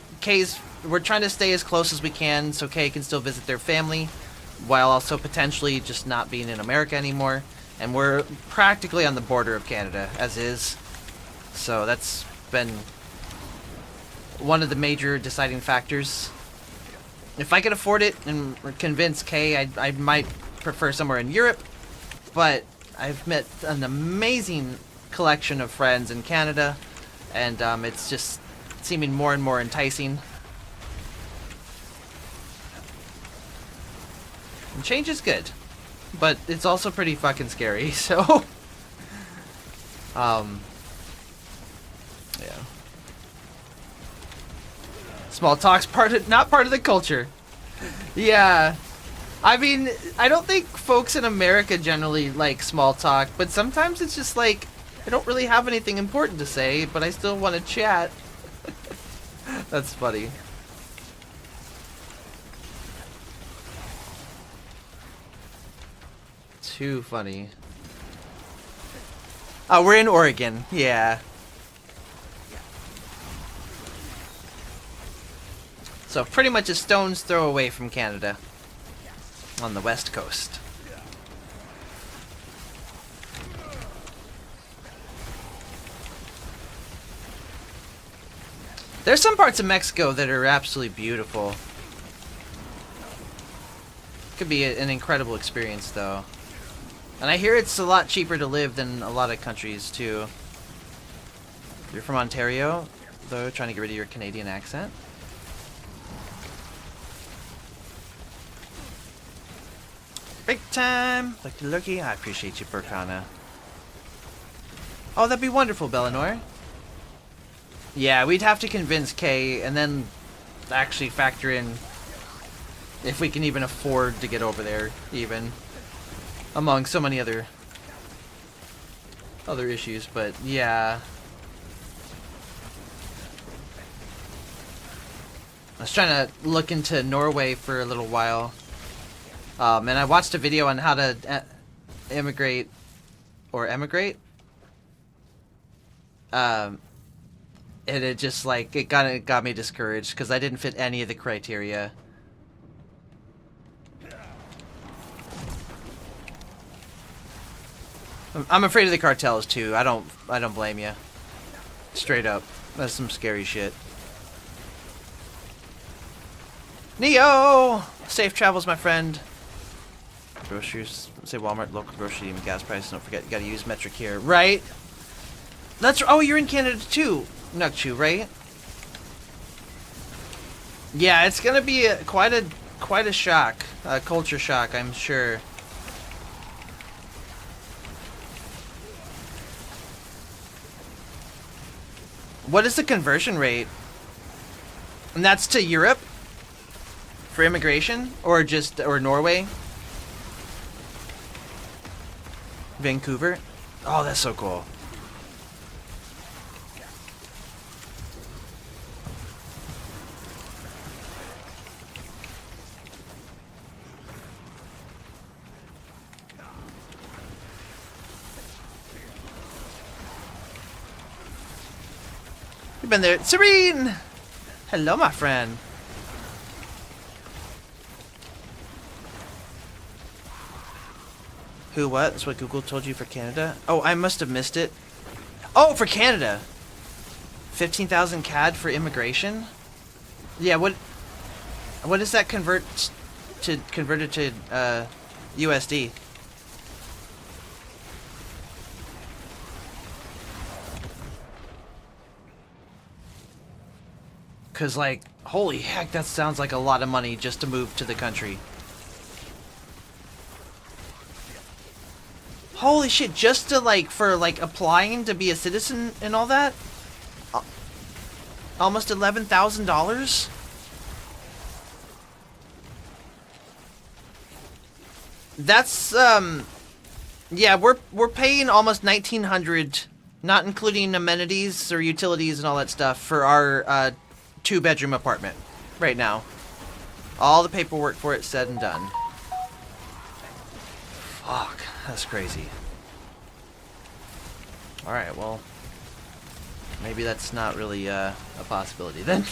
we're trying to stay as close as we can so Kay can still visit their family while also potentially just not being in America anymore. And we're practically on the border of Canada as is, so that's been one of the major deciding factors. If I could afford it and convince Kay, I might prefer somewhere in Europe, but I've met an amazing collection of friends in Canada, and it's just seeming more and more enticing. And change is good, but it's also pretty fucking scary, so yeah. Small talk's not part of the culture. Yeah. I mean, I don't think folks in America generally like small talk, but sometimes it's just like, I don't really have anything important to say, but I still want to chat. That's funny. Too funny. Oh, we're in Oregon. Yeah. So pretty much a stone's throw away from Canada. On the west coast. There's some parts of Mexico that are absolutely beautiful. Could be an incredible experience though. And I hear it's a lot cheaper to live than a lot of countries too. You're from Ontario, though, trying to get rid of your Canadian accent. Break time! Lucky looky. I appreciate you, Burkana. Oh, that'd be wonderful, Bellinor. Yeah, we'd have to convince Kay and then actually factor in if we can even afford to get over there, even. Among so many other issues, but yeah. I was trying to look into Norway for a little while. And I watched a video on how to emigrate. And it just like, it got me discouraged because I didn't fit any of the criteria. I'm afraid of the cartels too. I don't blame you. Straight up. That's some scary shit. Neo! Safe travels, my friend. Groceries, say Walmart, local grocery, even gas prices. Don't forget, you gotta use metric here, right? That's oh, you're in Canada too, Nukchu, right? Yeah, it's gonna be quite a shock, a culture shock, I'm sure. What is the conversion rate? And that's to Europe for immigration, or Norway? Vancouver. Oh, that's so cool. You've been there. Serene! Hello, my friend. Who, what? That's what Google told you for Canada? Oh, I must have missed it. Oh, for Canada! 15,000 CAD for immigration? Yeah, what does that convert to, converted to, USD? Cause like, holy heck, that sounds like a lot of money just to move to the country. Holy shit, just to like, for like applying to be a citizen and all that? Almost $11,000? That's, yeah, we're paying almost $1,900, not including amenities or utilities and all that stuff for our, 2-bedroom apartment right now. All the paperwork for it said and done. Fuck, that's crazy. Alright, well, maybe that's not really a possibility then.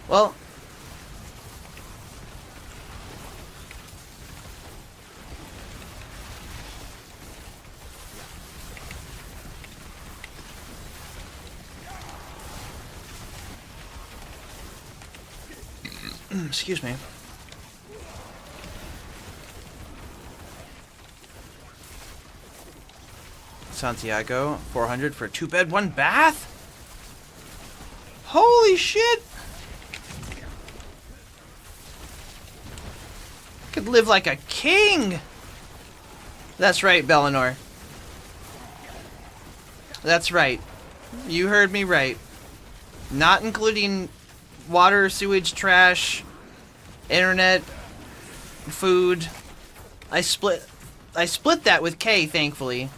Well, excuse me. Santiago, 400 for a 2-bed, 1-bath? Holy shit! Could live like a king! That's right, Bellinor. That's right. You heard me right. Not including water, sewage, trash, internet, food. I split that with Kay, thankfully.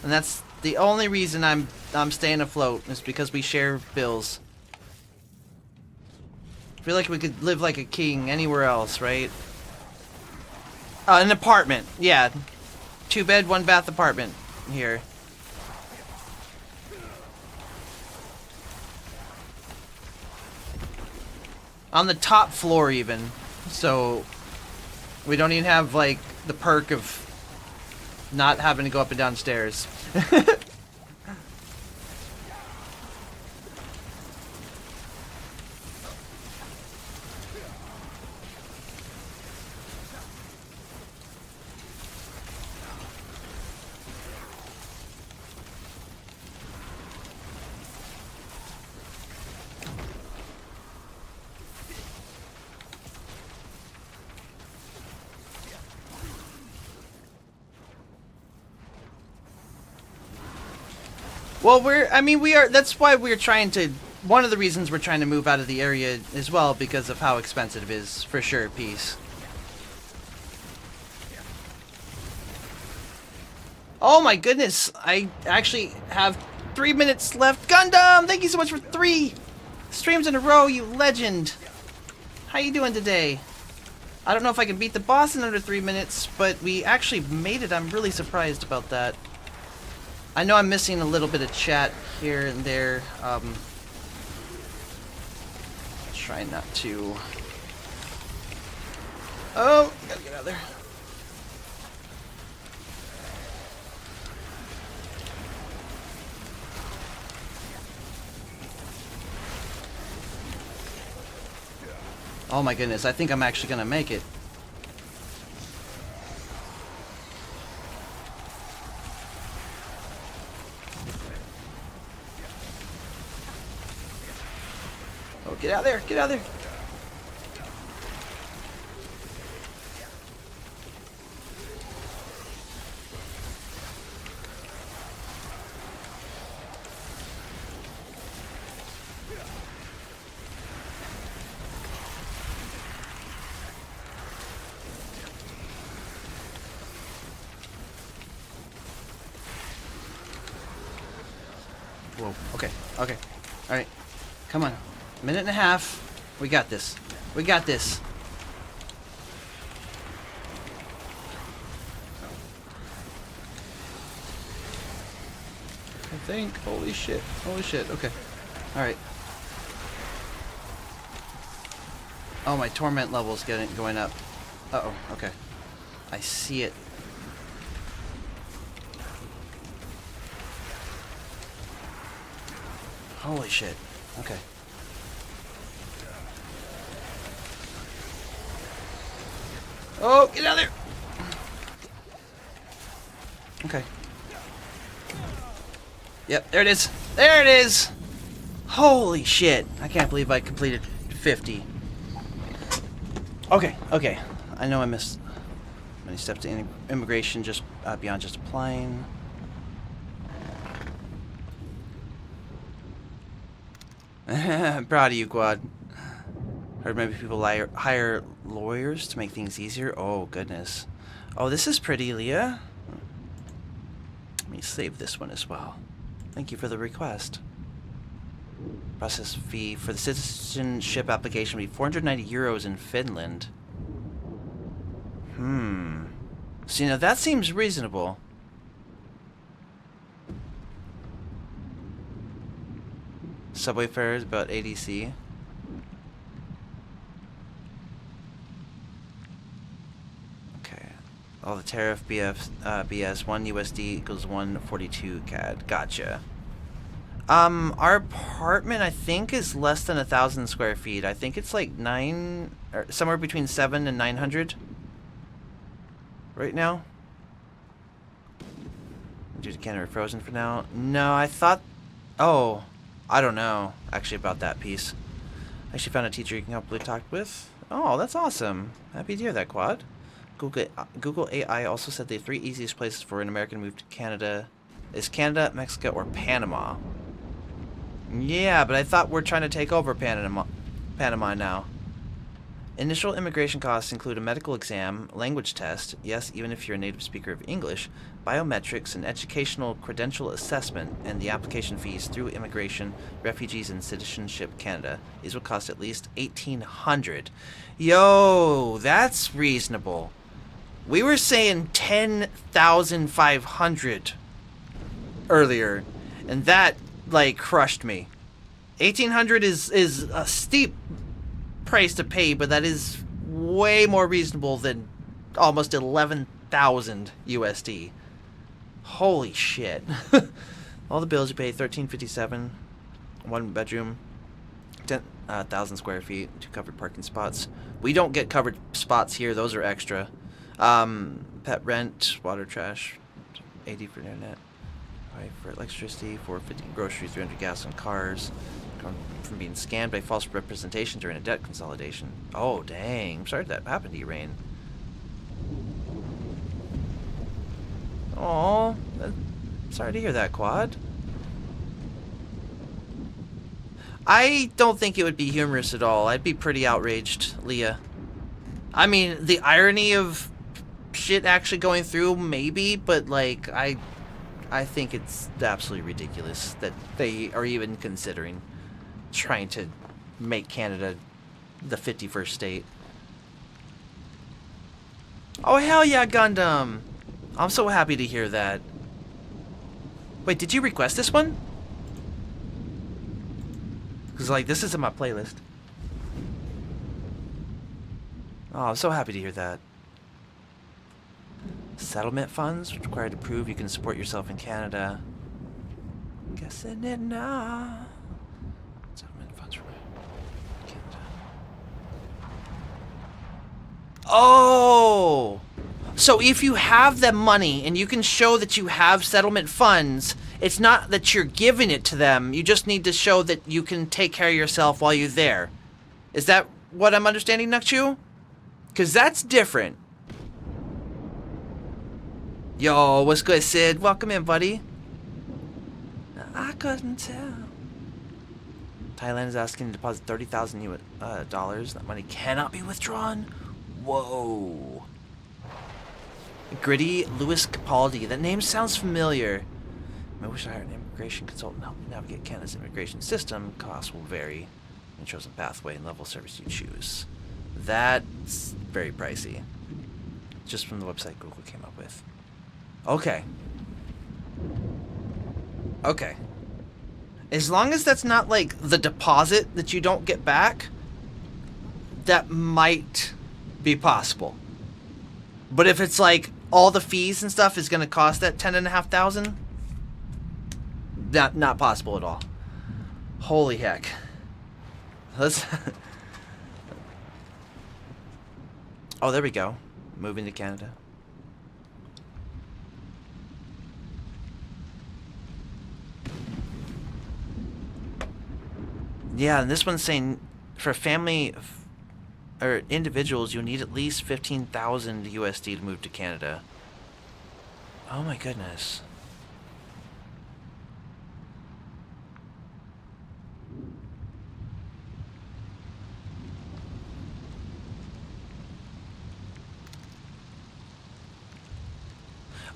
And that's the only reason I'm staying afloat, is because we share bills. I feel like we could live like a king anywhere else, right? An apartment, yeah. 2-bed, 1-bath apartment here. On the top floor even. So we don't even have like the perk of not having to go up and down stairs. Well, that's why we're trying to, one of the reasons we're trying to move out of the area as well, because of how expensive it is, for sure, peace. Oh my goodness, I actually have 3 minutes left. Gundam, thank you so much for 3 streams in a row, you legend. How you doing today? I don't know if I can beat the boss in under 3 minutes, but we actually made it. I'm really surprised about that. I know I'm missing a little bit of chat here and there. Try not to... Oh, gotta get out of there. Oh my goodness, I think I'm actually gonna make it. Oh, get out there, get out there. Whoa. Okay. Okay. All right. Come on. Minute and a half. We got this. We got this. I think. Holy shit. Holy shit. Okay. All right. Oh, my torment level's going up. Uh-oh. Okay. I see it. Holy shit. Okay. Oh, get out of there! Okay. Yep, there it is. There it is! Holy shit. I can't believe I completed 50. Okay, okay. I know I missed many steps to immigration just beyond just applying. I'm proud of you, Quad. Heard maybe people hire lawyers to make things easier. Oh, goodness. Oh, this is pretty, Leah. Let me save this one as well. Thank you for the request. Process fee for the citizenship application will be 490 euros in Finland. So, you know, that seems reasonable. Subway fares about ADC. Okay. All the tariff BS 1 USD equals 142 CAD. Gotcha. Our apartment I think is less than 1,000 square feet. I think it's like somewhere between 7 and 900 right now. Due to Canada frozen for now. No, I thought. Oh. I don't know, actually, about that piece. I actually found a teacher you can help talk with. Oh, that's awesome. Happy to hear that, Quad. Google AI also said the 3 easiest places for an American to move to Canada is Canada, Mexico, or Panama. Yeah, but I thought we're trying to take over Panama now. Initial immigration costs include a medical exam, language test, yes, even if you're a native speaker of English, biometrics, and educational credential assessment, and the application fees through Immigration, Refugees, and Citizenship Canada. These will cost at least $1,800. Yo, that's reasonable. We were saying 10,500 earlier, and that, like, crushed me. 1,800 is a steep price to pay, but that is way more reasonable than almost 11,000 USD. Holy shit. All the bills you pay, $1,357, 1 bedroom, 10,000 square feet, 2 covered parking spots. We don't get covered spots here, those are extra. Pet rent, water, trash, 80 for internet, right, for electricity, 450 grocery, 300 gas and cars. From being scammed by false representation during a debt consolidation. Oh, dang. I'm sorry that happened to you, Rain. Aw. Sorry to hear that, Quad. I don't think it would be humorous at all. I'd be pretty outraged, Leah. I mean, the irony of shit actually going through, maybe, but, like, I think it's absolutely ridiculous that they are even considering trying to make Canada the 51st state. Oh, hell yeah, Gundam! I'm so happy to hear that. Wait, did you request this one? Because, like, this is in my playlist. Oh, I'm so happy to hear that. Settlement funds, required to prove you can support yourself in Canada. Guessing it now. Settlement funds for Canada. Oh! So if you have the money and you can show that you have settlement funds, it's not that you're giving it to them. You just need to show that you can take care of yourself while you're there. Is that what I'm understanding, Nukchu? Because that's different. Yo, what's good, Sid? Welcome in, buddy. I couldn't tell. Thailand is asking to deposit $30,000 dollars. That money cannot be withdrawn. Whoa. Gritty Louis Capaldi. That name sounds familiar. I wish I hired him. Immigration consultant help navigate Canada's immigration system. Costs will vary in chosen pathway and level of service you choose. That's very pricey. Just from the website Google came up with. Okay. Okay. As long as that's not like the deposit that you don't get back, that might be possible. But if it's like all the fees and stuff is going to cost that $10,500, not possible at all. Holy heck. Let's. Oh, there we go. Moving to Canada. Yeah, and this one's saying for family or individuals, you'll need at least 15,000 USD to move to Canada. Oh my goodness.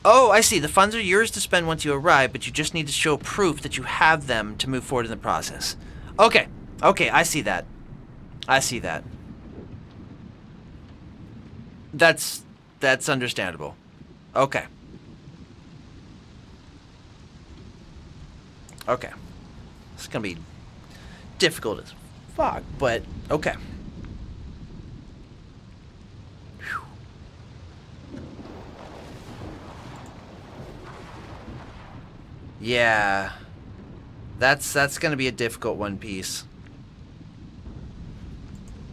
Oh, I see. The funds are yours to spend once you arrive, but you just need to show proof that you have them to move forward in the process. Okay. Okay, I see that. I see that. That's understandable. Okay. Okay. It's gonna be difficult as fuck, but okay. Whew. Yeah. That's gonna be a difficult one piece.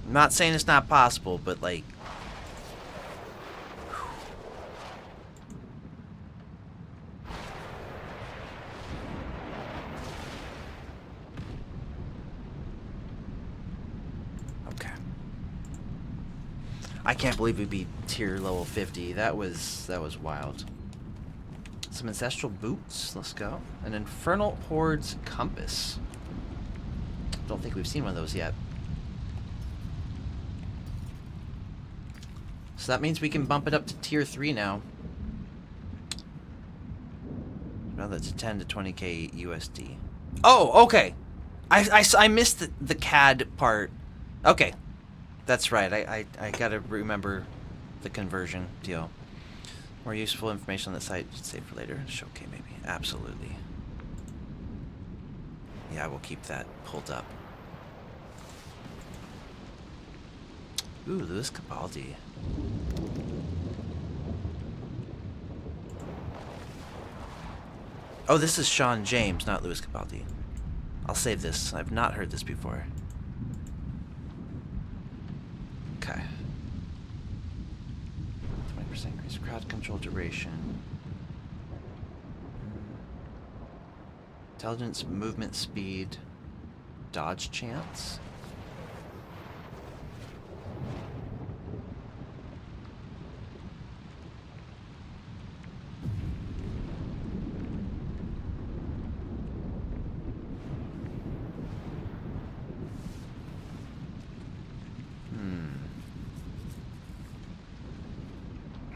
I'm not saying it's not possible, but like okay. I can't believe we beat tier level 50. That was wild. Some ancestral boots. Let's go. An infernal horde's compass. Don't think we've seen one of those yet. So that means we can bump it up to tier 3 now. Well, that's 10 to 20k USD. Oh, okay. I missed the CAD part. Okay. That's right. I gotta remember the conversion deal. More useful information on the site. Save for later. Okay, maybe. Absolutely. Yeah, I will keep that pulled up. Ooh, Louis Capaldi. Oh, this is Sean James, not Louis Capaldi. I'll save this. I've not heard this before. Okay. 20% increase crowd control duration. Intelligence, movement speed, dodge chance.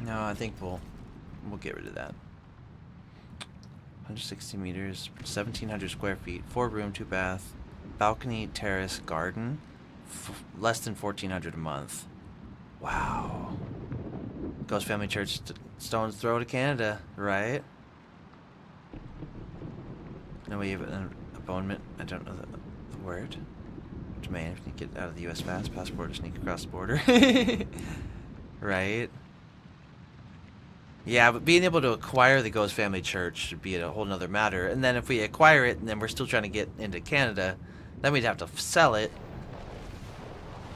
No, I think we'll get rid of that. 160 meters, 1,700 square feet, 4-room, 2-bath, balcony, terrace, garden, less than 1,400 a month. Wow. Ghost Family Church, stone's throw to Canada, right? No, we have an abonnement. I don't know the word. Domain, if you get out of the U.S. fast, passport to sneak across the border. Right? Yeah, but being able to acquire the Ghost Family Church should be a whole nother matter. And then if we acquire it and then we're still trying to get into Canada, then we'd have to sell it.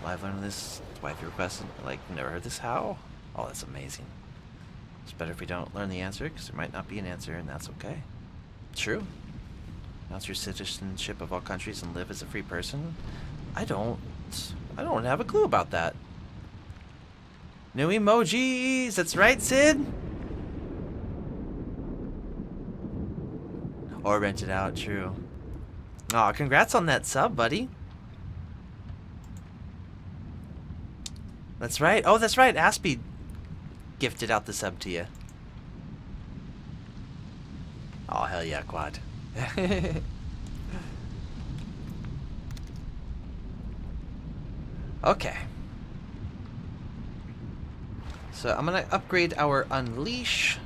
Live learning this. Wife requested. Like, never heard this. How? Oh, that's amazing. It's better if we don't learn the answer, because there might not be an answer, and that's okay. True. Announce your citizenship of all countries and live as a free person. I don't have a clue about that. New emojis. That's right, Sid. Or rent it out, true. Aw, congrats on that sub, buddy. That's right. Oh, that's right. Aspie gifted out the sub to you. Oh, hell yeah, Quad. Okay. So I'm gonna upgrade our Unleash.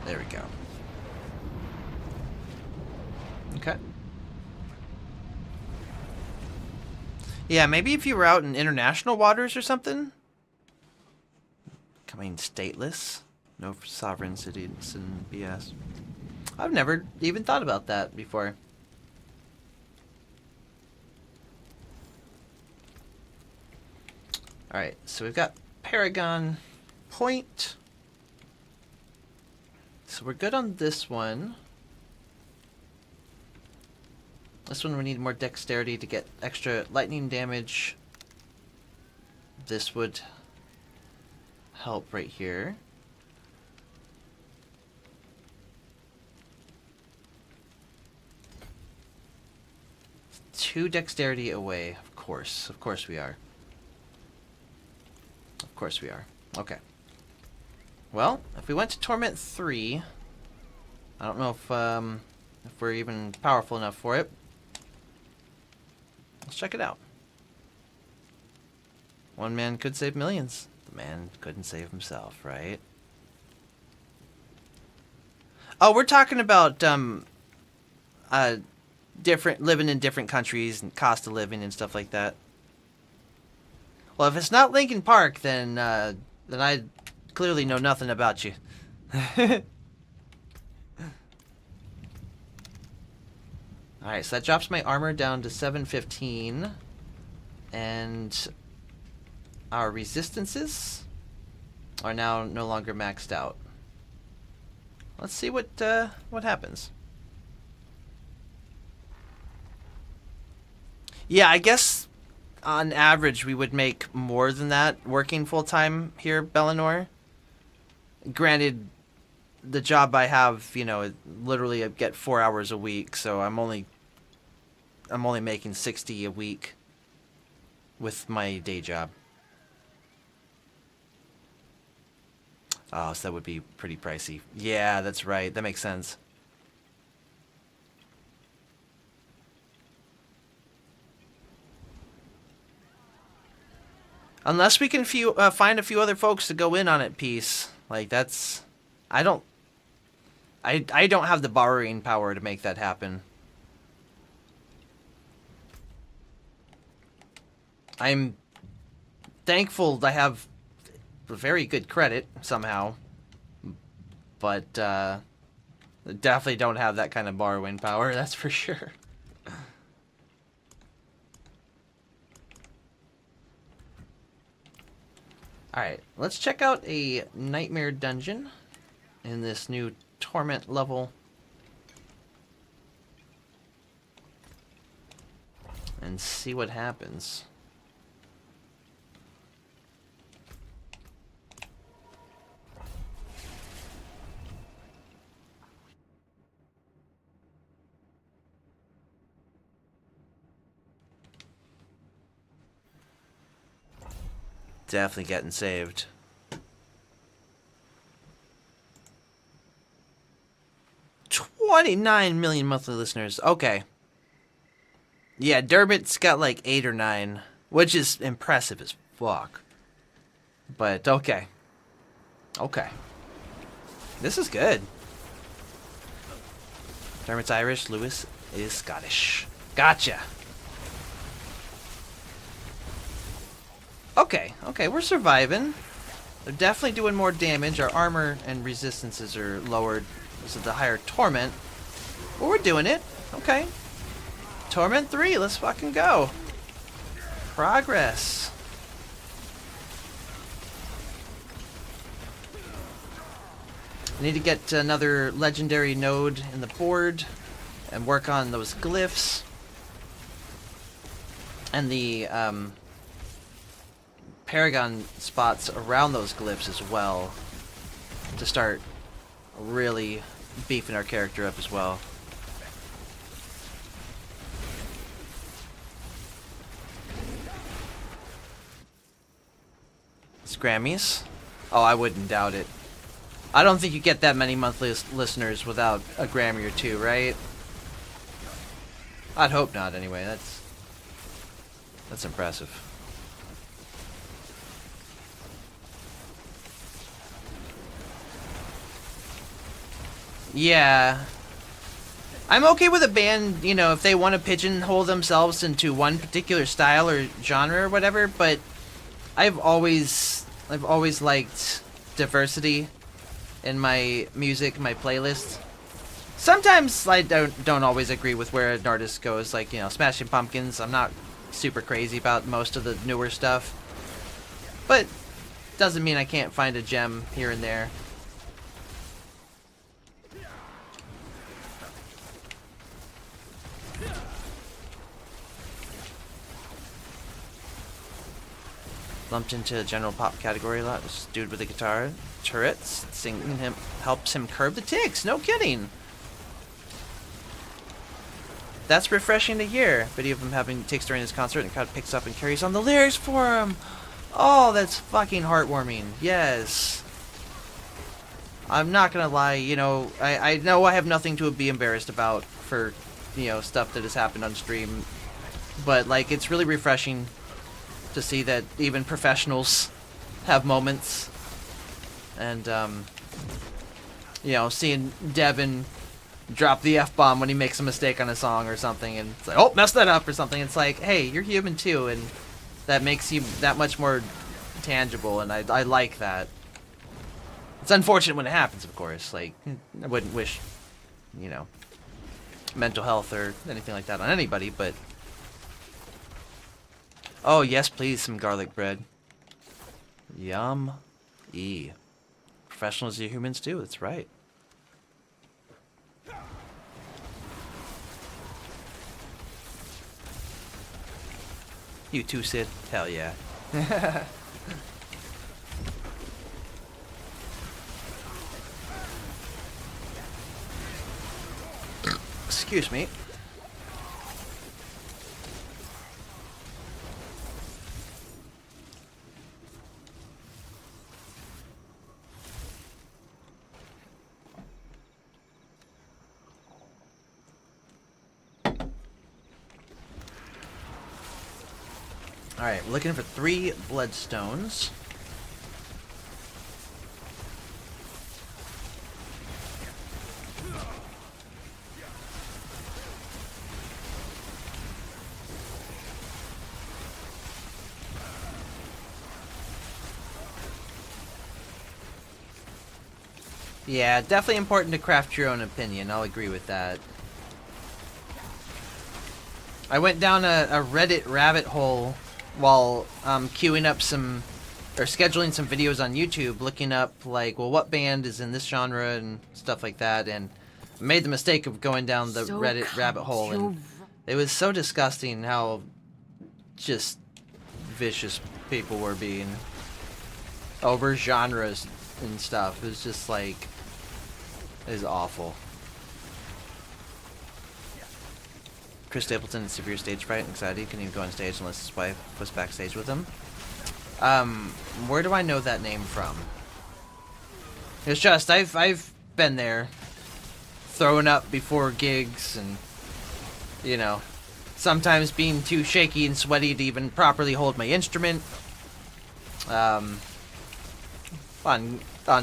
There we go. Okay. Yeah, maybe if you were out in international waters or something. Becoming stateless. No sovereign citizen BS. I've never even thought about that before. Alright, so we've got Paragon Point. So we're good on this one. This one we need more dexterity to get extra lightning damage. This would help right here. Two dexterity away, of course. Of course we are. Of course we are. Okay. Well, if we went to Torment 3, I don't know if we're even powerful enough for it. Let's check it out. One man could save millions. The man couldn't save himself, right? Oh, we're talking about different living in different countries and cost of living and stuff like that. Well, if it's not Lincoln Park, then I clearly know nothing about you. Alright, so that drops my armor down to 715. And our resistances are now no longer maxed out. Let's see what happens. Yeah, I guess on average we would make more than that working full-time here, Bellinor. Granted, the job I have, you know, literally I get 4 hours a week, so I'm only making 60 a week with my day job. Oh, so that would be pretty pricey. Yeah, that's right. That makes sense. Unless we can find a few other folks to go in on it, peace. Like, that's... I don't have the borrowing power to make that happen. I'm thankful I have very good credit, somehow. But, definitely don't have that kind of borrowing power, that's for sure. Alright, let's check out a nightmare dungeon in this new torment level. And see what happens. Definitely getting saved. $29 million monthly listeners. Okay. Yeah, Dermot's got like 8 or 9, which is impressive as fuck. But okay. Okay. This is good. Dermot's Irish, Lewis is Scottish. Gotcha. Okay, okay, we're surviving. They're definitely doing more damage. Our armor and resistances are lowered because of the higher torment. But we're doing it. Okay. Torment 3, let's fucking go. Progress. I need to get another legendary node in the board and work on those glyphs. And the, Paragon spots around those glyphs as well to start really beefing our character up as well. It's Grammys. Oh, I wouldn't doubt it. I don't think you get that many monthly listeners without a Grammy or two, right? I'd hope not, anyway. That's impressive. Yeah. I'm okay with a band, you know, if they want to pigeonhole themselves into one particular style or genre or whatever, but I've always liked diversity in my music, my playlist. Sometimes I don't always agree with where an artist goes, like, you know, Smashing Pumpkins. I'm not super crazy about most of the newer stuff, but doesn't mean I can't find a gem here and there. Lumped into the general pop category a lot. This dude with the guitar, turrets, singing him helps him curb the ticks. No kidding. That's refreshing to hear. Video of him having tics during his concert, and the crowd picks up and carries on the lyrics for him. Oh, that's fucking heartwarming. Yes. I'm not gonna lie. You know, I know I have nothing to be embarrassed about for, you know, stuff that has happened on stream, but like it's really refreshing to see that even professionals have moments. And, you know, seeing Devin drop the F-bomb when he makes a mistake on a song or something, and it's like, oh, messed that up or something. It's like, hey, you're human too, and that makes you that much more tangible, and I like that. It's unfortunate when it happens, of course. Like, I wouldn't wish, you know, mental health or anything like that on anybody, but oh, yes, please, some garlic bread. Yum. Professionals are humans too, that's right. You too, Sid? Hell yeah. Excuse me. Alright, we're looking for 3 bloodstones. Yeah, definitely important to craft your own opinion. I'll agree with that. I went down a Reddit rabbit hole while queuing up some, or scheduling some videos on YouTube, looking up, like, well, what band is in this genre and stuff like that, and made the mistake of going down the Reddit rabbit hole, and it was so disgusting how just vicious people were being over genres and stuff. It was just like, it was awful. Chris Stapleton has severe stage fright and anxiety. Couldn't even go on stage unless his wife was backstage with him. Where do I know that name from? It's just, I've been there, throwing up before gigs, and, you know, sometimes being too shaky and sweaty to even properly hold my instrument. On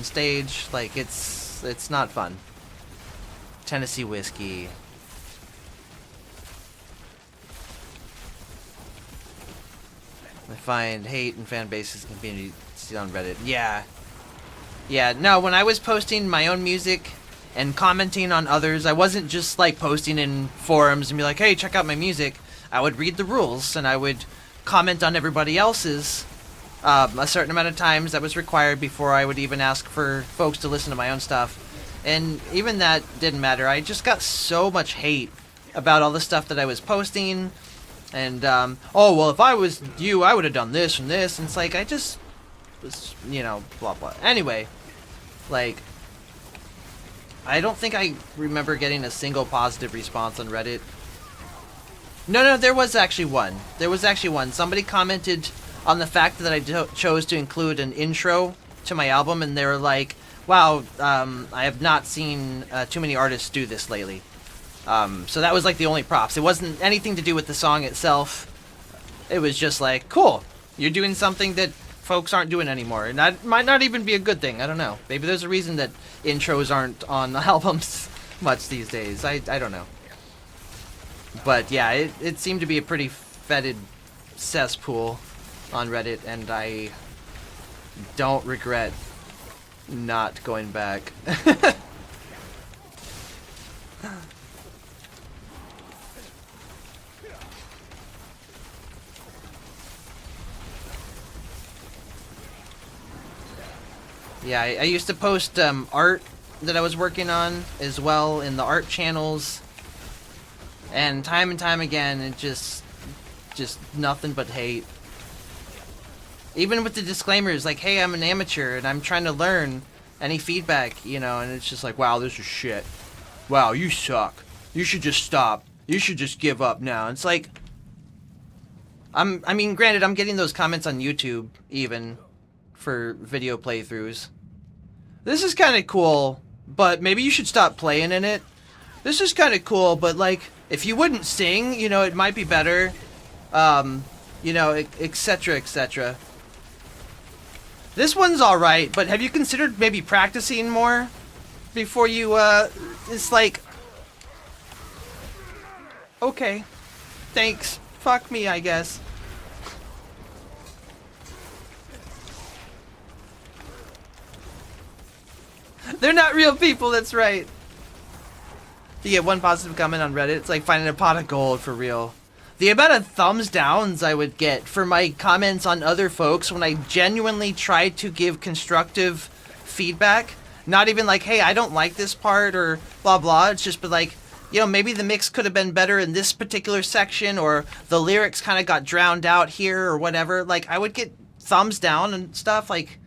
stage, like, it's not fun. Tennessee whiskey. I find hate and fan bases and community on Reddit. Yeah. Yeah, no, when I was posting my own music and commenting on others, I wasn't just like posting in forums and be like, hey, check out my music. I would read the rules and I would comment on everybody else's a certain amount of times that was required before I would even ask for folks to listen to my own stuff. And even that didn't matter. I just got so much hate about all the stuff that I was posting. And, oh, well, if I was you, I would have done this and this. And it's like, I just was, you know, blah, blah. Anyway, like, I don't think I remember getting a single positive response on Reddit. No, there was actually one. There was actually one. Somebody commented on the fact that I chose to include an intro to my album, and they were like, wow, I have not seen too many artists do this lately. So that was like the only props. It wasn't anything to do with the song itself. It was just like, cool, you're doing something that folks aren't doing anymore. And that might not even be a good thing. I don't know. Maybe there's a reason that intros aren't on albums much these days. I don't know. But yeah, it seemed to be a pretty fetid cesspool on Reddit, and I don't regret not going back. Yeah, I used to post art that I was working on as well in the art channels, and time again, it just nothing but hate. Even with the disclaimers, like, hey, I'm an amateur and I'm trying to learn, any feedback, you know, and it's just like, wow, this is shit. Wow, you suck. You should just stop. You should just give up now. It's like, I mean, granted, I'm getting those comments on YouTube, even, for video playthroughs. This is kind of cool, but maybe you should stop playing in it. This is kind of cool, but, like, if you wouldn't sing, you know, it might be better. You know, etc., etc. This one's alright, but have you considered maybe practicing more before you, it's like, okay, thanks, fuck me, I guess. They're not real people, that's right. You get one positive comment on Reddit, it's like finding a pot of gold for real. The amount of thumbs downs I would get for my comments on other folks when I genuinely tried to give constructive feedback. Not even like, hey, I don't like this part or blah blah. It's just been like, you know, maybe the mix could have been better in this particular section, or the lyrics kind of got drowned out here or whatever. Like, I would get thumbs down and stuff. Like,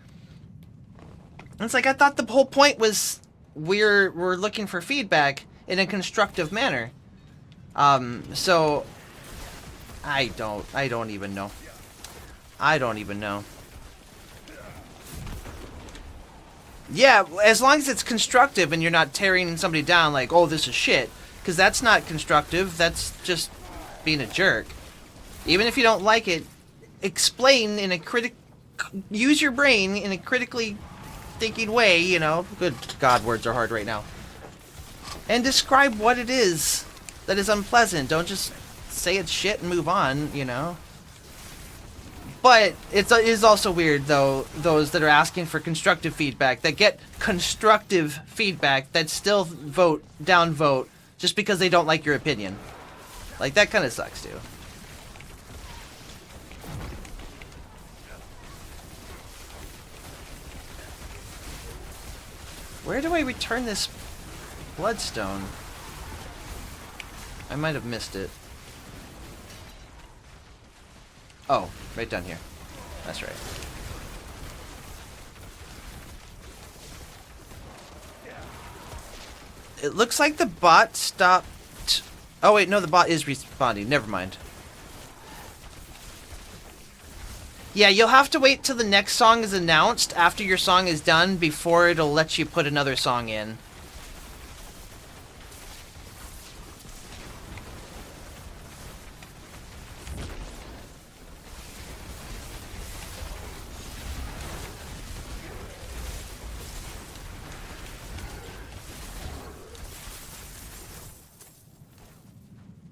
it's like, I thought the whole point was we're looking for feedback in a constructive manner. So I don't even know. I don't even know. Yeah, as long as it's constructive and you're not tearing somebody down like, oh, this is shit. Because that's not constructive. That's just being a jerk. Even if you don't like it, explain in a use your brain in a critically thinking way, you know. Good God, words are hard right now. And describe what it is that is unpleasant. Don't just say it's shit and move on, you know. But it is also weird, though, those that are asking for constructive feedback, that get constructive feedback, that still downvote, just because they don't like your opinion. Like, that kind of sucks, too. Where do I return this bloodstone? I might have missed it. Oh, right down here. That's right. It looks like the bot stopped. Oh wait, no, the bot is responding. Never mind. Yeah, you'll have to wait till the next song is announced after your song is done before it'll let you put another song in.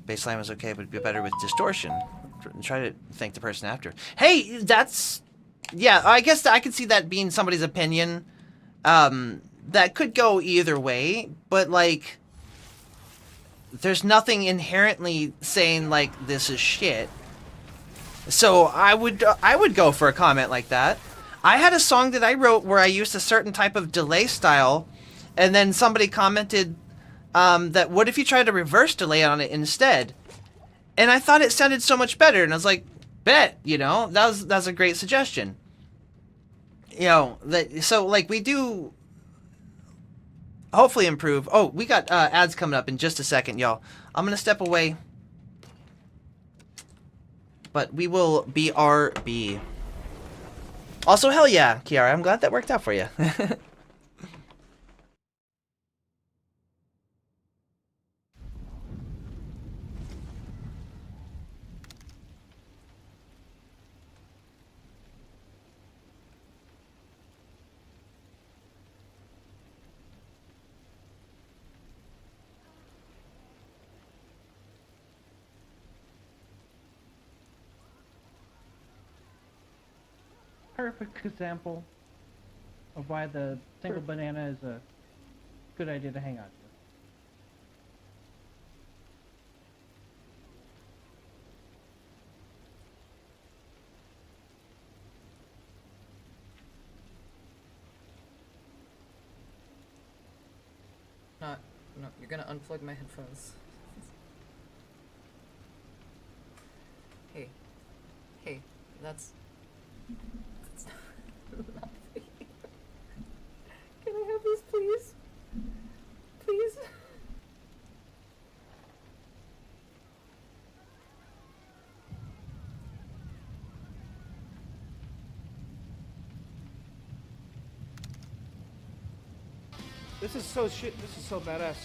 Baseline was okay, but it'd be better with distortion. Try to thank the person after. Hey, that's... Yeah, I guess I could see that being somebody's opinion. That could go either way, but, like... There's nothing inherently saying, like, this is shit. So I would go for a comment like that. I had a song that I wrote where I used a certain type of delay style, and then somebody commented... that what if you tried a reverse delay on it instead? And I thought it sounded so much better, and I was like, bet, you know, that's a great suggestion. You know, so like we do hopefully improve. Oh, we got ads coming up in just a second, y'all. I'm gonna step away, but we will BRB. Also, hell yeah, Kiara. I'm glad that worked out for you. Perfect example of why the single banana is a good idea to hang on to. Not, no, you're gonna unplug my headphones. Hey, hey, that's not fair. Can I have these, please? Please? This is so shit. This is so badass.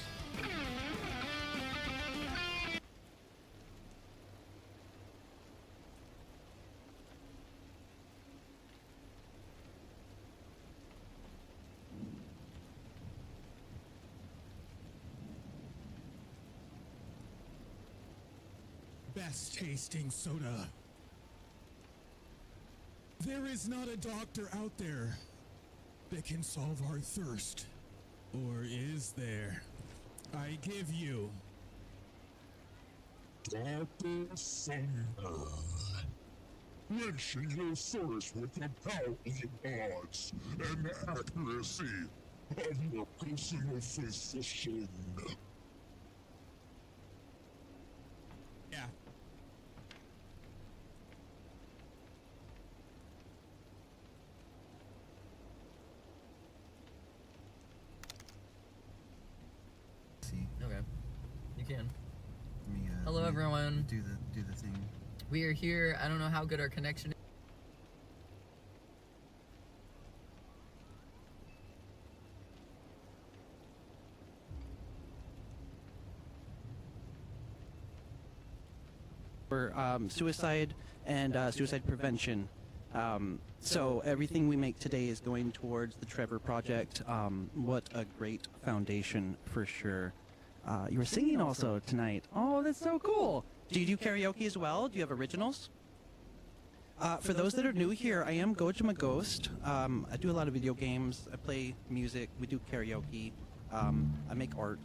Best tasting soda. There is not a doctor out there that can solve our thirst. Or is there? I give you Dr. Soda. Quenching your thirst with the power of odds and accuracy of your personal physician. Yeah. Okay, you can. Hello, everyone. Do the thing. We are here. I don't know how good our connection is. For suicide and suicide prevention. So everything we make today is going towards the Trevor Project. What a great foundation for sure. You were singing also tonight. Oh, that's so cool. Do you do karaoke as well? Do you have originals? For those that are new here, I am Gojima Ghost. I do a lot of video games. I play music. We do karaoke. I make art.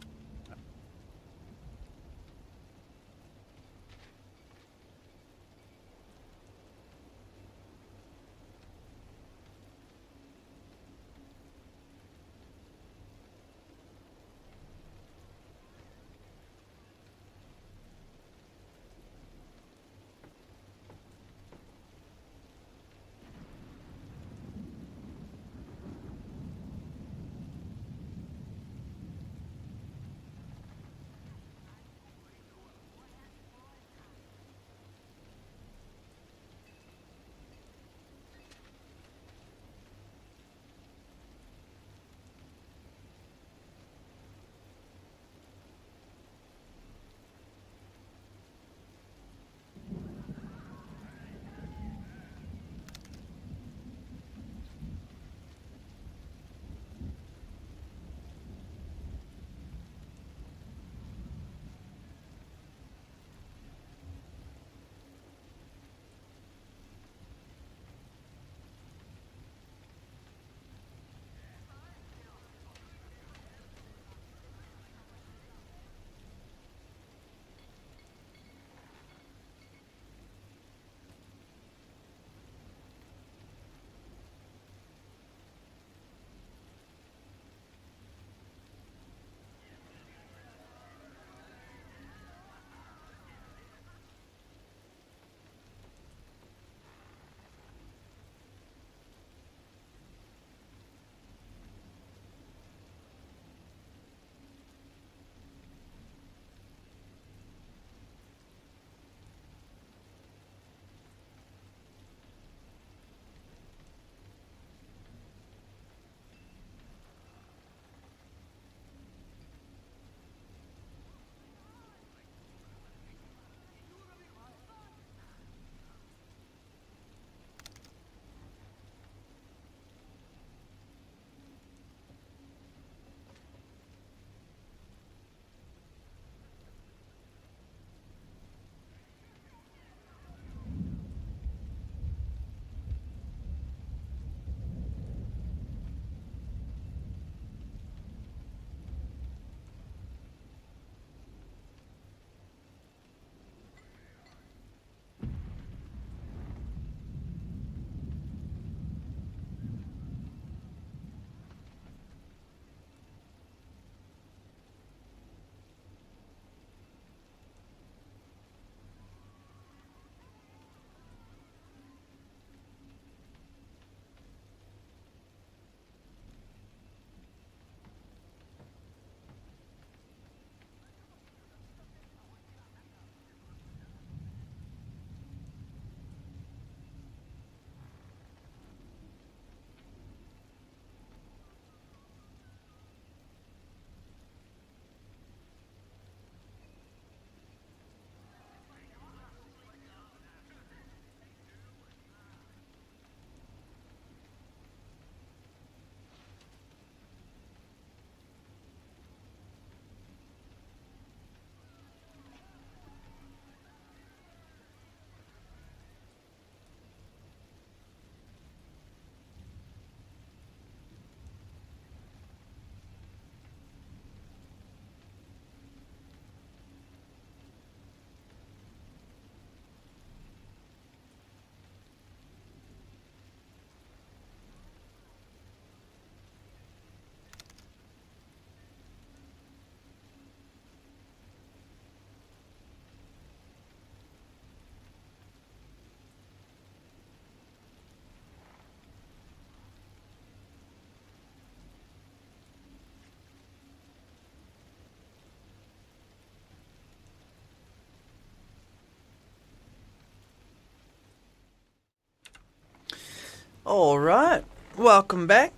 Alright. Welcome back.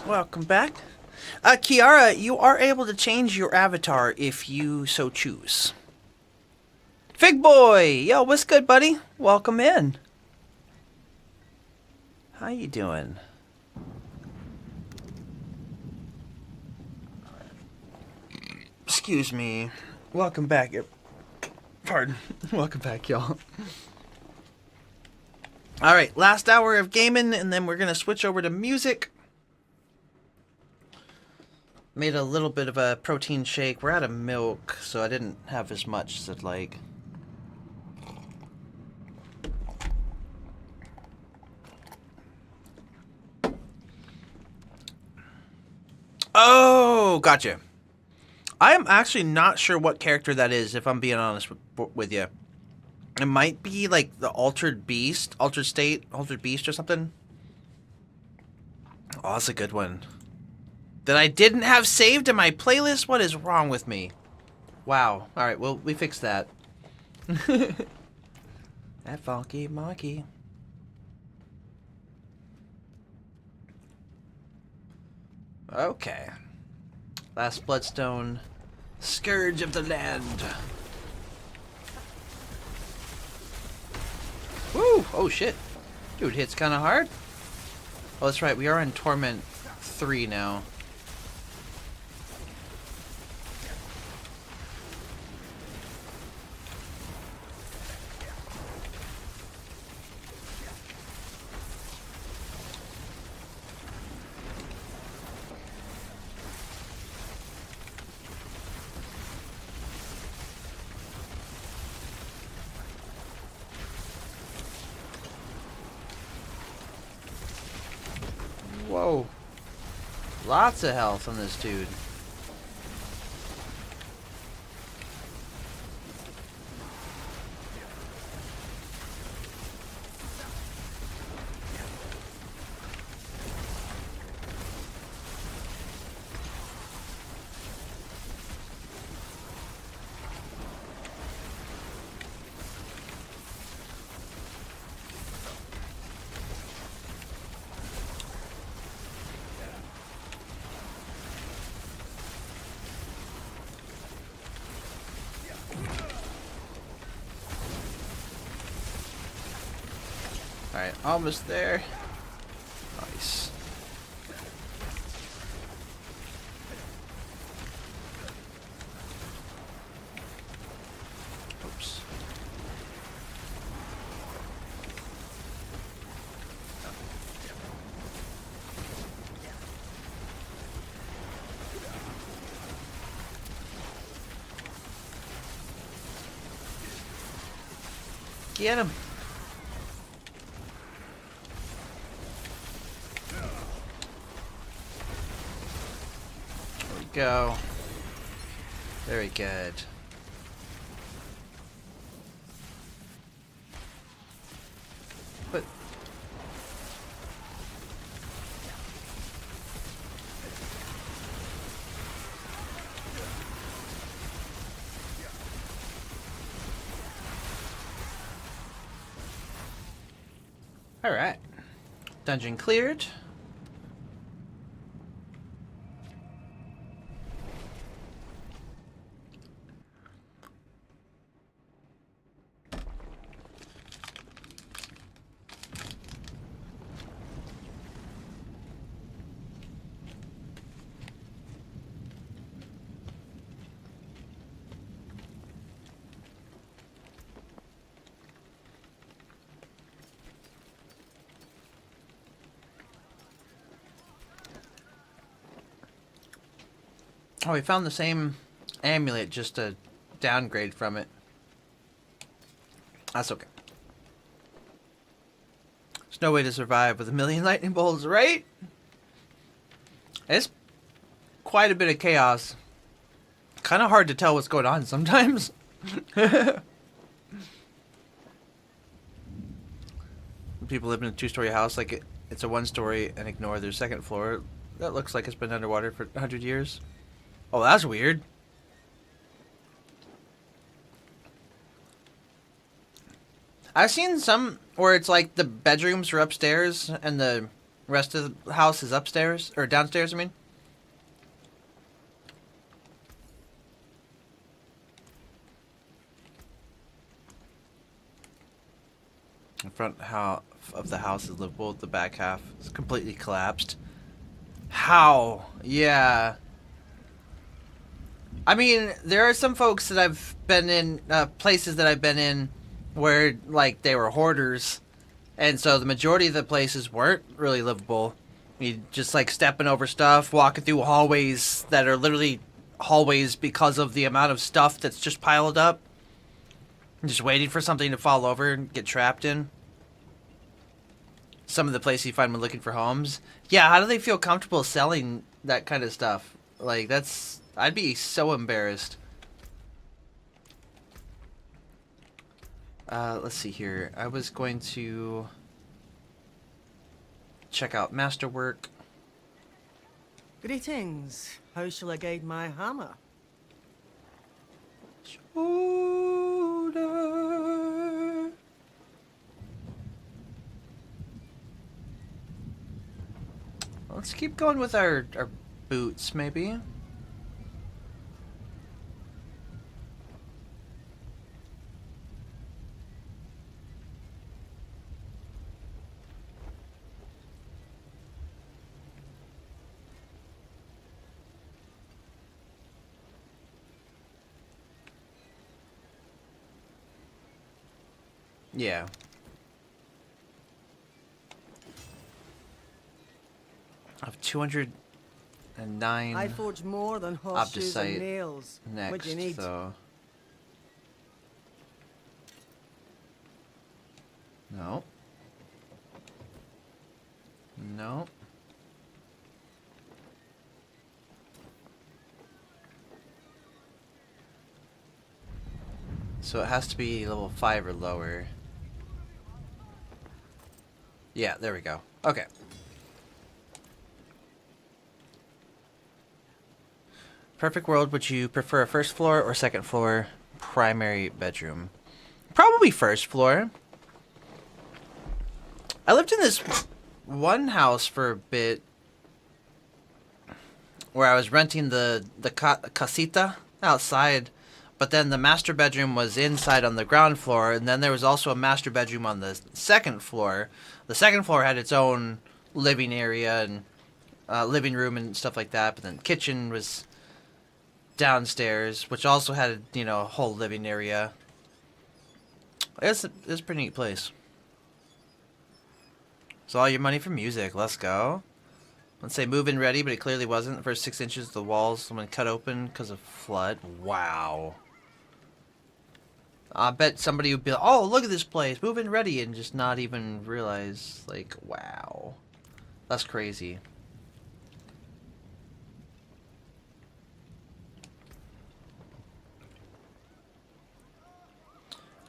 Welcome back. Kiara, you are able to change your avatar if you so choose. Fig Boy! Yo, what's good, buddy? Welcome in. How you doing? Excuse me. Welcome back. Pardon. Welcome back, y'all. Alright, last hour of gaming, and then we're going to switch over to music. Made a little bit of a protein shake. We're out of milk, so I didn't have as much as I'd like. Oh, gotcha. I am actually not sure what character that is, if I'm being honest with you. It might be like the Altered Beast, Altered State, Altered Beast or something. Oh, that's a good one. That I didn't have saved in my playlist? What is wrong with me? Wow. Alright, well, we fixed that. That funky monkey. Okay. Last Bloodstone. Scourge of the Land. Woo! Oh shit. Dude, hits kind of hard. Oh, that's right. We are in Torment 3 now. Whoa. Lots of health on this dude. Alright, almost there. Nice. Oops. Get him. Go. Very good. But all right. Dungeon cleared. Oh, we found the same amulet, just a downgrade from it. That's okay. There's no way to survive with a million lightning bolts, right? It's quite a bit of chaos. Kind of hard to tell what's going on sometimes. People live in a two-story house like it's a one-story and ignore their second floor. That looks like it's been underwater for 100 years. Oh, that's weird. I've seen some where it's like the bedrooms are upstairs and the rest of the house is upstairs or downstairs. I mean. The front half of the house is livable. The back half is completely collapsed. How? Yeah. I mean, there are some folks that I've been in, places that I've been in where, like, they were hoarders. And so the majority of the places weren't really livable. You just, like, stepping over stuff, walking through hallways that are literally hallways because of the amount of stuff that's just piled up. Just waiting for something to fall over and get trapped in. Some of the places you find when looking for homes. Yeah, how do they feel comfortable selling that kind of stuff? Like, that's... I'd be so embarrassed. Let's see here. I was going to check out Masterwork. Greetings. How shall I guide my hammer? Shoulder. Let's keep going with our boots, maybe. Yeah. I have 209 I forge more than horseshoes and nails. next, What do you need? so... No. No. So it has to be level 5 or lower. Yeah, there we go. Okay. Perfect world, would you prefer a first floor or second floor primary bedroom? Probably first floor. I lived in this one house for a bit where I was renting the casita outside, but then the master bedroom was inside on the ground floor, and then there was also a master bedroom on the second floor. The second floor had its own living area and living room and stuff like that, but then the kitchen was downstairs, which also had, you know, a whole living area. It's a pretty neat place. So all your money for music. Let's go. Let's say move-in ready, but it clearly wasn't. The first 6 inches of the walls, someone cut open because of flood. Wow. I bet somebody would be like, oh, look at this place, move-in ready, and just not even realize, like, wow. That's crazy.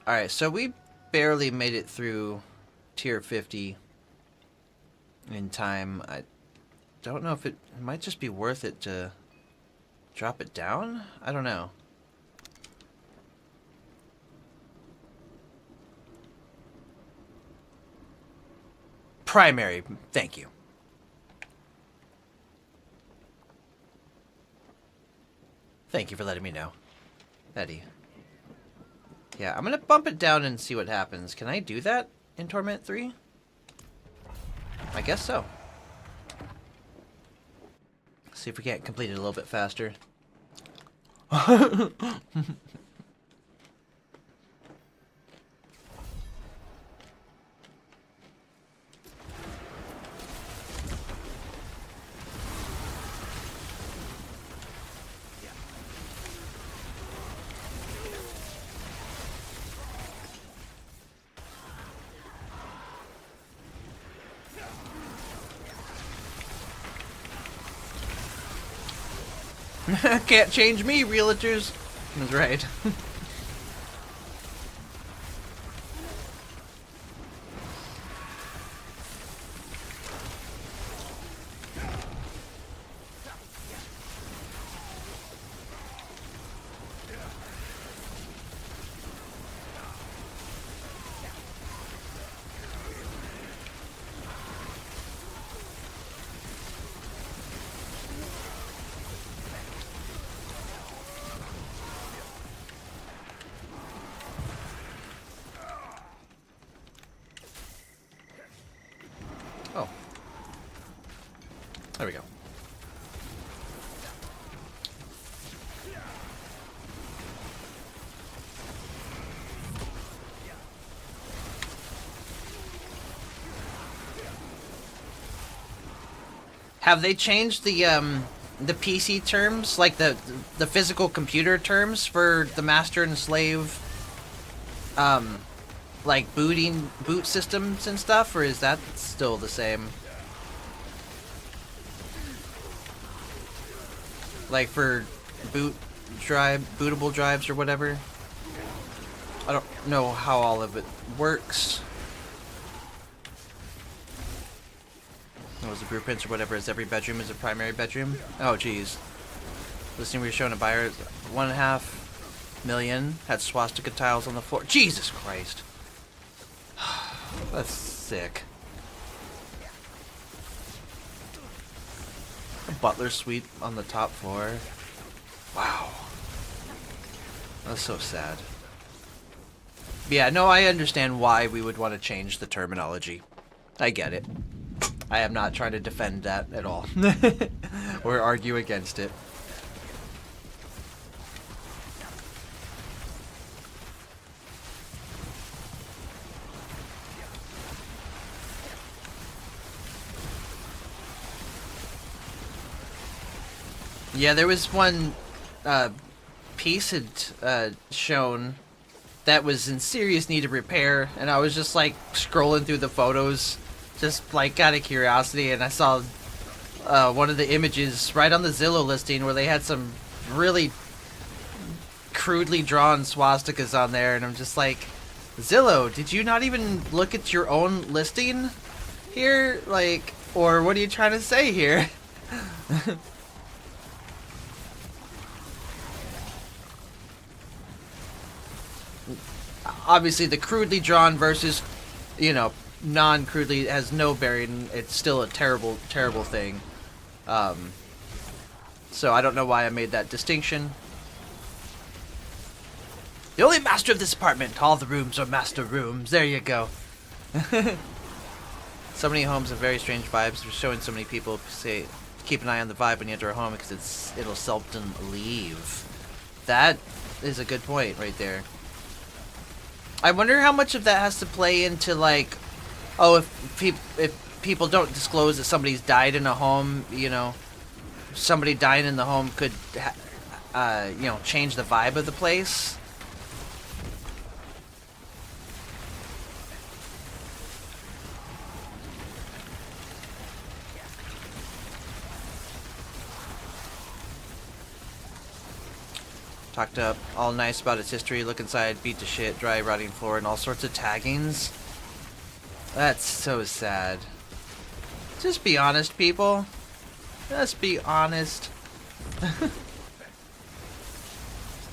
Alright, so we barely made it through tier 50 in time. I don't know if it might just be worth it to drop it down? I don't know. Primary, thank you. Thank you for letting me know, Eddie. Yeah, I'm gonna bump it down and see what happens. Can I do that in Torment 3? I guess so. See if we can't complete it a little bit faster. Can't change me, realtors. That's right. Oh. There we go. Have they changed the PC terms, like the physical computer terms for the master and slave, like boot systems and stuff, or is that still the same? Like for bootable drives or whatever. I don't know how all of it works. What was the blueprints or whatever? Is every bedroom is a primary bedroom? Oh, geez. Listening, we were showing a buyer 1.5 million had swastika tiles on the floor. Jesus Christ. That's sick. A butler suite on the top floor. Wow. That's so sad. Yeah, no, I understand why we would want to change the terminology. I get it. I am not trying to defend that at all. Or argue against it. Yeah, there was one piece had shown that was in serious need of repair, and I was just like scrolling through the photos, just like out of curiosity, and I saw one of the images right on the Zillow listing where they had some really crudely drawn swastikas on there, and I'm just like, Zillow, did you not even look at your own listing here? Like, or what are you trying to say here? Obviously, the crudely drawn versus, you know, non-crudely has no bearing. It's still a terrible, terrible thing. So I don't know why I made that distinction. The only master of this apartment. All the rooms are master rooms. There you go. So many homes have very strange vibes. We're showing so many people say, keep an eye on the vibe when you enter a home because it'll seldom leave. That is a good point right there. I wonder how much of that has to play into, like, oh, if people don't disclose that somebody's died in a home, you know, somebody dying in the home could, you know, change the vibe of the place. Talked up all nice about its history, look inside, beat to shit, dry rotting floor, and all sorts of taggings. That's so sad. Just be honest, people. Just be honest. It's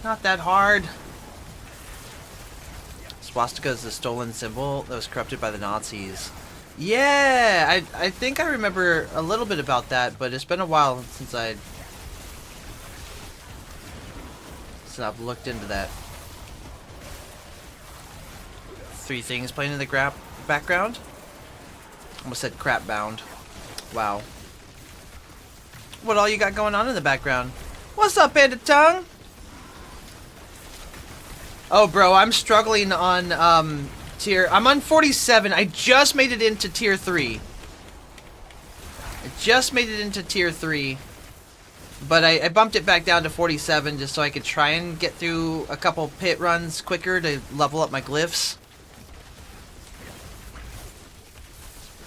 not that hard. Swastika is the stolen symbol that was corrupted by the Nazis. Yeah, I think I remember a little bit about that, but it's been a while since I've looked into that. 3 things playing in the background. Almost said crap bound. Wow. What all you got going on in the background? What's up, Bandit Tongue? Oh, bro, I'm struggling on I'm on 47. I just made it into tier 3. But I bumped it back down to 47 just so I could try and get through a couple pit runs quicker to level up my glyphs.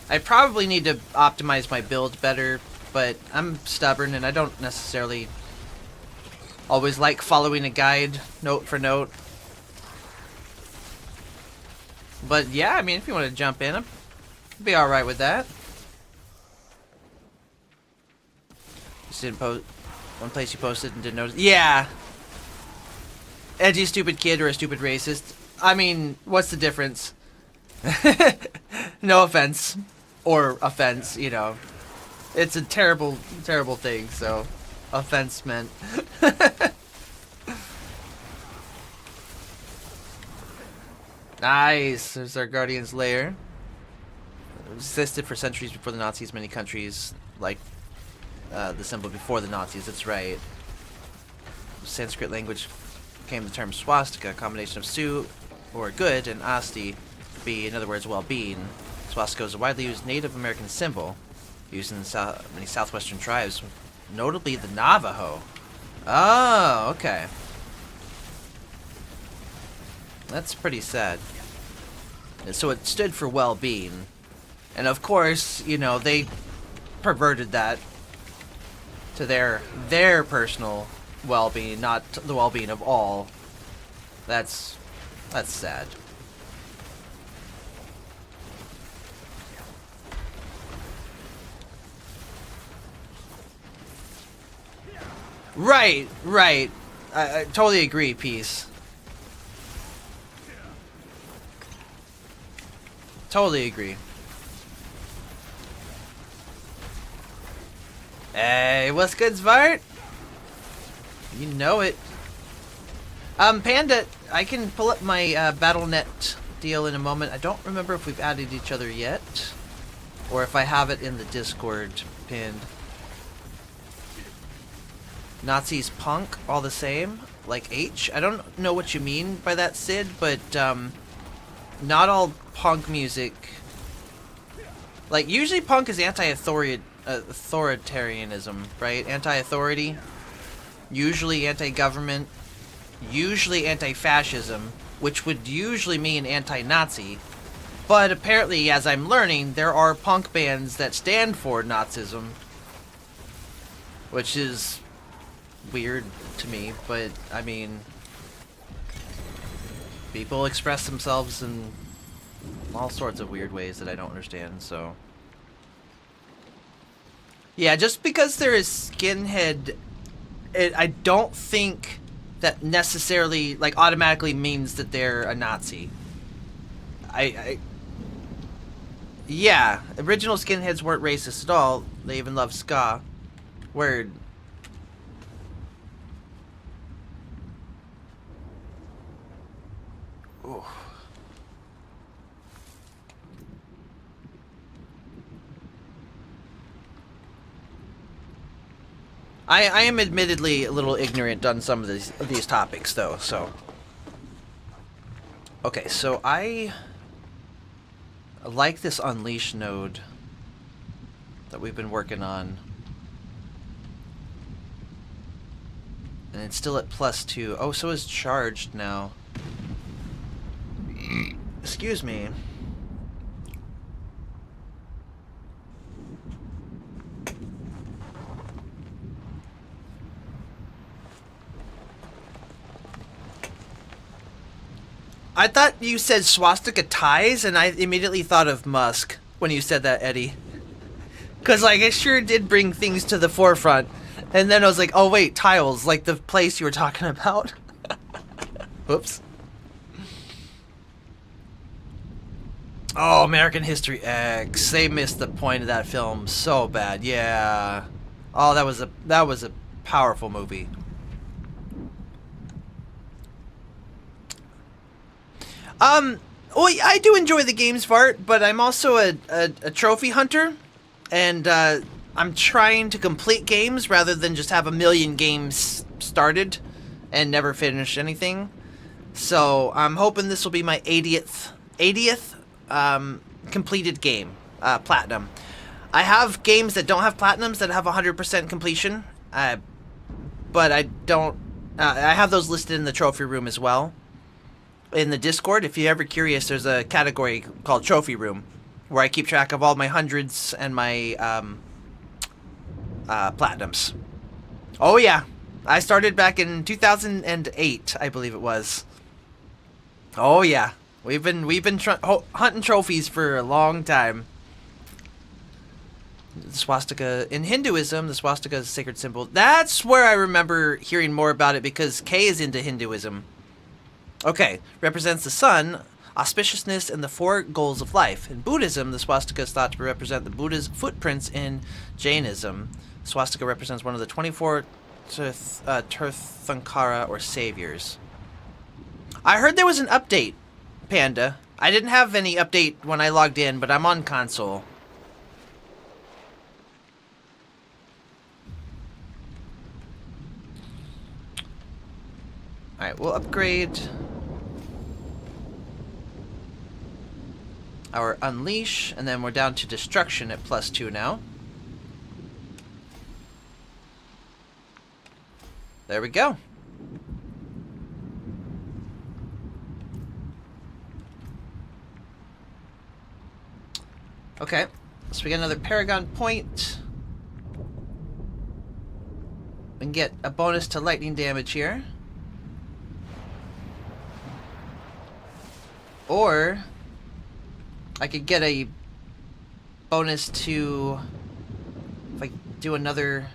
I probably need to optimize my build better, but I'm stubborn and I don't necessarily always like following a guide note for note. But yeah, I mean, if you want to jump in, I'd be alright with that. Just didn't post one place you posted and didn't notice. Yeah! Edgy stupid kid or a stupid racist. I mean, what's the difference? No offense. Or offense, you know. It's a terrible, terrible thing, so offense meant. Nice. There's our Guardian's lair. existed for centuries before the Nazis. Many countries like the symbol before the Nazis. That's right. Sanskrit language came the term swastika, a combination of su, or good, and asti, be, in other words, well-being. Swastika is a widely used Native American symbol, used in many southwestern tribes, notably the Navajo. Oh, okay. That's pretty sad. So it stood for well-being. And of course, you know, they perverted that to their personal well-being, not the well-being of all. That's sad. Right. I totally agree, Peace. Totally agree. Hey, what's good, Svart? You know it. Panda, I can pull up my BattleNet deal in a moment. I don't remember if we've added each other yet, or if I have it in the Discord pinned. Nazis punk, all the same, like H. I don't know what you mean by that, Sid, but not all punk music. Like, usually punk is authoritarianism, right? Anti-authority, usually anti-government, usually anti-fascism, which would usually mean anti-Nazi. But apparently, as I'm learning, there are punk bands that stand for Nazism, which is weird to me, but I mean, people express themselves in all sorts of weird ways that I don't understand, so. Yeah, just because there is skinhead, I don't think that necessarily, like, automatically means that they're a Nazi. Yeah, original skinheads weren't racist at all. They even loved ska. Word. Ooh. I am admittedly a little ignorant on some of these topics, though, so. Okay, so I like this Unleash node that we've been working on. And it's still at +2. Oh, so it's charged now. Excuse me. I thought you said swastika ties, and I immediately thought of Musk when you said that, Eddie. Because, like, it sure did bring things to the forefront. And then I was like, oh, wait, tiles, like the place you were talking about. Whoops. Oh, American History X. They missed the point of that film so bad. Yeah. Oh, that was a powerful movie. Well, I do enjoy the games, Vart, but I'm also a trophy hunter, and I'm trying to complete games rather than just have a million games started and never finish anything. So I'm hoping this will be my 80th completed game, platinum. I have games that don't have platinums that have 100% completion, but I don't. I have those listed in the trophy room as well. In the Discord, if you're ever curious, there's a category called Trophy Room, where I keep track of all my hundreds and my platinums. Oh yeah, I started back in 2008, I believe it was. Oh yeah, we've been hunting trophies for a long time. The swastika in Hinduism, the swastika is a sacred symbol. That's where I remember hearing more about it because Kay is into Hinduism. Okay, represents the sun, auspiciousness, and the four goals of life. In Buddhism, the swastika is thought to represent the Buddha's footprints. In Jainism, the swastika represents one of the 24 Tirthankara, or saviors. I heard there was an update, Panda. I didn't have any update when I logged in, but I'm on console. Alright, we'll upgrade our Unleash, and then we're down to Destruction at +2 now. There we go. Okay, so we get another Paragon point. We can get a bonus to lightning damage here. Or I could get a bonus to, if I do another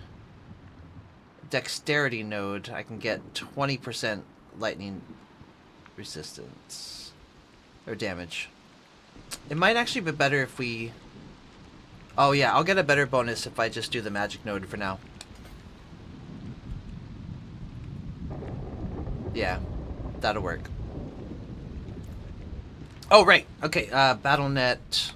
dexterity node, I can get 20% lightning resistance or damage. It might actually be better if we... Oh yeah, I'll get a better bonus if I just do the magic node for now. Yeah, that'll work. Oh, right. Okay, BattleNet.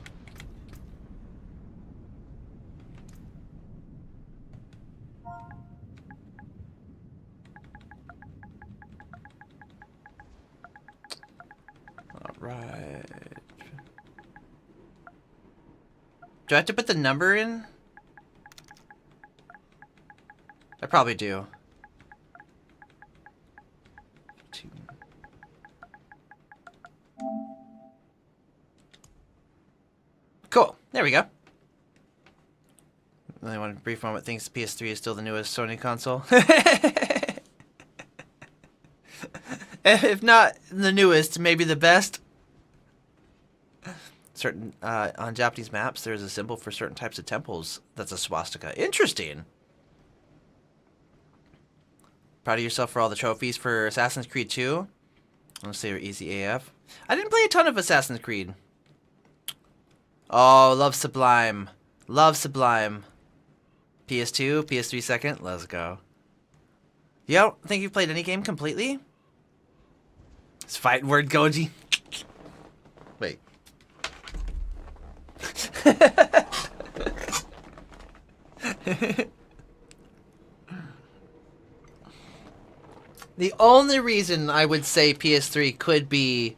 Alright. Do I have to put the number in? I probably do. Cool. There we go. I want a brief moment thinks PS3 is still the newest Sony console. If not the newest, maybe the best. Certain on Japanese maps, there's a symbol for certain types of temples that's a swastika. Interesting. Proud of yourself for all the trophies for Assassin's Creed 2. Let's say you're easy AF. I didn't play a ton of Assassin's Creed. Oh, love Sublime. Love Sublime. PS2, PS3 second. Let's go. You don't think you've played any game completely? It's fighting word Goji. Wait. The only reason I would say PS3 could be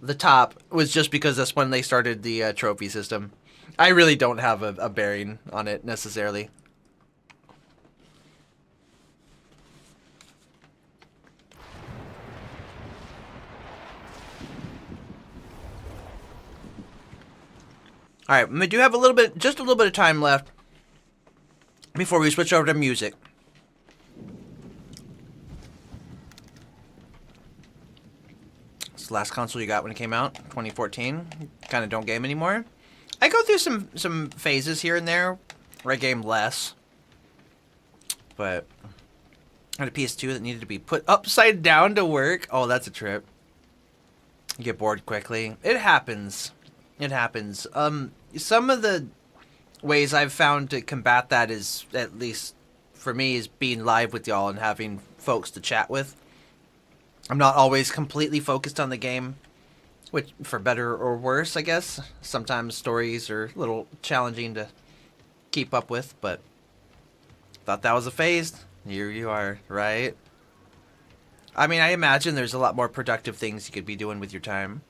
the top was just because that's when they started the trophy system. I really don't have a bearing on it necessarily. All right, we do have a little bit, just a little bit of time left before we switch over to music. It's the last console you got when it came out, 2014. Kind of don't game anymore. I go through some phases here and there where I game less. But I had a PS2 that needed to be put upside down to work. Oh, that's a trip. You get bored quickly. It happens. It happens. Some of the ways I've found to combat that is, at least for me, is being live with y'all and having folks to chat with. I'm not always completely focused on the game, which, for better or worse, I guess. Sometimes stories are a little challenging to keep up with, but thought that was a phase. Here you are, right? I mean, I imagine there's a lot more productive things you could be doing with your time.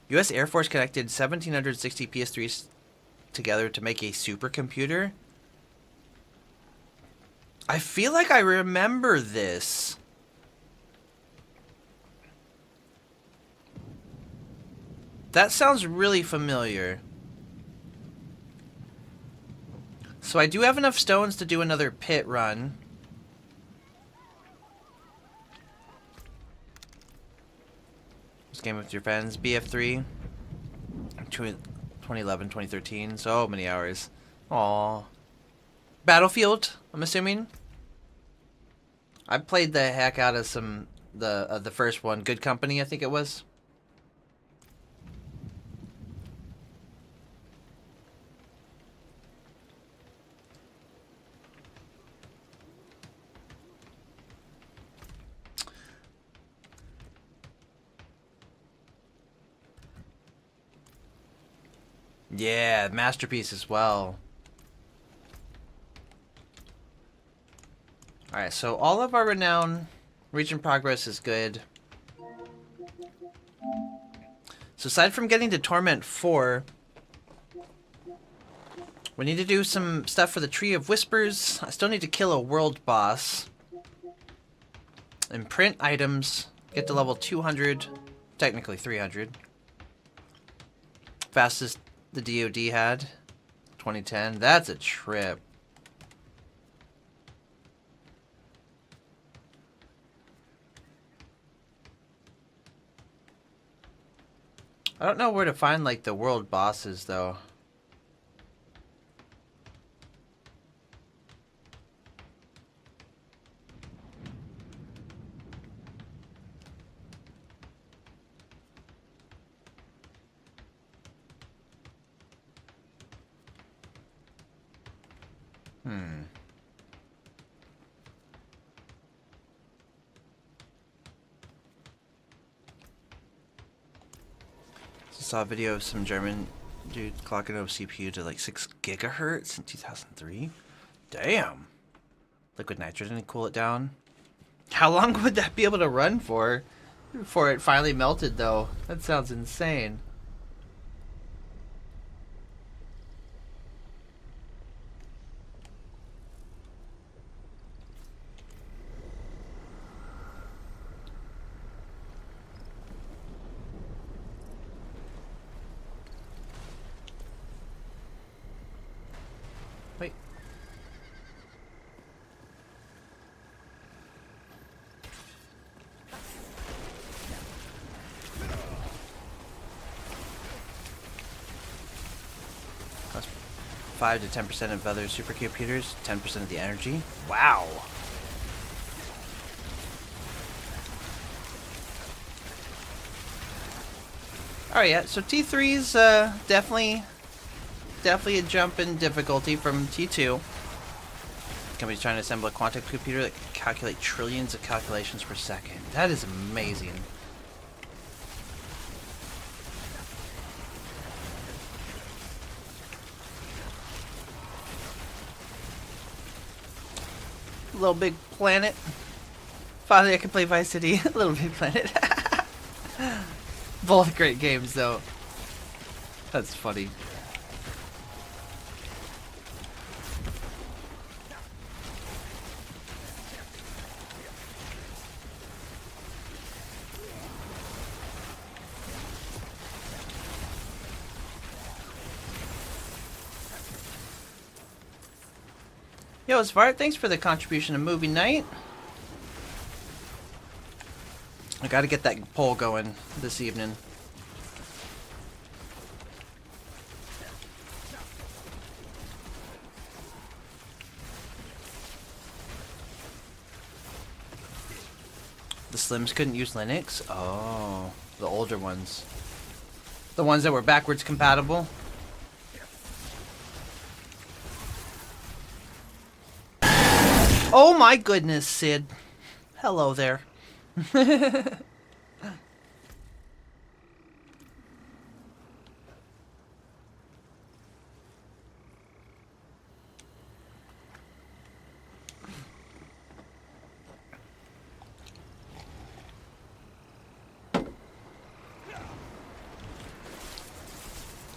U.S. Air Force connected 1,760 PS3s together to make a supercomputer? I feel like I remember this. That sounds really familiar. So I do have enough stones to do another pit run. This game with your friends, BF3. 2011, 2013, so many hours. Aww. Battlefield, I'm assuming. I played the heck out of the first one, Good Company, I think it was. Yeah, masterpiece as well. Alright, so all of our renown region progress is good. So aside from getting to Torment 4, we need to do some stuff for the Tree of Whispers. I still need to kill a world boss. Imprint items. Get to level 200. Technically 300. Fastest the DoD had. 2010. That's a trip. I don't know where to find, like, the world bosses, though. Saw a video of some German dude clocking up CPU to like 6 gigahertz in 2003. Damn. Liquid nitrogen to cool it down. How long would that be able to run for before it finally melted, though? That sounds insane. Wait. Cost 5 to 10% of other supercomputers, 10% of the energy. Wow. Alright, yeah, so T3's definitely a jump in difficulty from T2. Company's trying to assemble a quantum computer that can calculate trillions of calculations per second. That is amazing. Little Big Planet. Finally, I can play Vice City. Little Big Planet. Both great games, though. That's funny. Yo, Svart, thanks for the contribution to movie night. I gotta get that poll going this evening. The Slims couldn't use Linux? Oh, the older ones. The ones that were backwards compatible? Oh my goodness, Sid. Hello there.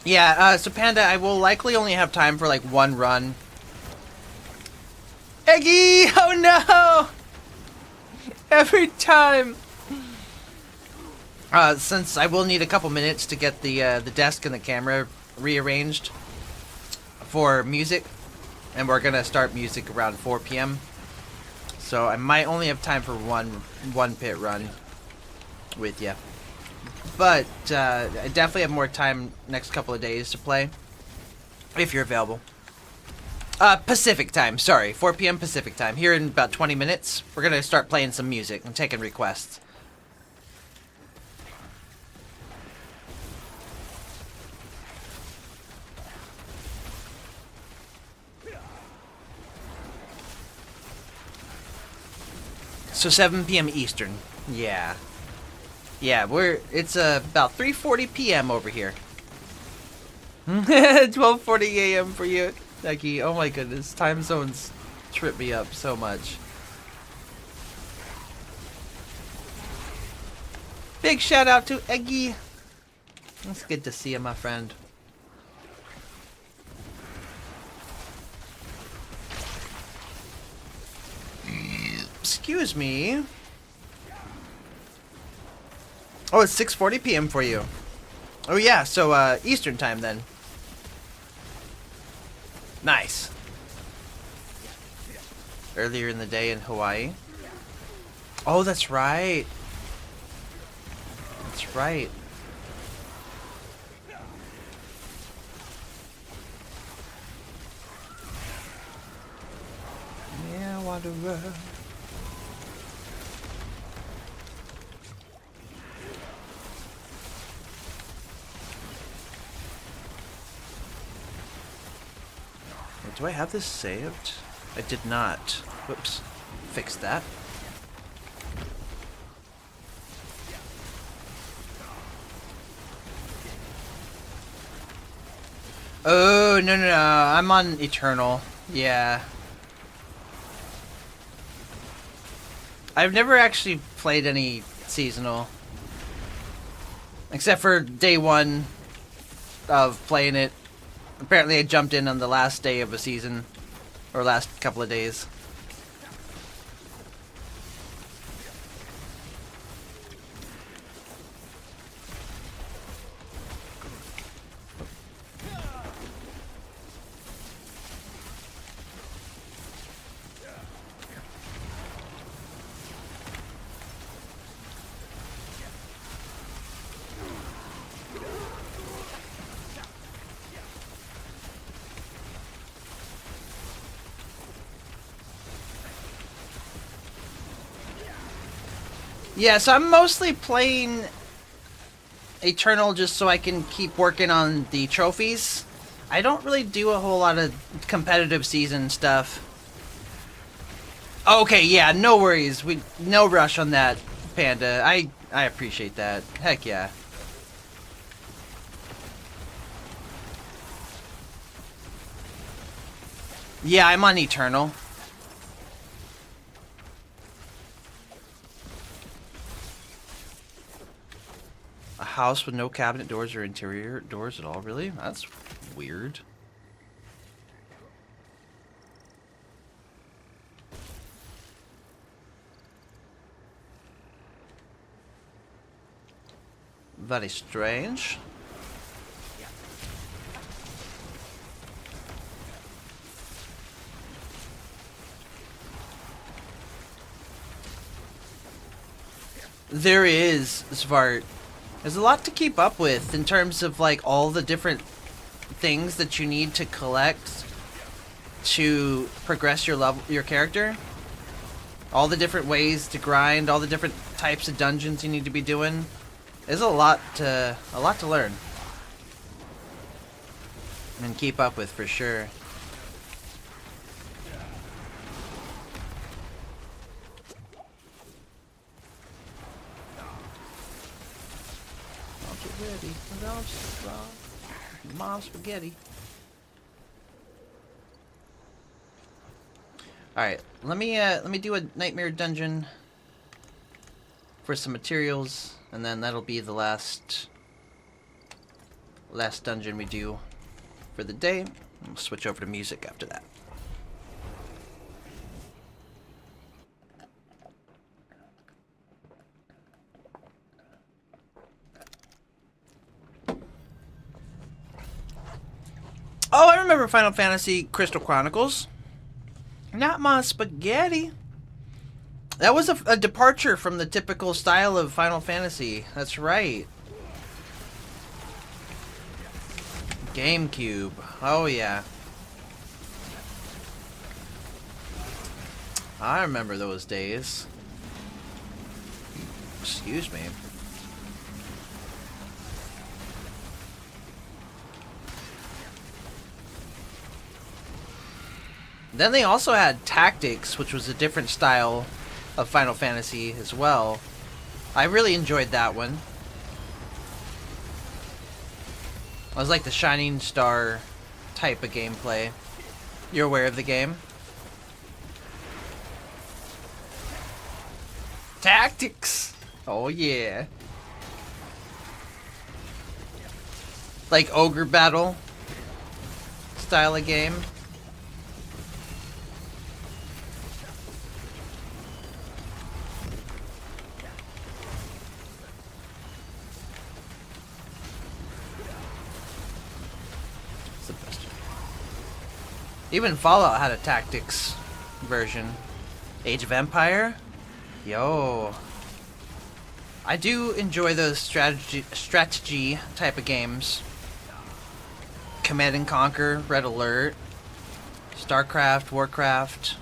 Yeah, so Panda, I will likely only have time for like one run. Eggy! Oh no! Every time! Since I will need a couple minutes to get the desk and the camera rearranged for music, and we're gonna start music around 4 p.m. So I might only have time for one pit run with you. But I definitely have more time next couple of days to play, if you're available. Pacific time, sorry. 4 p.m. Pacific time. Here in about 20 minutes, we're gonna start playing some music and taking requests. So 7 p.m. Eastern. Yeah. Yeah, it's about 3:40 p.m. over here. 12:40 a.m. for you, Becky. Oh my goodness, time zones trip me up so much. Big shout out to Eggy. It's good to see you, my friend. Excuse me. Oh, it's 6:40 p.m. for you. Oh yeah, so Eastern time then. Nice. Earlier in the day in Hawaii. Oh, that's right. That's right. Yeah, whatever. Do I have this saved? I did not. Whoops. Fix that. Oh, no, no, no. I'm on Eternal. Yeah. I've never actually played any seasonal. Except for day one of playing it. Apparently I jumped in on the last day of a season. Or last couple of days. Yeah, so I'm mostly playing Eternal just so I can keep working on the trophies. I don't really do a whole lot of competitive season stuff. Okay, yeah, no worries. No rush on that, Panda. I appreciate that. Heck yeah. Yeah, I'm on Eternal. A house with no cabinet doors or interior doors at all, really? That's weird. Very strange. There is, Svart. There's a lot to keep up with in terms of like all the different things that you need to collect to progress your character. All the different ways to grind, all the different types of dungeons you need to be doing. There's a lot to learn and keep up with for sure. Ready. Mom spaghetti. Alright, let me do a nightmare dungeon for some materials, and then that'll be the last dungeon we do for the day. We'll switch over to music after that. Oh, I remember Final Fantasy Crystal Chronicles. Not my spaghetti. That was a departure from the typical style of Final Fantasy. That's right. GameCube. Oh, yeah. I remember those days. Excuse me. Then they also had Tactics, which was a different style of Final Fantasy as well. I really enjoyed that one. It was like the Shining Star type of gameplay. You're aware of the game? Tactics! Oh yeah. Like ogre battle style of game. It's the best. Even Fallout had a tactics version. Age of Empire? Yo. I do enjoy those strategy type of games. Command and Conquer, Red Alert, StarCraft, Warcraft.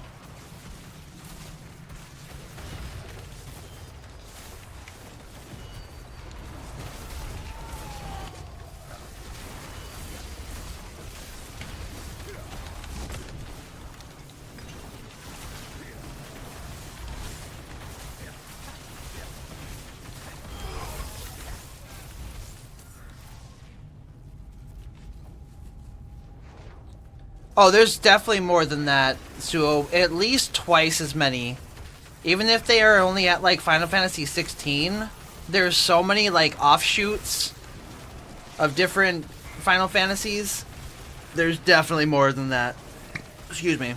Oh, there's definitely more than that. So at least twice as many. Even if they are only at like Final Fantasy 16, there's so many like offshoots of different Final Fantasies. There's definitely more than that. Excuse me.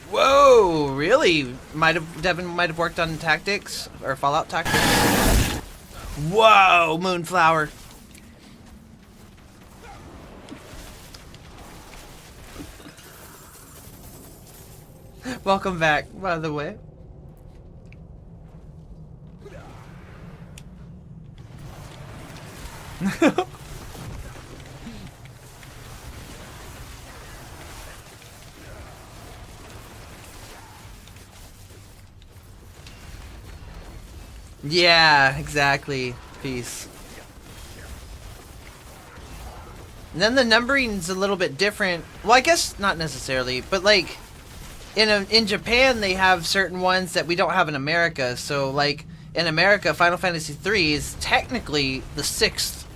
Whoa, really? Devin might have worked on Tactics or Fallout Tactics. Whoa, Moonflower. Welcome back, by the way. Yeah, exactly. Peace. And then the numbering's a little bit different. Well, I guess not necessarily, but like in Japan they have certain ones that we don't have in America. So like in America, Final Fantasy III is technically the 6th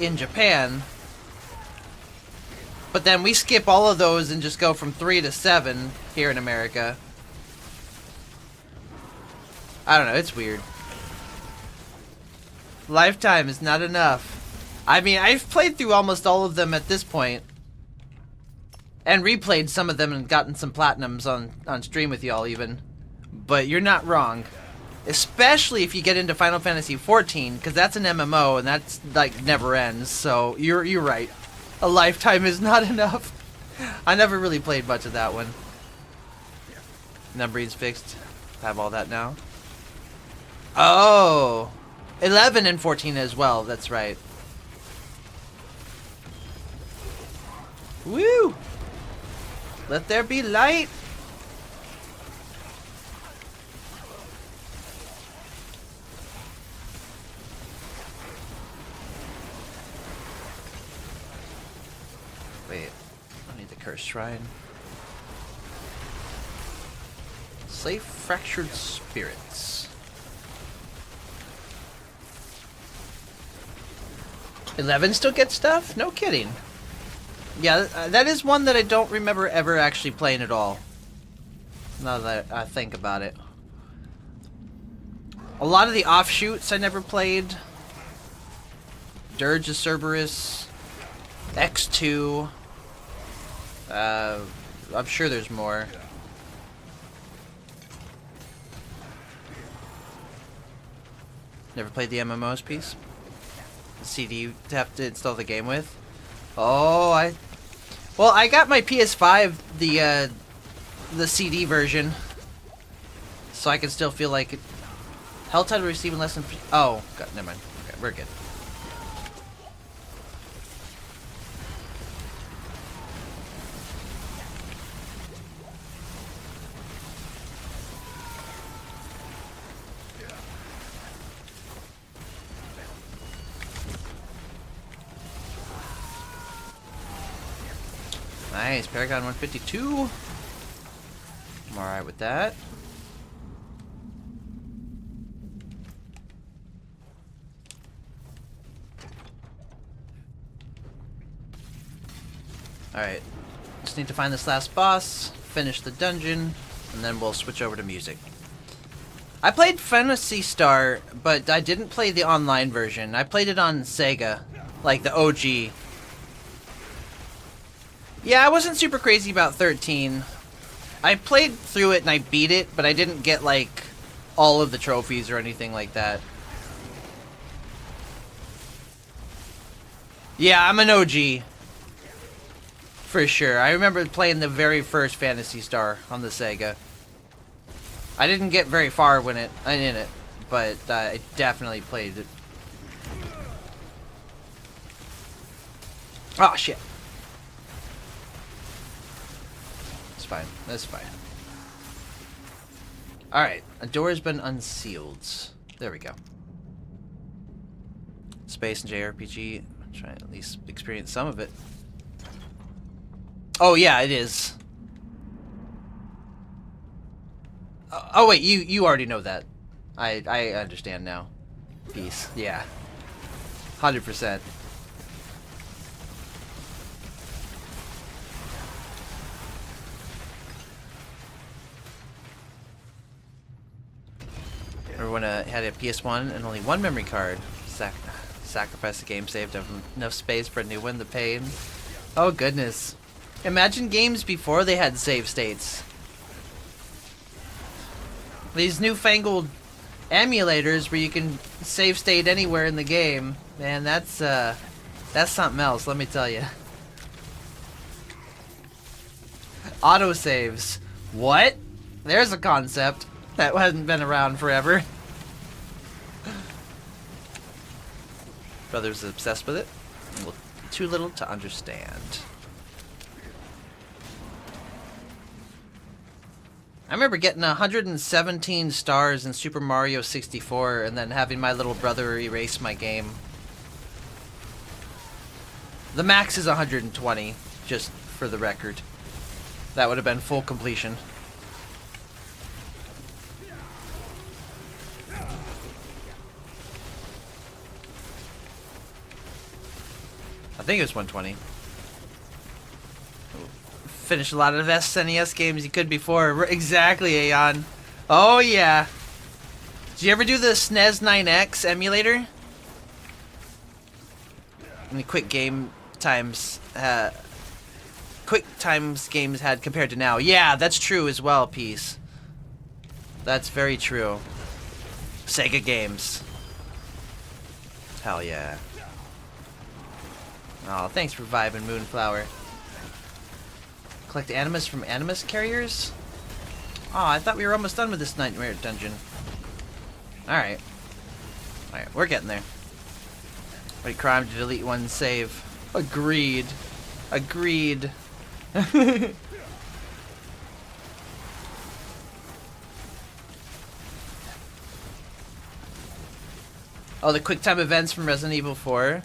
in Japan. But then we skip all of those and just go from 3 to 7 here in America. I don't know, it's weird. Lifetime is not enough. I mean, I've played through almost all of them at this point. And replayed some of them and gotten some platinums on stream with y'all even. But you're not wrong. Especially if you get into Final Fantasy XIV, because that's an MMO and that's like never ends. So you're right. A lifetime is not enough. I never really played much of that one. Numbering's fixed. I have all that now. Oh. 11 and 14 as well, that's right. Woo! Let there be light! Wait, I need the cursed shrine. Slay fractured spirits. 11 still gets stuff? No kidding. Yeah, that is one that I don't remember ever actually playing at all. Now that I think about it. A lot of the offshoots I never played. Dirge of Cerberus. X2. I'm sure there's more. Never played the MMOs piece? CD to have to install the game with. Oh, I got my PS5 the CD version, so I can still feel like it. Hell title receiving less than. Oh, God, never mind. Okay, we're good. Nice, Paragon 152. I'm alright with that. Alright. Just need to find this last boss, finish the dungeon, and then we'll switch over to music. I played Phantasy Star, but I didn't play the online version. I played it on Sega, like the OG. Yeah, I wasn't super crazy about 13. I played through it and I beat it, but I didn't get, like, all of the trophies or anything like that. Yeah, I'm an OG. For sure. I remember playing the very first Phantasy Star on the Sega. I didn't get very far in it, but I definitely played it. Oh, shit. It's fine. That's fine. Alright. A door has been unsealed. There we go. Space and JRPG. Try to at least experience some of it. Oh, yeah, it is. Oh, wait, you already know that. I understand now. Peace. Yeah. 100%. Everyone had a PS1 and only one memory card. Sacrifice the game save to have enough space for a new one. The pain. Oh, goodness. Imagine games before they had save states. These newfangled emulators where you can save state anywhere in the game. Man, that's something else, let me tell you. Autosaves. What? There's a concept that hasn't been around forever. Brother's obsessed with it. Too little to understand. I remember getting 117 stars in Super Mario 64 and then having my little brother erase my game. The max is 120, just for the record. That would have been full completion. I think it was 120. Finished a lot of SNES games you could before. Exactly, Aeon. Oh, yeah. Did you ever do the SNES 9X emulator? And the quick times games had compared to now. Yeah, that's true as well, Peace. That's very true. Sega games. Hell yeah. Oh, thanks for vibing, Moonflower. Collect animus from animus carriers? Oh, I thought we were almost done with this nightmare dungeon. Alright. Alright, we're getting there. Wait, crime to delete one save. Agreed. Agreed. Oh, the QuickTime events from Resident Evil 4.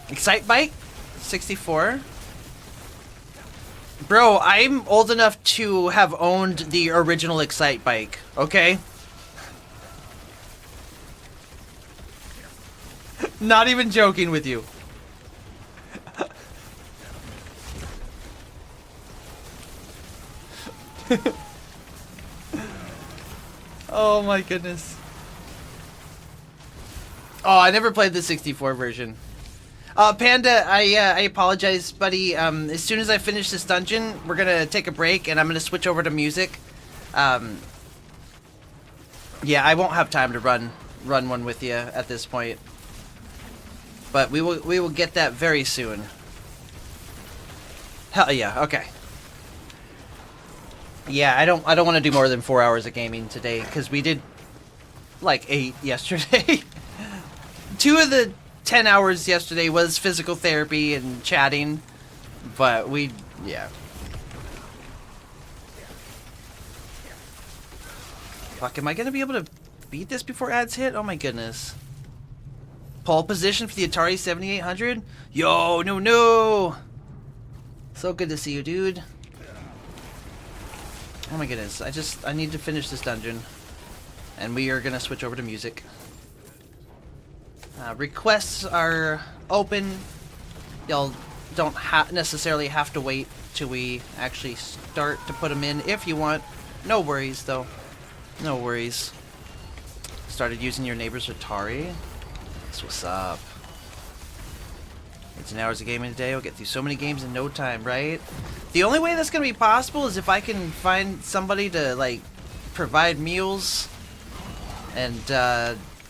Excite Bike? 64. Bro, I'm old enough to have owned the original Excite Bike, okay? Not even joking with you. Oh my goodness. Oh, I never played the 64 version. Panda, I apologize, buddy. As soon as I finish this dungeon, we're gonna take a break, and I'm gonna switch over to music. Yeah, I won't have time to run one with you at this point, but we will get that very soon. Hell yeah, okay. Yeah, I don't want to do more than 4 hours of gaming today because we did like 8 yesterday. 2 of the 10 hours yesterday was physical therapy and chatting, but yeah. Fuck, am I gonna be able to beat this before ads hit? Oh my goodness. Pole position for the Atari 7800? Yo, no. So good to see you, dude. Oh my goodness, I need to finish this dungeon. And we are gonna switch over to music. Requests are open. Y'all don't necessarily have to wait till we actually start to put them in. If you want, no worries though. No worries. Started using your neighbor's Atari. That's what's up. 18 hours of gaming today. We'll get through so many games in no time, right? The only way that's gonna be possible is if I can find somebody to like provide meals and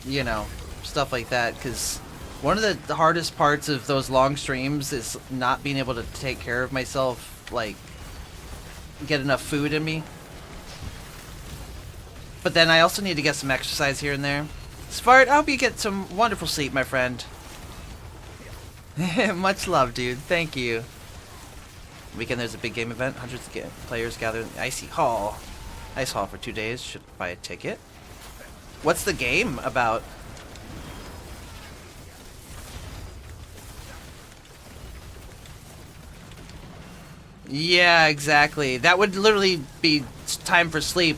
you know, stuff like that. Because one of the hardest parts of those long streams is not being able to take care of myself, like get enough food in me. But then I also need to get some exercise here and there. Svart, I hope you get some wonderful sleep, my friend. Much love, dude. Thank you. Weekend there's a big game event. Hundreds of players gather in the Icy Hall. Ice Hall for 2 days. Should buy a ticket. What's the game about? Yeah, exactly. That would literally be time for sleep.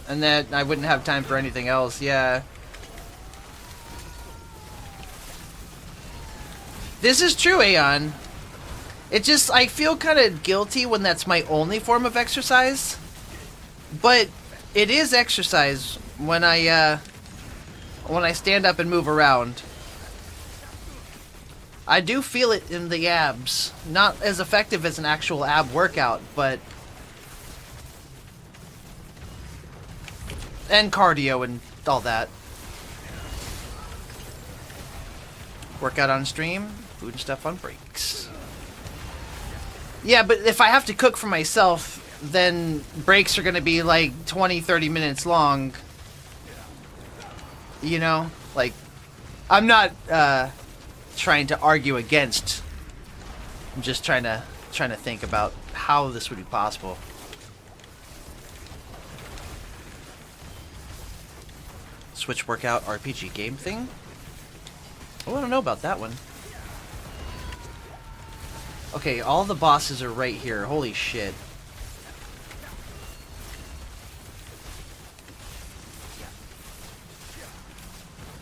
And then I wouldn't have time for anything else. Yeah. This is true, Aeon. It just, I feel kind of guilty when that's my only form of exercise. But it is exercise when I stand up and move around. I do feel it in the abs. Not as effective as an actual ab workout, but... and cardio and all that. Workout on stream, food and stuff on breaks. Yeah, but if I have to cook for myself, then breaks are gonna be like 20-30 minutes long. You know? Like, I'm not trying to argue against. I'm just trying to think about how this would be possible. Switch workout RPG game thing? Oh, I don't know about that one. Okay, all the bosses are right here. Holy shit.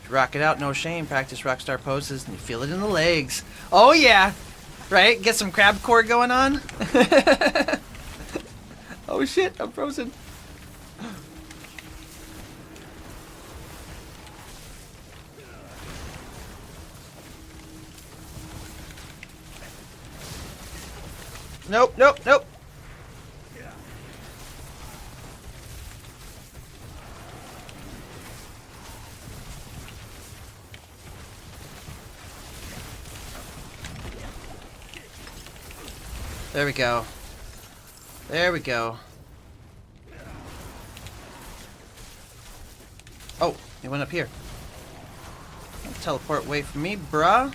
Rock it out, no shame. Practice rockstar poses and you feel it in the legs. Oh yeah! Right? Get some crab core going on? Oh shit, I'm frozen. Nope, nope, nope. There we go. There we go. Oh, he went up here. Don't teleport away from me, bruh.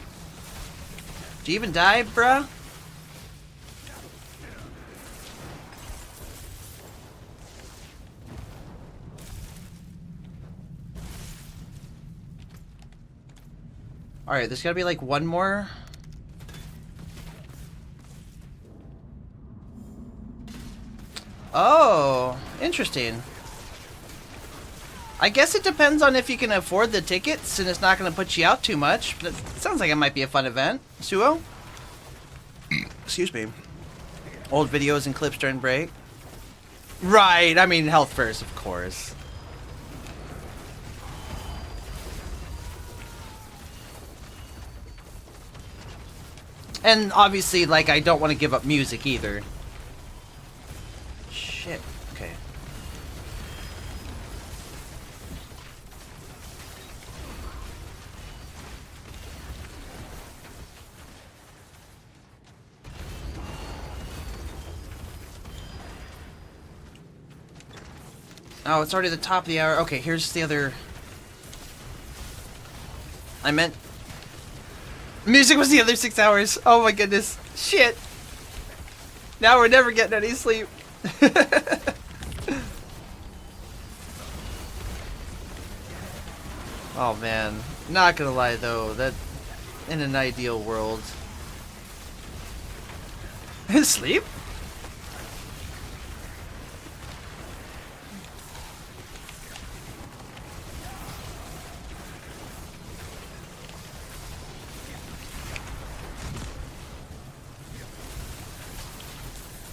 Did you even die, bruh? Alright, there's gotta be like one more. Oh, interesting. I guess it depends on if you can afford the tickets and it's not gonna put you out too much. But it sounds like it might be a fun event. Suo? Excuse me. Old videos and clips during break. Right, I mean health first, of course. And obviously, like, I don't want to give up music either. Shit. Okay. Oh, it's already the top of the hour. Okay, here's the other... I meant... music was the other 6 hours. Oh my goodness. Shit. Now we're never getting any sleep. Oh man. Not gonna lie though, that in an ideal world. Sleep?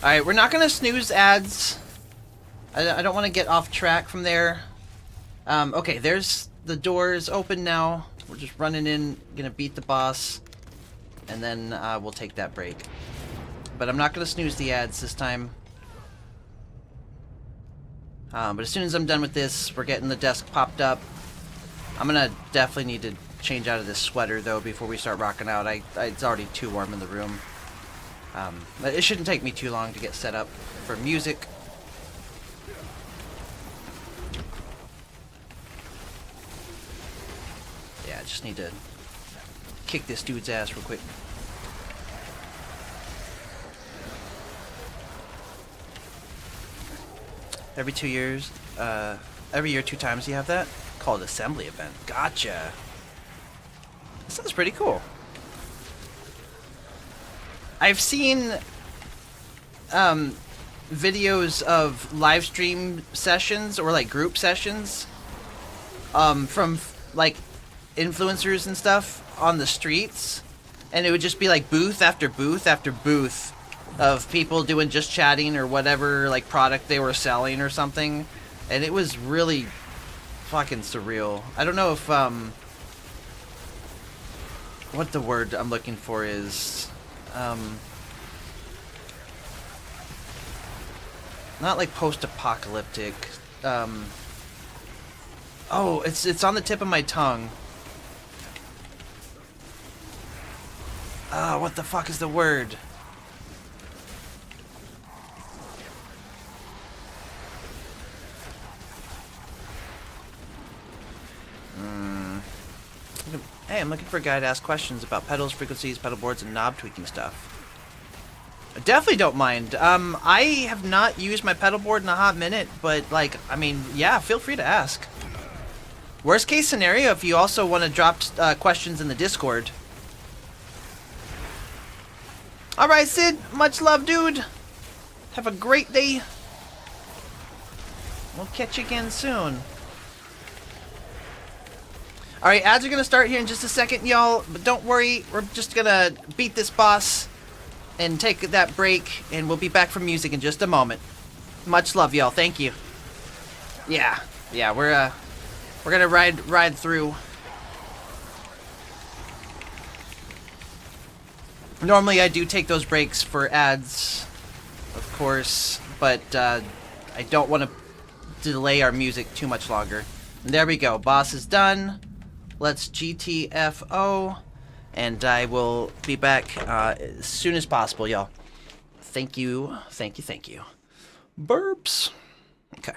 Alright, we're not gonna snooze ads. I don't want to get off track from there. Okay, there's the doors open now. We're just running in, gonna beat the boss, and then we'll take that break. But I'm not gonna snooze the ads this time. But as soon as I'm done with this, we're getting the desk popped up. I'm gonna definitely need to change out of this sweater though before we start rocking out. It's already too warm in the room. But it shouldn't take me too long to get set up for music. Yeah, I just need to kick this dude's ass real quick. Every 2 years, every year 2 times you have that? Called assembly event. Gotcha. That sounds pretty cool. I've seen videos of live stream sessions or like group sessions from like influencers and stuff on the streets, and it would just be like booth after booth after booth of people doing just chatting or whatever like product they were selling or something, and it was really fucking surreal. I don't know if what the word I'm looking for is. Not like post-apocalyptic. Oh, it's on the tip of my tongue. What the fuck is the word? Hey, I'm looking for a guy to ask questions about pedals, frequencies, pedal boards, and knob tweaking stuff. I definitely don't mind. I have not used my pedal board in a hot minute, but like, I mean, yeah, feel free to ask. Worst case scenario, if you also want to drop questions in the Discord. Alright, Sid, much love, dude. Have a great day. We'll catch you again soon. Alright, ads are going to start here in just a second, y'all. But don't worry, we're just going to beat this boss and take that break, and we'll be back from music in just a moment. Much love, y'all. Thank you. Yeah, we're gonna ride through. Normally, I do take those breaks for ads, of course, but I don't want to delay our music too much longer. And there we go. Boss is done. Let's GTFO. And I will be back as soon as possible, y'all. Thank you. Burps. Okay.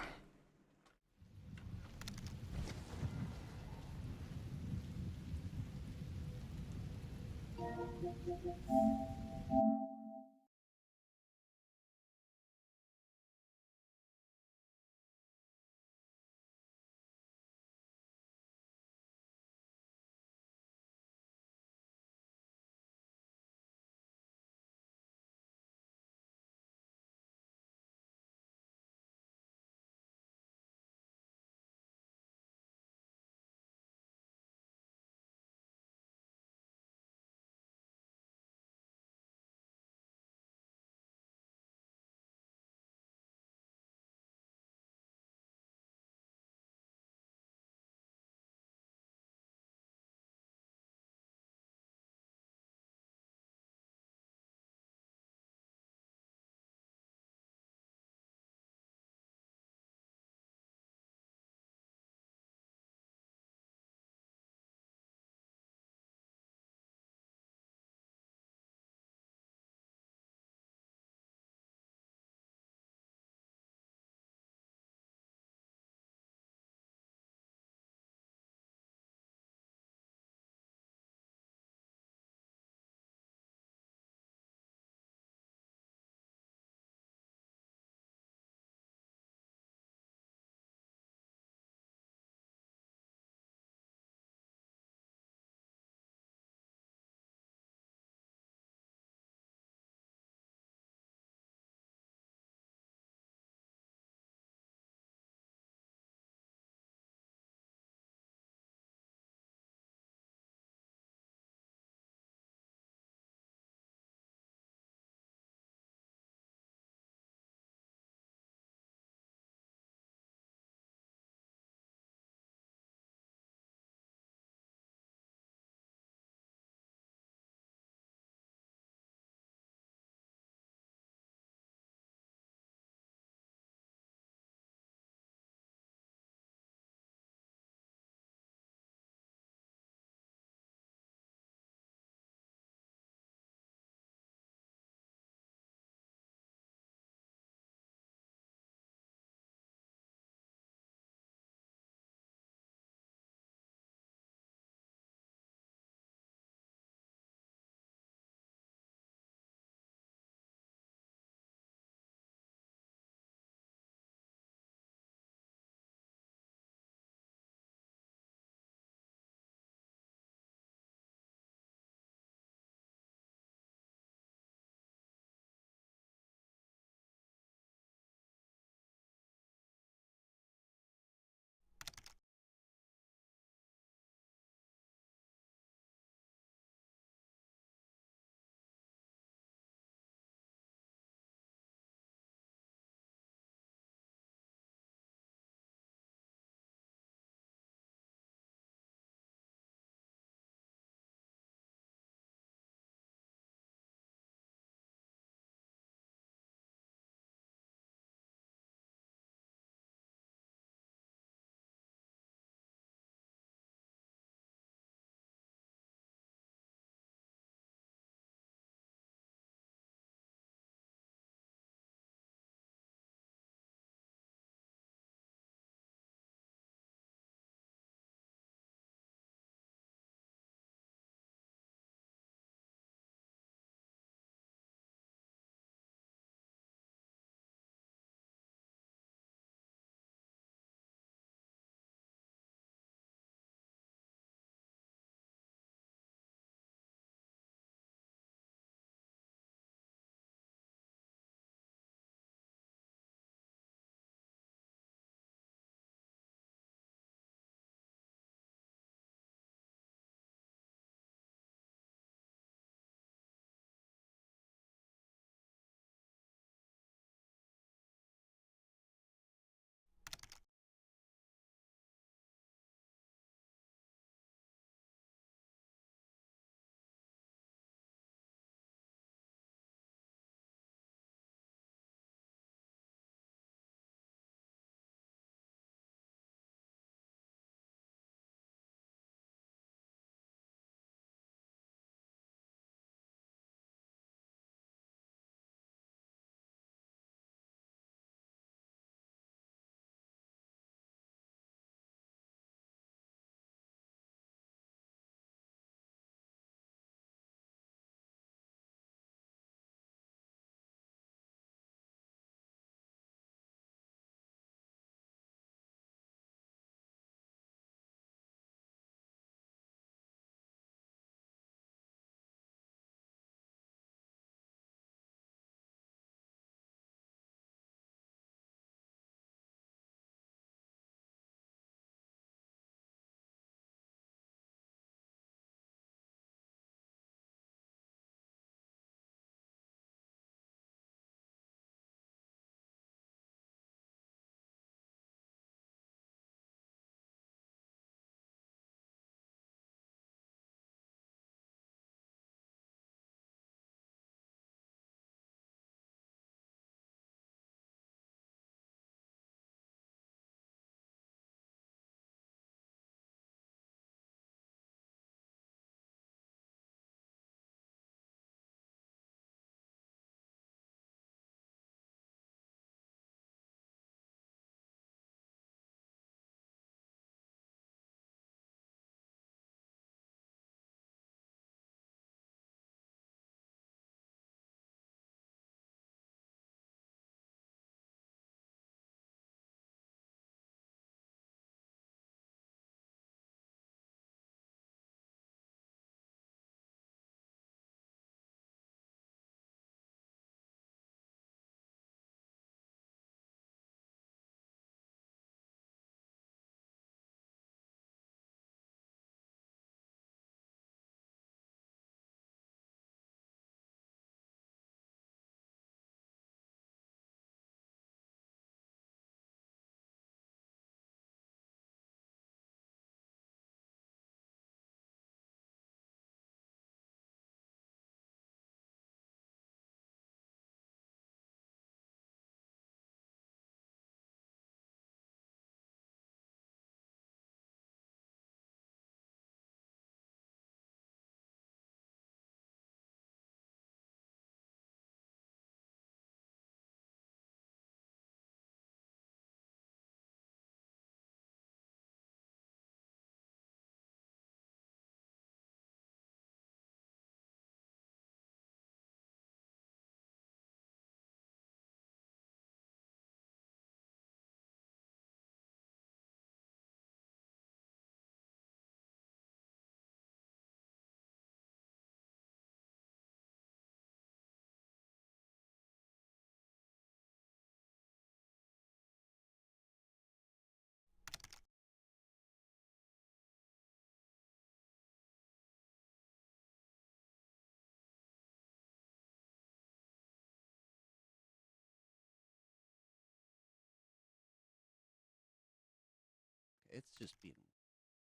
it's just being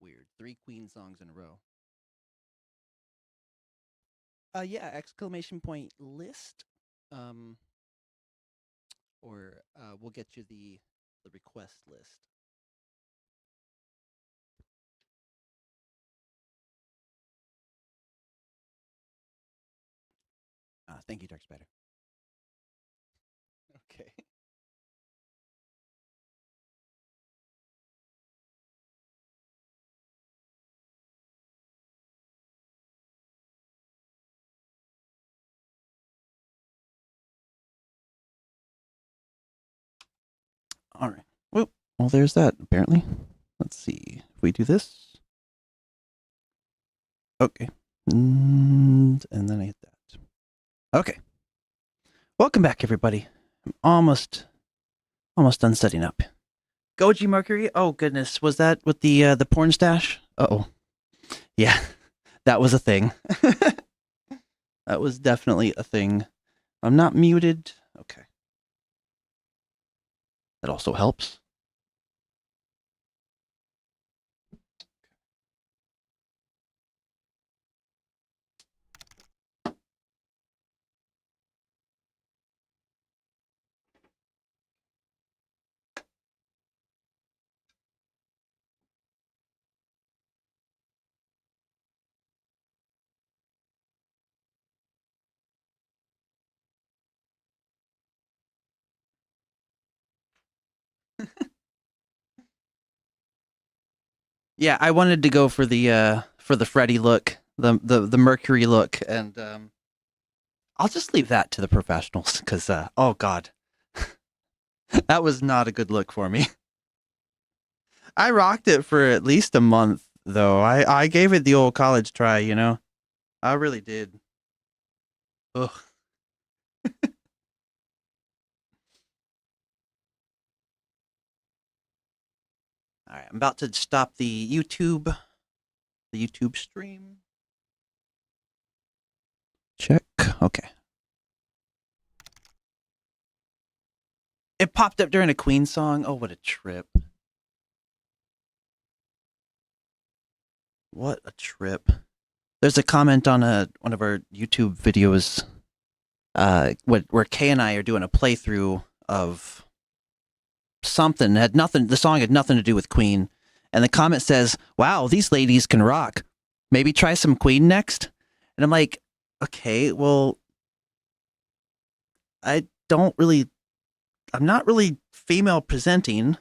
weird. 3 Queen songs in a row. Yeah, exclamation point list. Or we'll get you the request list. Thank you, Dark Spider. Okay. All right. Well, there's that, apparently. Let's see. If we do this. Okay. And then I hit that. Okay. Welcome back, everybody. I'm almost done setting up. Goji Mercury? Oh, goodness. Was that with the porn stash? Uh-oh. Yeah. That was a thing. That was definitely a thing. I'm not muted. Okay. That also helps. Yeah, I wanted to go for the Freddy look, the Mercury look, and I'll just leave that to the professionals because oh god, that was not a good look for me. I rocked it for at least a month though. I gave it the old college try, you know. I really did. Ugh. All right, I'm about to stop the YouTube stream. Check. Okay. It popped up during a Queen song. Oh, what a trip. What a trip. There's a comment on one of our YouTube videos where Kay and I are doing a playthrough of something that had nothing, the song had nothing to do with Queen. And the comment says, "Wow, these ladies can rock. Maybe try some Queen next." And I'm like, okay, well, I'm not really female presenting.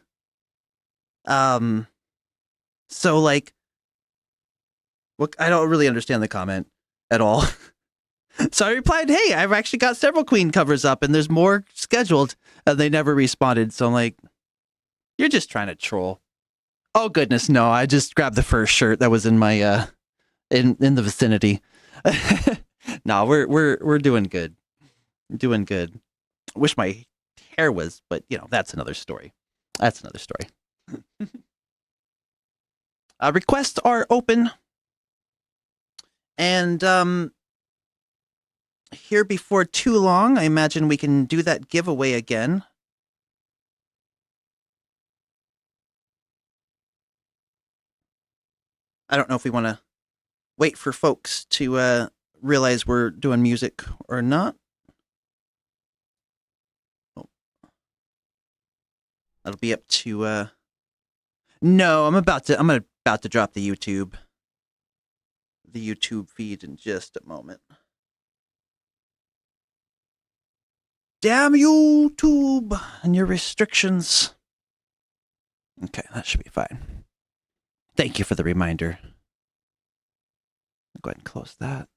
So like, look, I don't really understand the comment at all. So I replied, "Hey, I've actually got several Queen covers up and there's more scheduled." And they never responded. So I'm like, you're just trying to troll. Oh goodness, no, I just grabbed the first shirt that was in my in the vicinity. No, we're doing good. Doing good. Wish my hair was, but you know, that's another story. That's another story. Requests are open. And here before too long, I imagine we can do that giveaway again. I don't know if we want to wait for folks to realize we're doing music or not. Oh. That'll be up to no, I'm about to drop the YouTube feed in just a moment. Damn YouTube and your restrictions. Okay, that should be fine. Thank you for the reminder. I'll go ahead and close that.